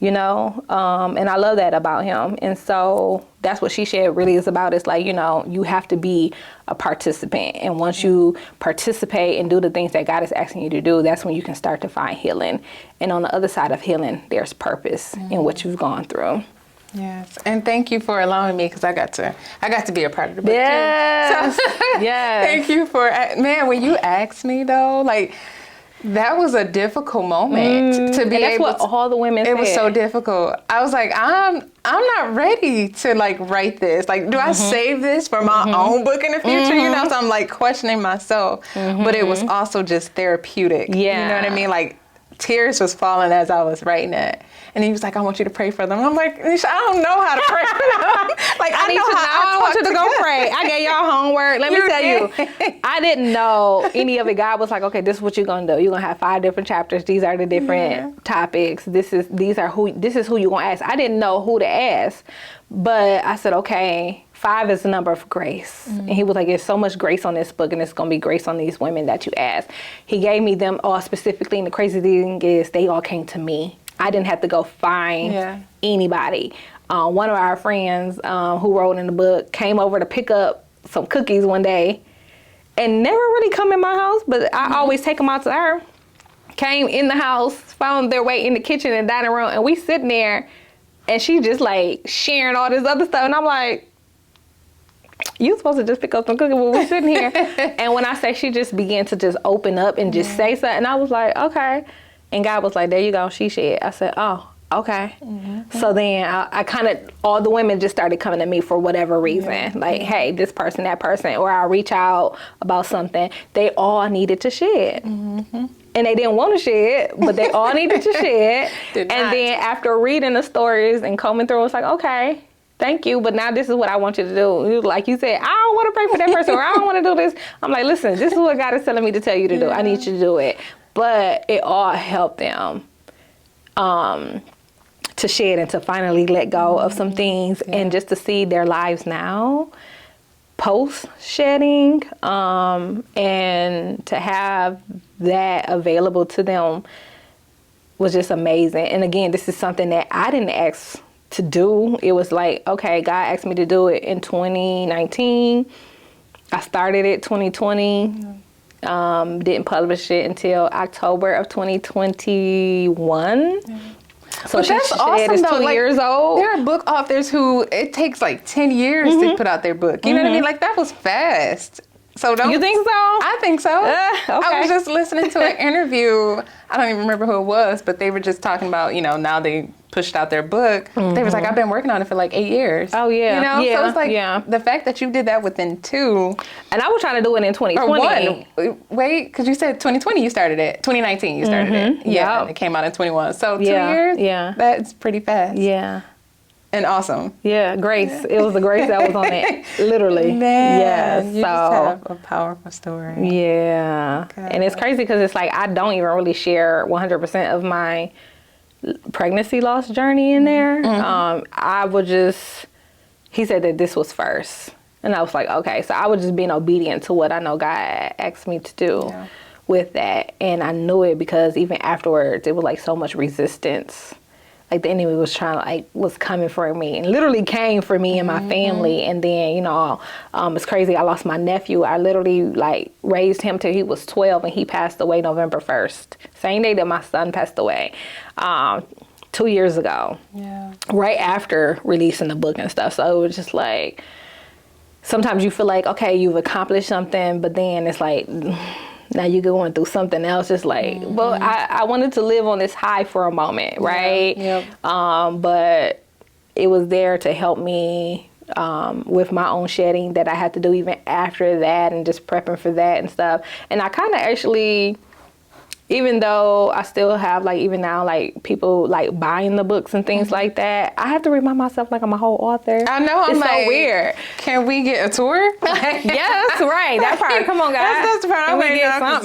and I love that about him. And so that's what She Shed really is about. It's like, you have to be a participant. And once you participate and do the things that God is asking you to do, that's when you can start to find healing. And on the other side of healing, there's purpose in what you've gone through. Yes, and thank you for allowing me because I got to be a part of the book too. So, yes. Thank you for when you asked me though, like that was a difficult moment to be that's able. What all the women said. It was so difficult. I was like, I'm not ready to like write this. Like, do I save this for my own book in the future? So I'm like questioning myself. But it was also just therapeutic. Yeah, you know what I mean? Like tears was falling as I was writing it. And he was like, I want you to pray for them. I'm like, Anesha, I don't know how to pray for them. Like, I want you to go pray. I gave y'all homework. Let me tell you, I didn't know any of it. God was like, okay, this is what you're going to do. You're going to have 5 different chapters. These are the different topics. This is who you're going to ask. I didn't know who to ask. But I said, okay, 5 is the number of grace. And he was like, there's so much grace on this book, and it's going to be grace on these women that you ask. He gave me them all specifically, and the crazy thing is they all came to me. I didn't have to go find anybody. One of our friends who wrote in the book came over to pick up some cookies one day and never really come in my house, but I always take them out to her. Came in the house, found their way in the kitchen and dining room, and we sitting there, and she just like sharing all this other stuff. And I'm like, you supposed to just pick up some cookies when we're sitting here. And when I say she just began to just open up and just say something, I was like, okay. And God was like, there you go, She Shed. I said, oh, okay. So then I kind of, all the women just started coming to me for whatever reason. Like, hey, this person, that person, or I'll reach out about something. They all needed to shed. And they didn't want to shed, but they all needed to shed. And then after reading the stories and combing through, it's like, okay, thank you, but now this is what I want you to do. Like you said, I don't want to pray for that person, or I don't want to do this. I'm like, listen, this is what God is telling me to tell you to do. I need you to do it. But it all helped them to shed and to finally let go of some things and just to see their lives now post shedding and to have that available to them was just amazing. And again, this is something that I didn't ask to do. It was like, okay, God asked me to do it in 2019. I started it 2020. Didn't publish it until October of 2021. So but that's awesome, is though. 2 years old. There are book authors who it takes like 10 years to put out their book. You know what I mean? Like that was fast. So don't You think so? I think so. Okay. I was just listening to an interview. I don't even remember who it was, but they were just talking about, now they pushed out their book. They was like, I've been working on it for like 8 years. Oh, yeah. Yeah. So it's like the fact that you did that within 2. And I was trying to do it in 2020. Or 1. Wait, because you said 2020 you started it. 2019 you started it. Yeah. And it came out in 21. So 2 years? Yeah. That's pretty fast. Yeah. And awesome. Yeah, grace. It was the grace that was on it, literally. Man, you so, just have a powerful story. Yeah. God. And it's crazy because it's like I don't even really share 100% of my pregnancy loss journey in there. I would just, he said that this was first. And I was like, okay. So I was just being obedient to what I know God asked me to do with that. And I knew it because even afterwards, it was like so much resistance. Like the enemy was was coming for me and literally came for me and my family. And then, it's crazy. I lost my nephew. I literally raised him till he was 12 and he passed away November 1st. Same day that my son passed away, 2 years ago. Yeah. Right after releasing the book and stuff. So it was just like, sometimes you feel like, okay, you've accomplished something, but then it's like, now you're going through something else. Just like, well, I wanted to live on this high for a moment, right? Yep. But it was there to help me with my own shedding that I had to do even after that and just prepping for that and stuff. And I kind of actually, even though I still have even now people buying the books and things like that, I have to remind myself I'm a whole author. I know. It's I'm so weird. Can we get a tour? Yes, right. That part. Come on, guys. That's the part. I'm waiting.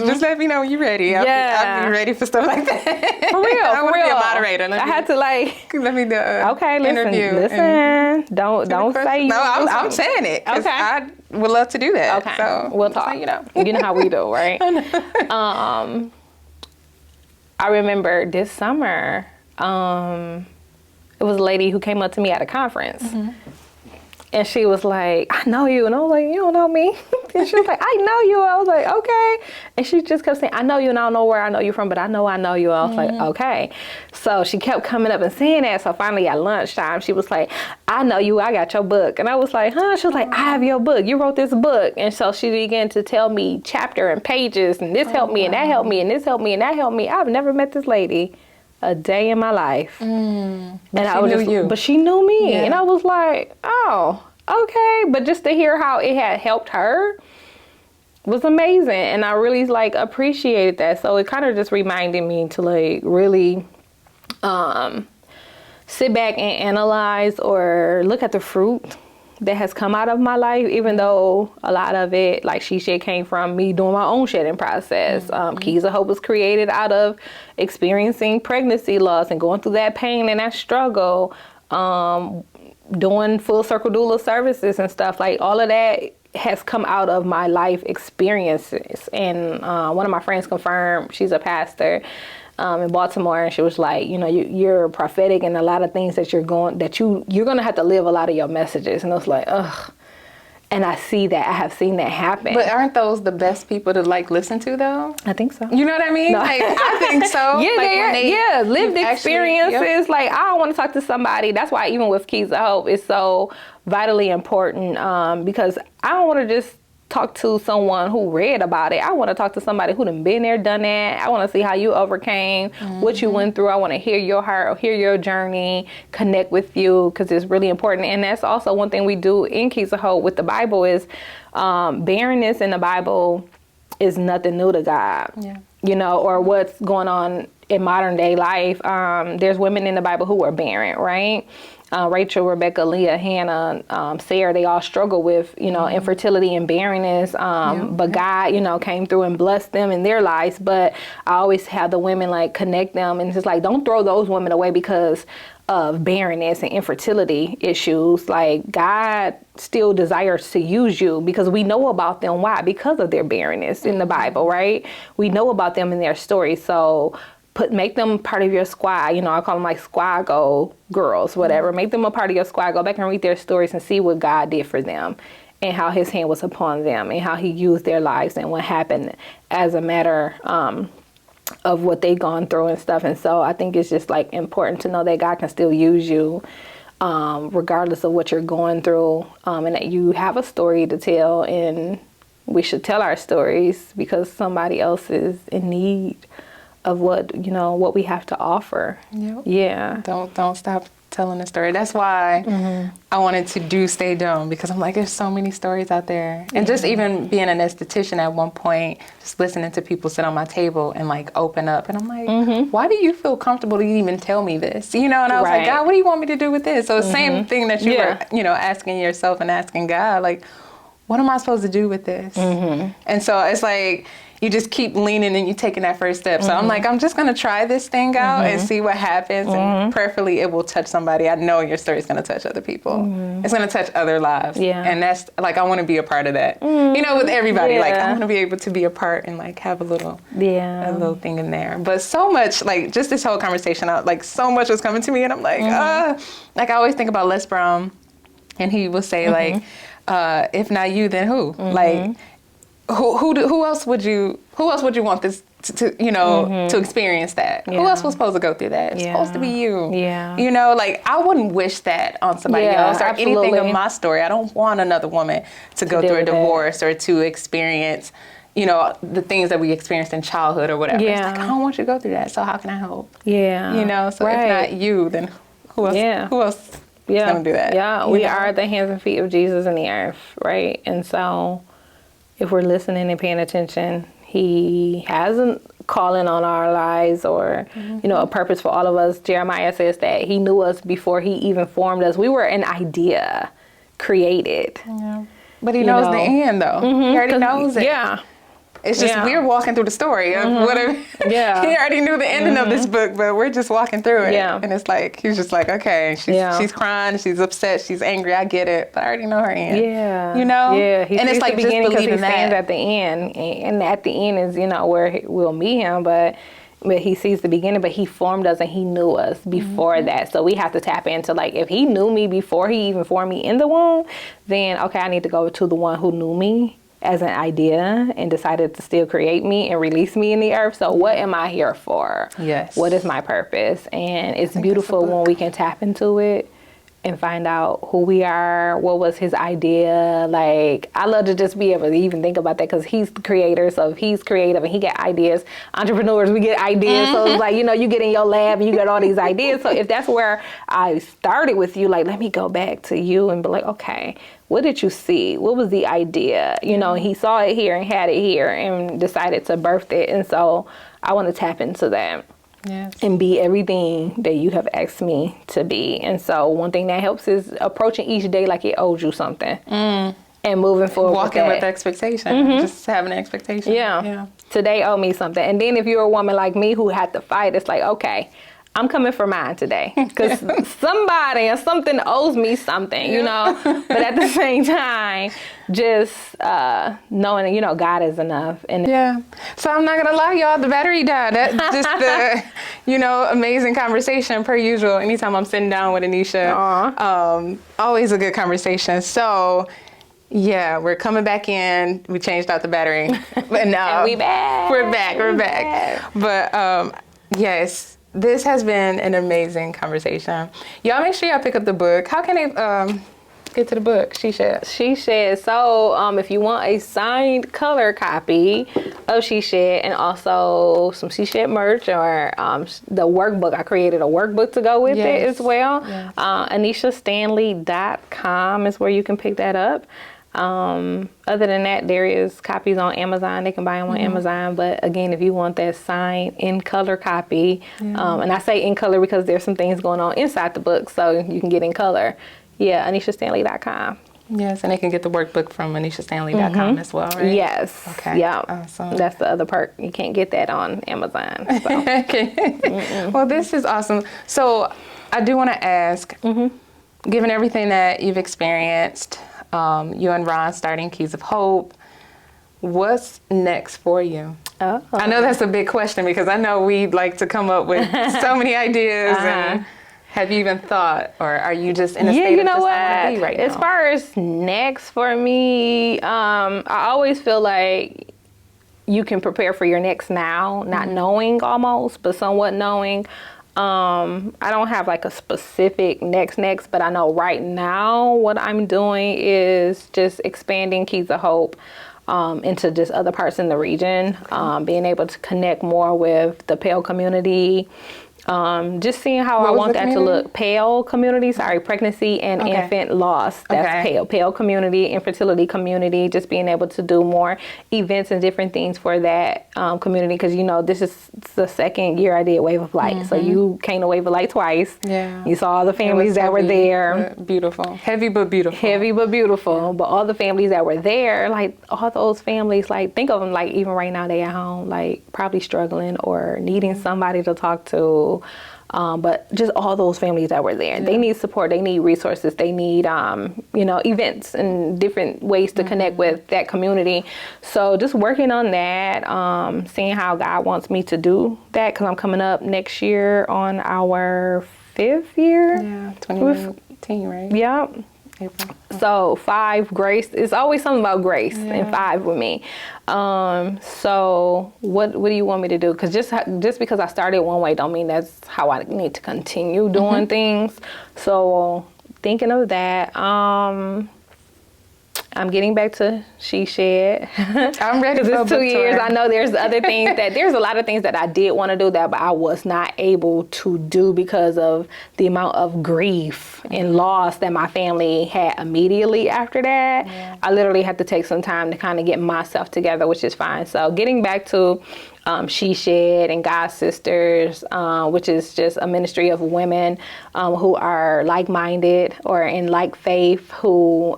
Just let me know when you're ready. I'll be ready for stuff like that. For real. I want to be a moderator. I had to let me do interview. Listen. Don't say no. I'm saying it. Okay. I would love to do that. Okay. So we'll talk. You know how we do, right? I remember this summer, it was a lady who came up to me at a conference. And she was like, I know you. And I was like, you don't know me. And she was like, I know you. I was like, okay. And she just kept saying, I know you and I don't know where I know you from, but I know you. I was like, okay. So she kept coming up and saying that. So finally at lunchtime, she was like, I know you. I got your book. And I was like, huh? She was like, I have your book. You wrote this book. And so she began to tell me chapter and pages. And this helped me and that helped me and this helped me and that helped me. I've never met this lady a day in my life. But she knew me. And I was like, oh, okay. But just to hear how it had helped her was amazing. And I really appreciated that. So it kind of just reminded me to really sit back and analyze or look at the fruit that has come out of my life, even though a lot of it, like she said, came from me doing my own shedding process. Keys of Hope was created out of experiencing pregnancy loss and going through that pain and that struggle, doing full circle doula services and stuff. All of that has come out of my life experiences. And one of my friends confirmed, she's a pastor in Baltimore, and she was like, you're prophetic and a lot of things that you're going to have to live a lot of your messages. And I was like, ugh. And I see that. I have seen that happen. But aren't those the best people to listen to though? I think so. You know what I mean? No. I think so. Lived experiences. I don't want to talk to somebody. That's why even with Keys of Hope, it's so vitally important because I don't want to just talk to someone who read about it. I want to talk to somebody who done been there, done that. I want to see how you overcame, what you went through. I want to hear your heart, hear your journey, connect with you, because it's really important. And that's also one thing we do in Keys of Hope with the Bible is barrenness in the Bible is nothing new to God. Or what's going on in modern day life. There's women in the Bible who were barren, right? Rachel, Rebecca, Leah, Hannah, Sarah, they all struggle with, infertility and barrenness. But God, came through and blessed them in their lives. But I always have the women connect them. And it's just don't throw those women away because of barrenness and infertility issues. God still desires to use you because we know about them. Why? Because of their barrenness in the Bible, right? We know about them in their story. So make them part of your squad. I call them squad goal girls, whatever. Make them a part of your squad. Go back and read their stories and see what God did for them and how his hand was upon them and how he used their lives and what happened as a matter of what they've gone through and stuff. And so I think it's just important to know that God can still use you regardless of what you're going through and that you have a story to tell and we should tell our stories because somebody else is in need of what we have to offer. Yep. Yeah. Don't stop telling the story. That's why I wanted to do Stay Dumb, because I'm like, there's so many stories out there. And just even being an esthetician at one point, just listening to people sit on my table and like open up. And I'm like, why do you feel comfortable to even tell me this? And I was like, God, what do you want me to do with this? So the same thing that you were, asking yourself and asking God, like, what am I supposed to do with this? And so it's like, you just keep leaning and you taking that first step. So I'm like, I'm just going to try this thing out and see what happens. And prayerfully, it will touch somebody. I know your story is going to touch other people. It's going to touch other lives. Yeah. And that's like, I want to be a part of that. With everybody, like I want to be able to be a part and like have a little thing in there. But so much, like just this whole conversation, like so much was coming to me and I'm like, like I always think about Les Brown, and he will say like, if not you, then who? Like, who else would you want this to experience that? Who else was supposed to go through that? It's supposed to be you. Like I wouldn't wish that on somebody else or anything of my story. I don't want another woman to go through a divorce or to experience the things that we experienced in childhood or whatever. It's like, I don't want you to go through that, so how can I help? So if not you, then who else is gonna do that? We are the hands and feet of Jesus in the earth, right? And so if we're listening and paying attention, he has a calling on our lives or, a purpose for all of us. Jeremiah says that he knew us before he even formed us. We were an idea created. Yeah. But he knows the end, though. He already knows it. Yeah. It's just we're walking through the story of whatever. He already knew the ending of this book, but we're just walking through it. Yeah. And it's like, he's just like, okay, she's crying, she's upset, she's angry, I get it, but I already know her end. Yeah. Yeah. And it's like the beginning because he stands at the end. And at the end is, where we'll meet him, but he sees the beginning, but he formed us and he knew us before that. So we have to tap into like, if he knew me before he even formed me in the womb, then okay, I need to go to the one who knew me as an idea and decided to still create me and release me in the earth. So what am I here for? Yes. What is my purpose? And it's beautiful when we can tap into it and find out who we are, what was his idea. Like, I love to just be able to even think about that because he's the creator. So if he's creative and he got ideas, entrepreneurs, we get ideas. So it's like, you get in your lab and you get all these ideas. So if that's where I started with you, like, let me go back to you and be like, okay, what did you see? What was the idea? He saw it here and had it here and decided to birth it. And so I want to tap into that. Yes. And be everything that you have asked me to be. And so one thing that helps is approaching each day like it owes you something. And moving forward. Walking with expectation. Just having an expectation. Yeah. Today owe me something. And then if you're a woman like me who had to fight, it's like, okay, I'm coming for mine today. Because somebody or something owes me something, But at the same time, just knowing, God is enough. And So I'm not going to lie, y'all, the battery died. That's just the, amazing conversation per usual. Anytime I'm sitting down with Anesha, always a good conversation. So, we're coming back in. We changed out the battery. But now and we're back. But, yes. This has been an amazing conversation. Y'all make sure y'all pick up the book. How can they get to the book, She Shed? She Shed. So if you want a signed color copy of She Shed and also some She Shed merch or the workbook, I created a workbook to go with it as well. Yes. AneshaStanley.com is where you can pick that up. Other than that, there is copies on Amazon. They can buy them on Amazon. But again, if you want that signed in color copy, and I say in color because there's some things going on inside the book, so you can get in color. AneshaStanley.com. Yes, and they can get the workbook from AneshaStanley.com as well, right? Yes. Okay. Yeah. Awesome. That's the other perk. You can't get that on Amazon. So. Okay. Well, this is awesome. So I do want to ask, given everything that you've experienced, you and Ron starting Keys of Hope, what's next for you? Oh. I know that's a big question because I know we like to come up with so many ideas. And have you even thought, or are you just in a state of just I want to be right now? As far as next for me, I always feel like you can prepare for your next now, not knowing almost, but somewhat knowing. I don't have like a specific next, but I know right now what I'm doing is just expanding Keys of Hope. into just other parts in the region, being able to connect more with the Pale community. Just seeing how I want that to look. Pale community, pregnancy and infant loss. That's Pale community, infertility community, just being able to do more events and different things for that community. Because, this is the second year I did Wave of Light. So you came to Wave of Light twice. Yeah. You saw all the families that were there. Beautiful. Heavy but beautiful. Heavy but beautiful. But all the families that were there, all those families, think of them even right now they at home, probably struggling or needing somebody to talk to. But just all those families that were there, they need support, they need resources, they need, events and different ways to connect with that community. So just working on that, seeing how God wants me to do that, because I'm coming up next year on our 5th year. Yeah, 2019, right? Yep. April. So 5, grace. It's always something about grace and 5 with me. So what do you want me to do? Because just because I started one way don't mean that's how I need to continue doing things. So thinking of that, I'm getting back to She Shed. I'm ready for it's 2 years. I know there's there's a lot of things that I did want to do but I was not able to do because of the amount of grief and loss that my family had immediately after that. Yeah. I literally had to take some time to kind of get myself together, which is fine. So getting back to She Shed and God Sisters, which is just a ministry of women who are like-minded or in like faith, who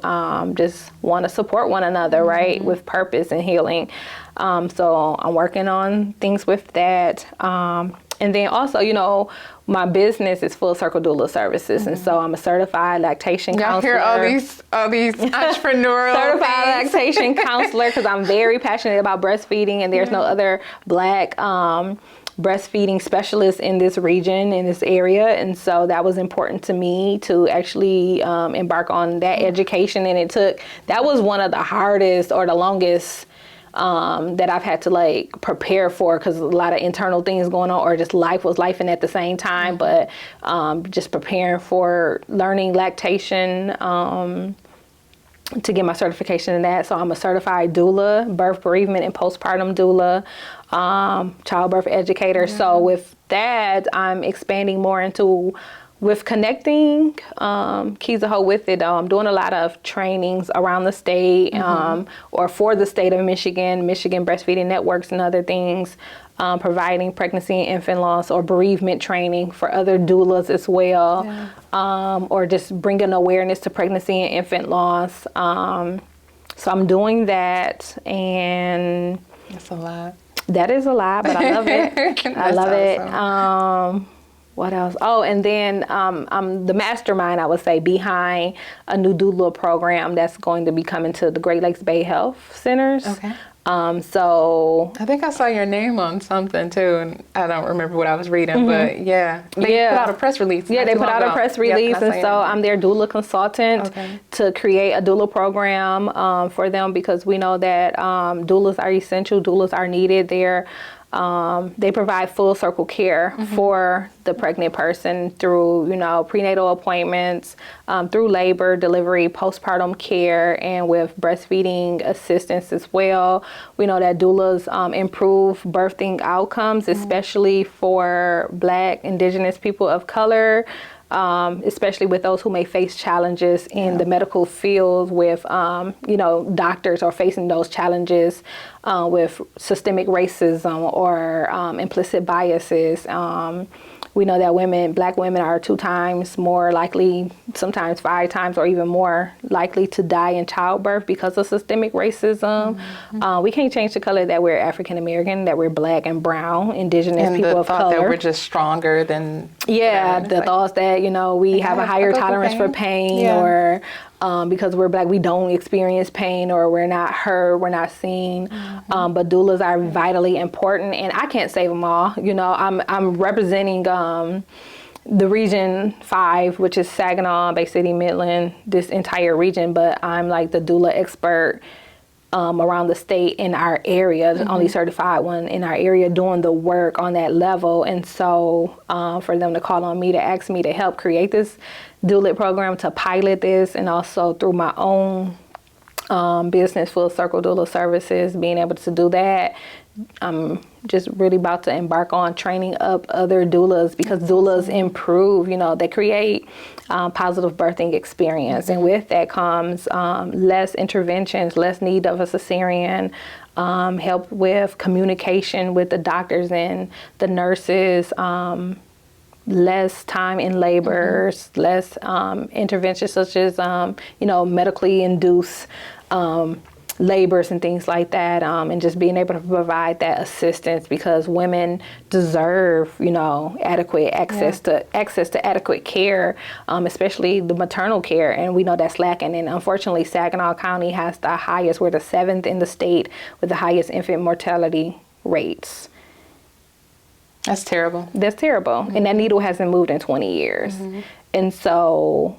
just want to support one another, right, with purpose and healing. So I'm working on things with that. And then also, my business is Full Circle Doula Services, and so I'm a certified lactation counselor. Y'all hear all these entrepreneurial certified lactation counselor, because I'm very passionate about breastfeeding, and there's no other Black breastfeeding specialists in this region, in this area, and so that was important to me to actually embark on that education. And that was one of the hardest or the longest that I've had to prepare for, because a lot of internal things going on, or just life was lifing at the same time. But just preparing for learning lactation to get my certification in that. So I'm a certified doula, birth, bereavement, and postpartum doula, childbirth educator. So with that, I'm expanding more into with connecting Keys of Hope with it. I'm doing a lot of trainings around the state or for the state of Michigan breastfeeding networks and other things, providing pregnancy and infant loss or bereavement training for other doulas as well, or just bringing awareness to pregnancy and infant loss. So I'm doing that, and that's a lot. That is a lot, but I love it. I love it. What else? Oh, and then I'm the mastermind, I would say, behind a new doula program that's going to be coming to the Great Lakes Bay Health Centers. Okay. So I think I saw your name on something too, and I don't remember what I was reading, but they put out a press release. Yeah, they put out a press release, and so I'm their doula consultant to create a doula program for them, because we know that doulas are essential, doulas are needed. They provide full circle care for the pregnant person through, prenatal appointments, through labor, delivery, postpartum care, and with breastfeeding assistance as well. We know that doulas improve birthing outcomes, especially for Black, Indigenous people of color, especially with those who may face challenges in the medical field with, doctors are facing those challenges with systemic racism or implicit biases. We know that Black women are 2 times more likely, sometimes 5 times or even more likely to die in childbirth because of systemic racism. We can't change the color that we're African American, that we're Black and brown, Indigenous and people of color. And the thought that we're just stronger than... Yeah, the thoughts that, we have a higher tolerance for pain, or because we're Black, we don't experience pain, or we're not heard, we're not seen. But doulas are vitally important, and I can't save them all. I'm representing the region 5, which is Saginaw, Bay City, Midland, this entire region, but I'm like the doula expert around the state in our area, the only certified one in our area doing the work on that level. And so for them to call on me to ask me to help create this doula program, to pilot this, and also through my own business, Full Circle Doula Services, being able to do that. I'm just really about to embark on training up other doulas, because doulas improve, they create positive birthing experience. And with that comes less interventions, less need of a cesarean, help with communication with the doctors and the nurses, less time in labors, less interventions such as, medically induced labors and things like that, and just being able to provide that assistance, because women deserve, adequate access to adequate care, especially the maternal care, and we know that's lacking. And unfortunately, Saginaw County has the highest, we're the 7th in the state with the highest infant mortality rates. That's terrible. That's terrible. And that needle hasn't moved in 20 years. And so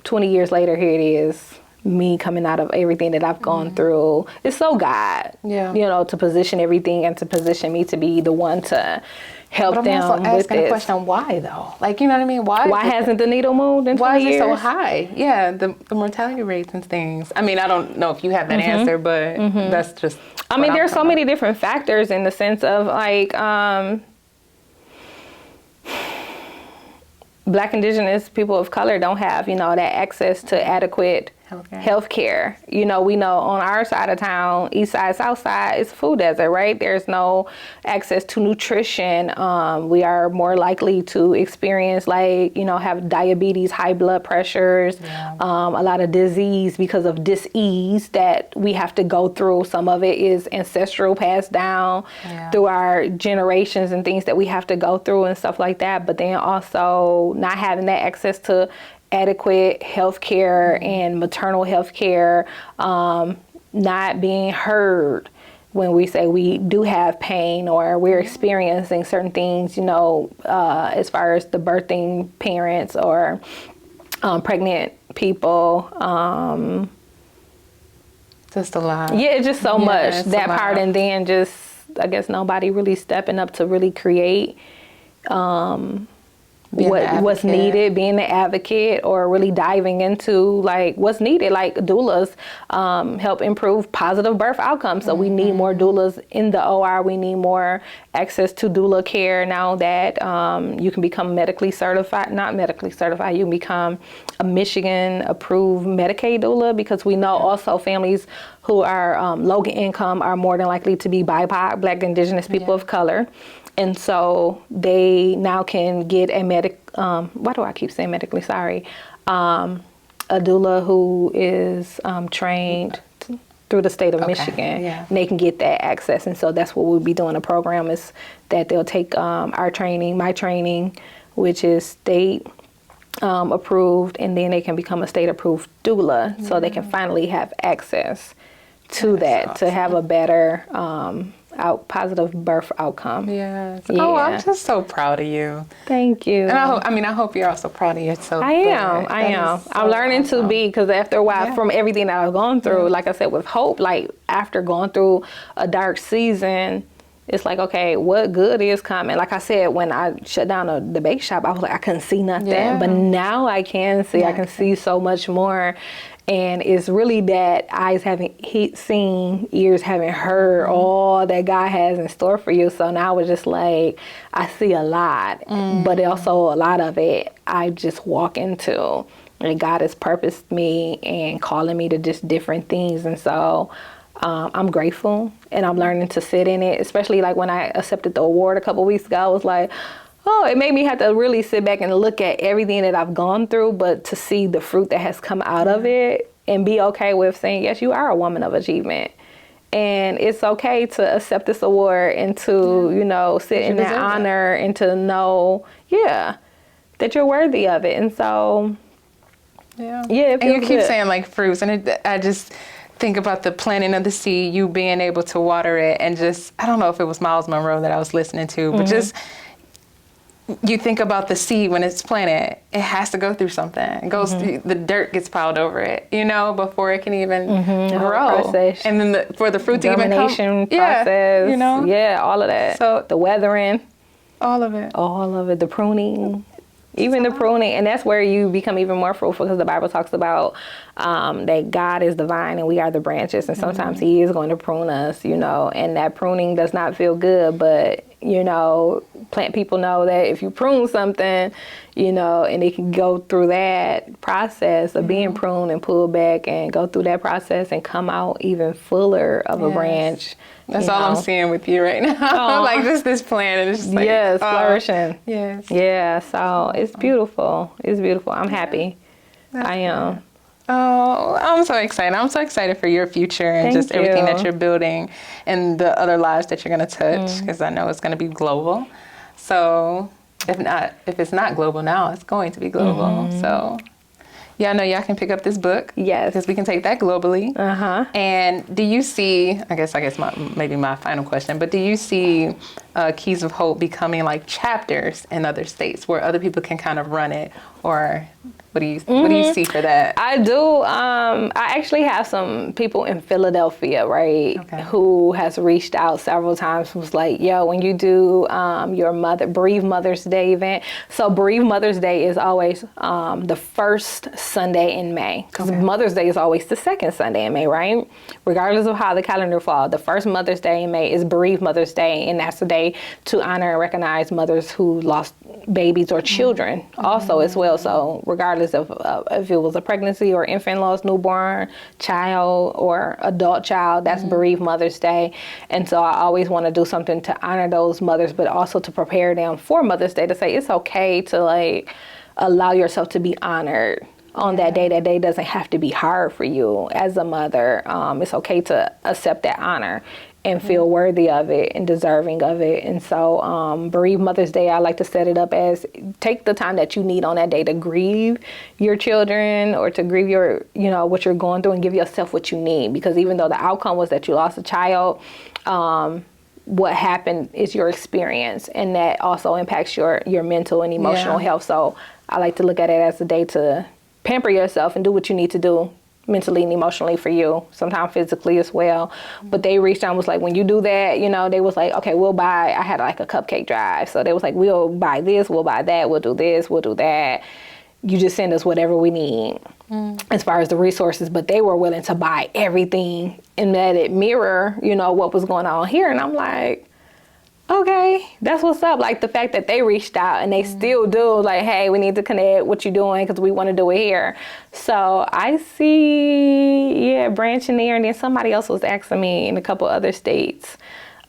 20 years later, here it is, me coming out of everything that I've gone through. It's so God, to position everything and to position me to be the one to help them with this. But I'm also asking the question, why though? Like, you know what I mean? Why hasn't the needle moved in 20 years? Why is it so high? Yeah, the mortality rates and things. I mean, I don't know if you have that answer, but that's just... I mean, there's so many different factors in the sense of like... Black, Indigenous people of color don't have, that access to adequate health care. We know on our side of town, east side, south side, it's a food desert, right? There's no access to nutrition. We are more likely to experience have diabetes, high blood pressures, a lot of disease because of dis-ease that we have to go through. Some of it is ancestral, passed down through our generations and things that we have to go through and stuff like that. But then also not having that access to adequate health care and maternal health care, not being heard when we say we do have pain or we're experiencing certain things, as far as the birthing parents or pregnant people. Just a lot. Yeah, it's just so much, that part. And then just, I guess, nobody really stepping up to really create what's needed, being the advocate, or really diving into what's needed. Like doulas help improve positive birth outcomes. So we need more doulas in the OR. We need more access to doula care now that you can become not medically certified, you can become a Michigan approved Medicaid doula, because we know also families who are low income are more than likely to be BIPOC, Black, Indigenous people of color. And so they now can get a why do I keep saying medically? Sorry. A doula who is trained through the state of Michigan. And they can get that access. And so that's what we'll be doing. The program is that they'll take my training, which is state approved, and then they can become a state approved doula. So they can finally have access to that, to have a better positive birth outcome. Yes. Yeah. Oh, I'm just so proud of you. Thank you. And I hope you're also proud of yourself. I am. So I'm learning to be, because after a while, from everything that I've gone through, like I said, with hope, after going through a dark season, it's like, okay, what good is coming? Like I said, when I shut down the bake shop, I was like, I couldn't see nothing. But now I can see. I can see so much more. And it's really that eyes haven't seen, ears haven't heard all that God has in store for you. So now it's just like, I see a lot, but also a lot of it I just walk into. And God has purposed me and calling me to just different things. And so I'm grateful, and I'm learning to sit in it, especially when I accepted the award a couple weeks ago. I was like, oh, it made me have to really sit back and look at everything that I've gone through, but to see the fruit that has come out of it and be okay with saying, yes, you are a woman of achievement. And it's okay to accept this award and to, sit in that honor and to know, that you're worthy of it. And so, it feels and you keep good. saying fruits, and I just think about the planting of the seed, you being able to water it, and just, I don't know if it was Miles Monroe that I was listening to, but just, you think about the seed when it's planted, it has to go through something. It goes through, the dirt gets piled over it, before it can even grow. Process. And then for the fruit to even come. Germination process. Yeah, all of that. So the weathering. All of it. The pruning. Even the pruning, and that's where you become even more fruitful, because the Bible talks about that God is the vine and we are the branches, and sometimes He is going to prune us, and that pruning does not feel good, but plant people know that if you prune something, and they can go through that process of being pruned and pulled back and go through that process and come out even fuller of a branch. That's all I'm seeing with you right now. Like just this plant, and it's just like, flourishing. Yes. Yeah, so it's beautiful. It's beautiful. I'm happy. I am. Good. Oh, I'm so excited. I'm so excited for your future and just everything that you're building and the other lives that you're going to touch, because I know it's going to be global. So if it's not global now, it's going to be global. So yeah, I know y'all can pick up this book. Yes. Because we can take that globally. Uh-huh. And do you see, I guess maybe my final question, but do you see Keys of Hope becoming like chapters in other states where other people can kind of run it? Or what do you see for that? I do. I actually have some people in Philadelphia, right, who has reached out several times. Was like, yo, when you do your Bereaved Mother's Day event. So Bereaved Mother's Day is always the first Sunday in May, because Mother's Day is always the second Sunday in May, right? Regardless of how the calendar falls, the first Mother's Day in May is Bereaved Mother's Day, and that's the day to honor and recognize mothers who lost babies or children also as well. So regardless of if it was a pregnancy or infant loss, newborn child or adult child, that's Bereaved Mother's Day. And so I always want to do something to honor those mothers, but also to prepare them for Mother's Day, to say it's okay to like allow yourself to be honored on that day. That day doesn't have to be hard for you as a mother. It's okay to accept that honor and feel worthy of it and deserving of it. And so Bereaved Mother's Day, I like to set it up as take the time that you need on that day to grieve your children or to grieve your, what you're going through, and give yourself what you need. Because even though the outcome was that you lost a child, what happened is your experience, and that also impacts your mental and emotional health. So I like to look at it as a day to pamper yourself and do what you need to do mentally and emotionally for you, sometimes physically as well. But they reached out and was like, when you do that, they was like, okay, I had like a cupcake drive. So they was like, we'll buy this, we'll buy that, we'll do this, we'll do that. You just send us whatever we need as far as the resources. But they were willing to buy everything and let it mirror, what was going on here. And I'm like, okay, that's what's up. Like the fact that they reached out and they still do, like, hey, we need to connect, what you doing, because we want to do it here. So I see, branching there. And then somebody else was asking me in a couple other states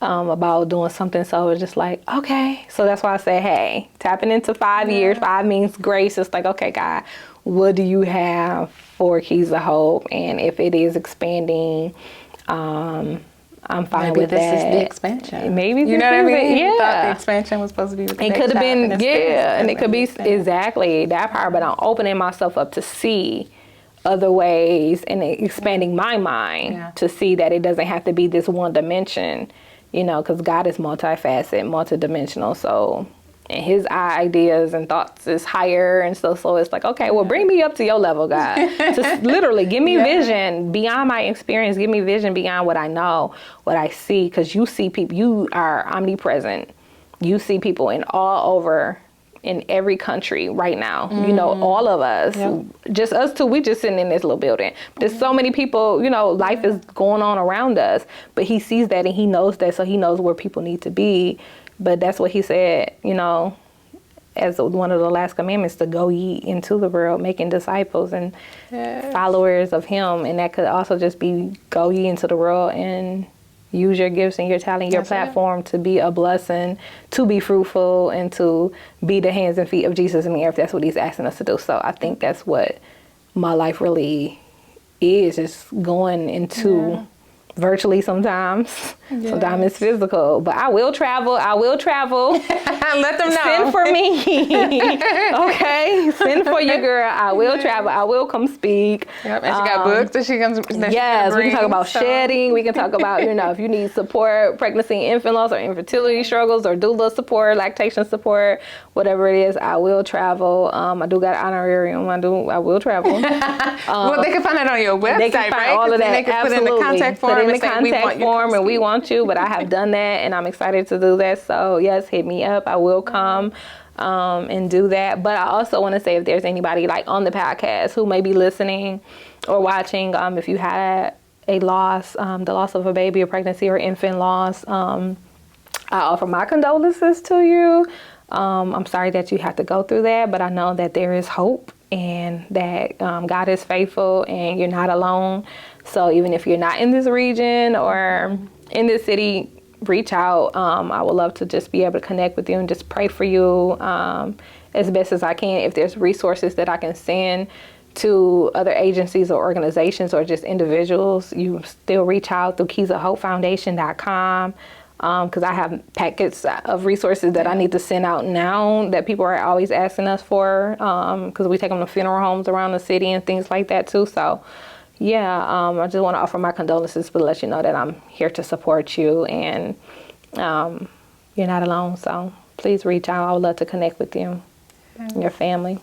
about doing something. So it was just like, okay. So that's why I said, hey, tapping into 5 years. 5 means grace. It's like, okay, God, what do you have for Keys of Hope? And if it is expanding, I'm fine with that. Maybe this is the expansion. Maybe you know what I mean? Yeah. You thought the expansion was supposed to be with the It could have been, and it could be expansion. exactly that part. But I'm opening myself up to see other ways and expanding my mind to see that it doesn't have to be this one dimension, because God is multifaceted, multidimensional. So, and His ideas and thoughts is higher, and so it's like, okay, well, bring me up to your level, God. Just literally give me vision beyond my experience. Give me vision beyond what I know, what I see, because you see people. You are omnipresent. You see people all over, in every country right now. All of us, just us two. We just sitting in this little building. There's so many people. Life is going on around us, but He sees that and He knows that, so He knows where people need to be. But that's what He said, as one of the last commandments, to go ye into the world, making disciples and followers of Him. And that could also just be go ye into the world and use your gifts and your talent, your platform to be a blessing, to be fruitful, and to be the hands and feet of Jesus in the earth. That's what He's asking us to do. So I think that's what my life really is going into virtually sometimes. Sometimes it's physical. But I will travel. Let them know. Send for me. Okay? Send for your girl. I will travel. I will come speak. Yep. And she got books that she comes. Yes, we can talk about shedding. We can talk about, if you need support, pregnancy and infant loss or infertility struggles or doula support, lactation support, whatever it is, I will travel. I do got an honorarium. I will travel. Well, they can find that on your website, they can find right? all of that. They can Absolutely. put in the contact form. Put in the contact form, and we want you. But I have done that, and I'm excited to do that. So yes, hit me up. I will come. and do that. But I also want to say, if there's anybody like on the podcast who may be listening or watching, if you had a loss, the loss of a baby, or pregnancy, or infant loss, I offer my condolences to you. I'm sorry that you have to go through that, but I know that there is hope, and that God is faithful, and you're not alone. So even if you're not in this region or in this city, reach out. I would love to just be able to connect with you and just pray for you as best as I can. If there's resources that I can send to other agencies or organizations or just individuals, you still reach out through keysofhopefoundation.com. Because I have packets of resources that I need to send out now that people are always asking us for, because we take them to funeral homes around the city and things like that too. So yeah, I just want to offer my condolences, but let you know that I'm here to support you, and you're not alone. So please reach out. I would love to connect with you and your family.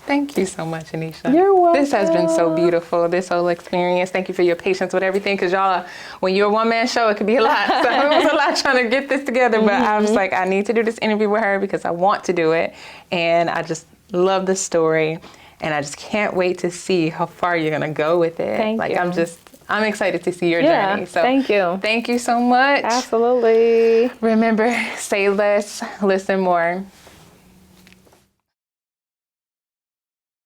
Thank you so much, Anesha. You're welcome. This has been so beautiful, this whole experience. Thank you for your patience with everything, because y'all, when you're a one-man show, it could be a lot. So it was a lot trying to get this together, but I was like, I need to do this interview with her because I want to do it. And I just love the story, and I just can't wait to see how far you're gonna go with it. Thank you. I'm excited to see your journey. So thank you. Thank you so much. Absolutely. Remember, say less, listen more.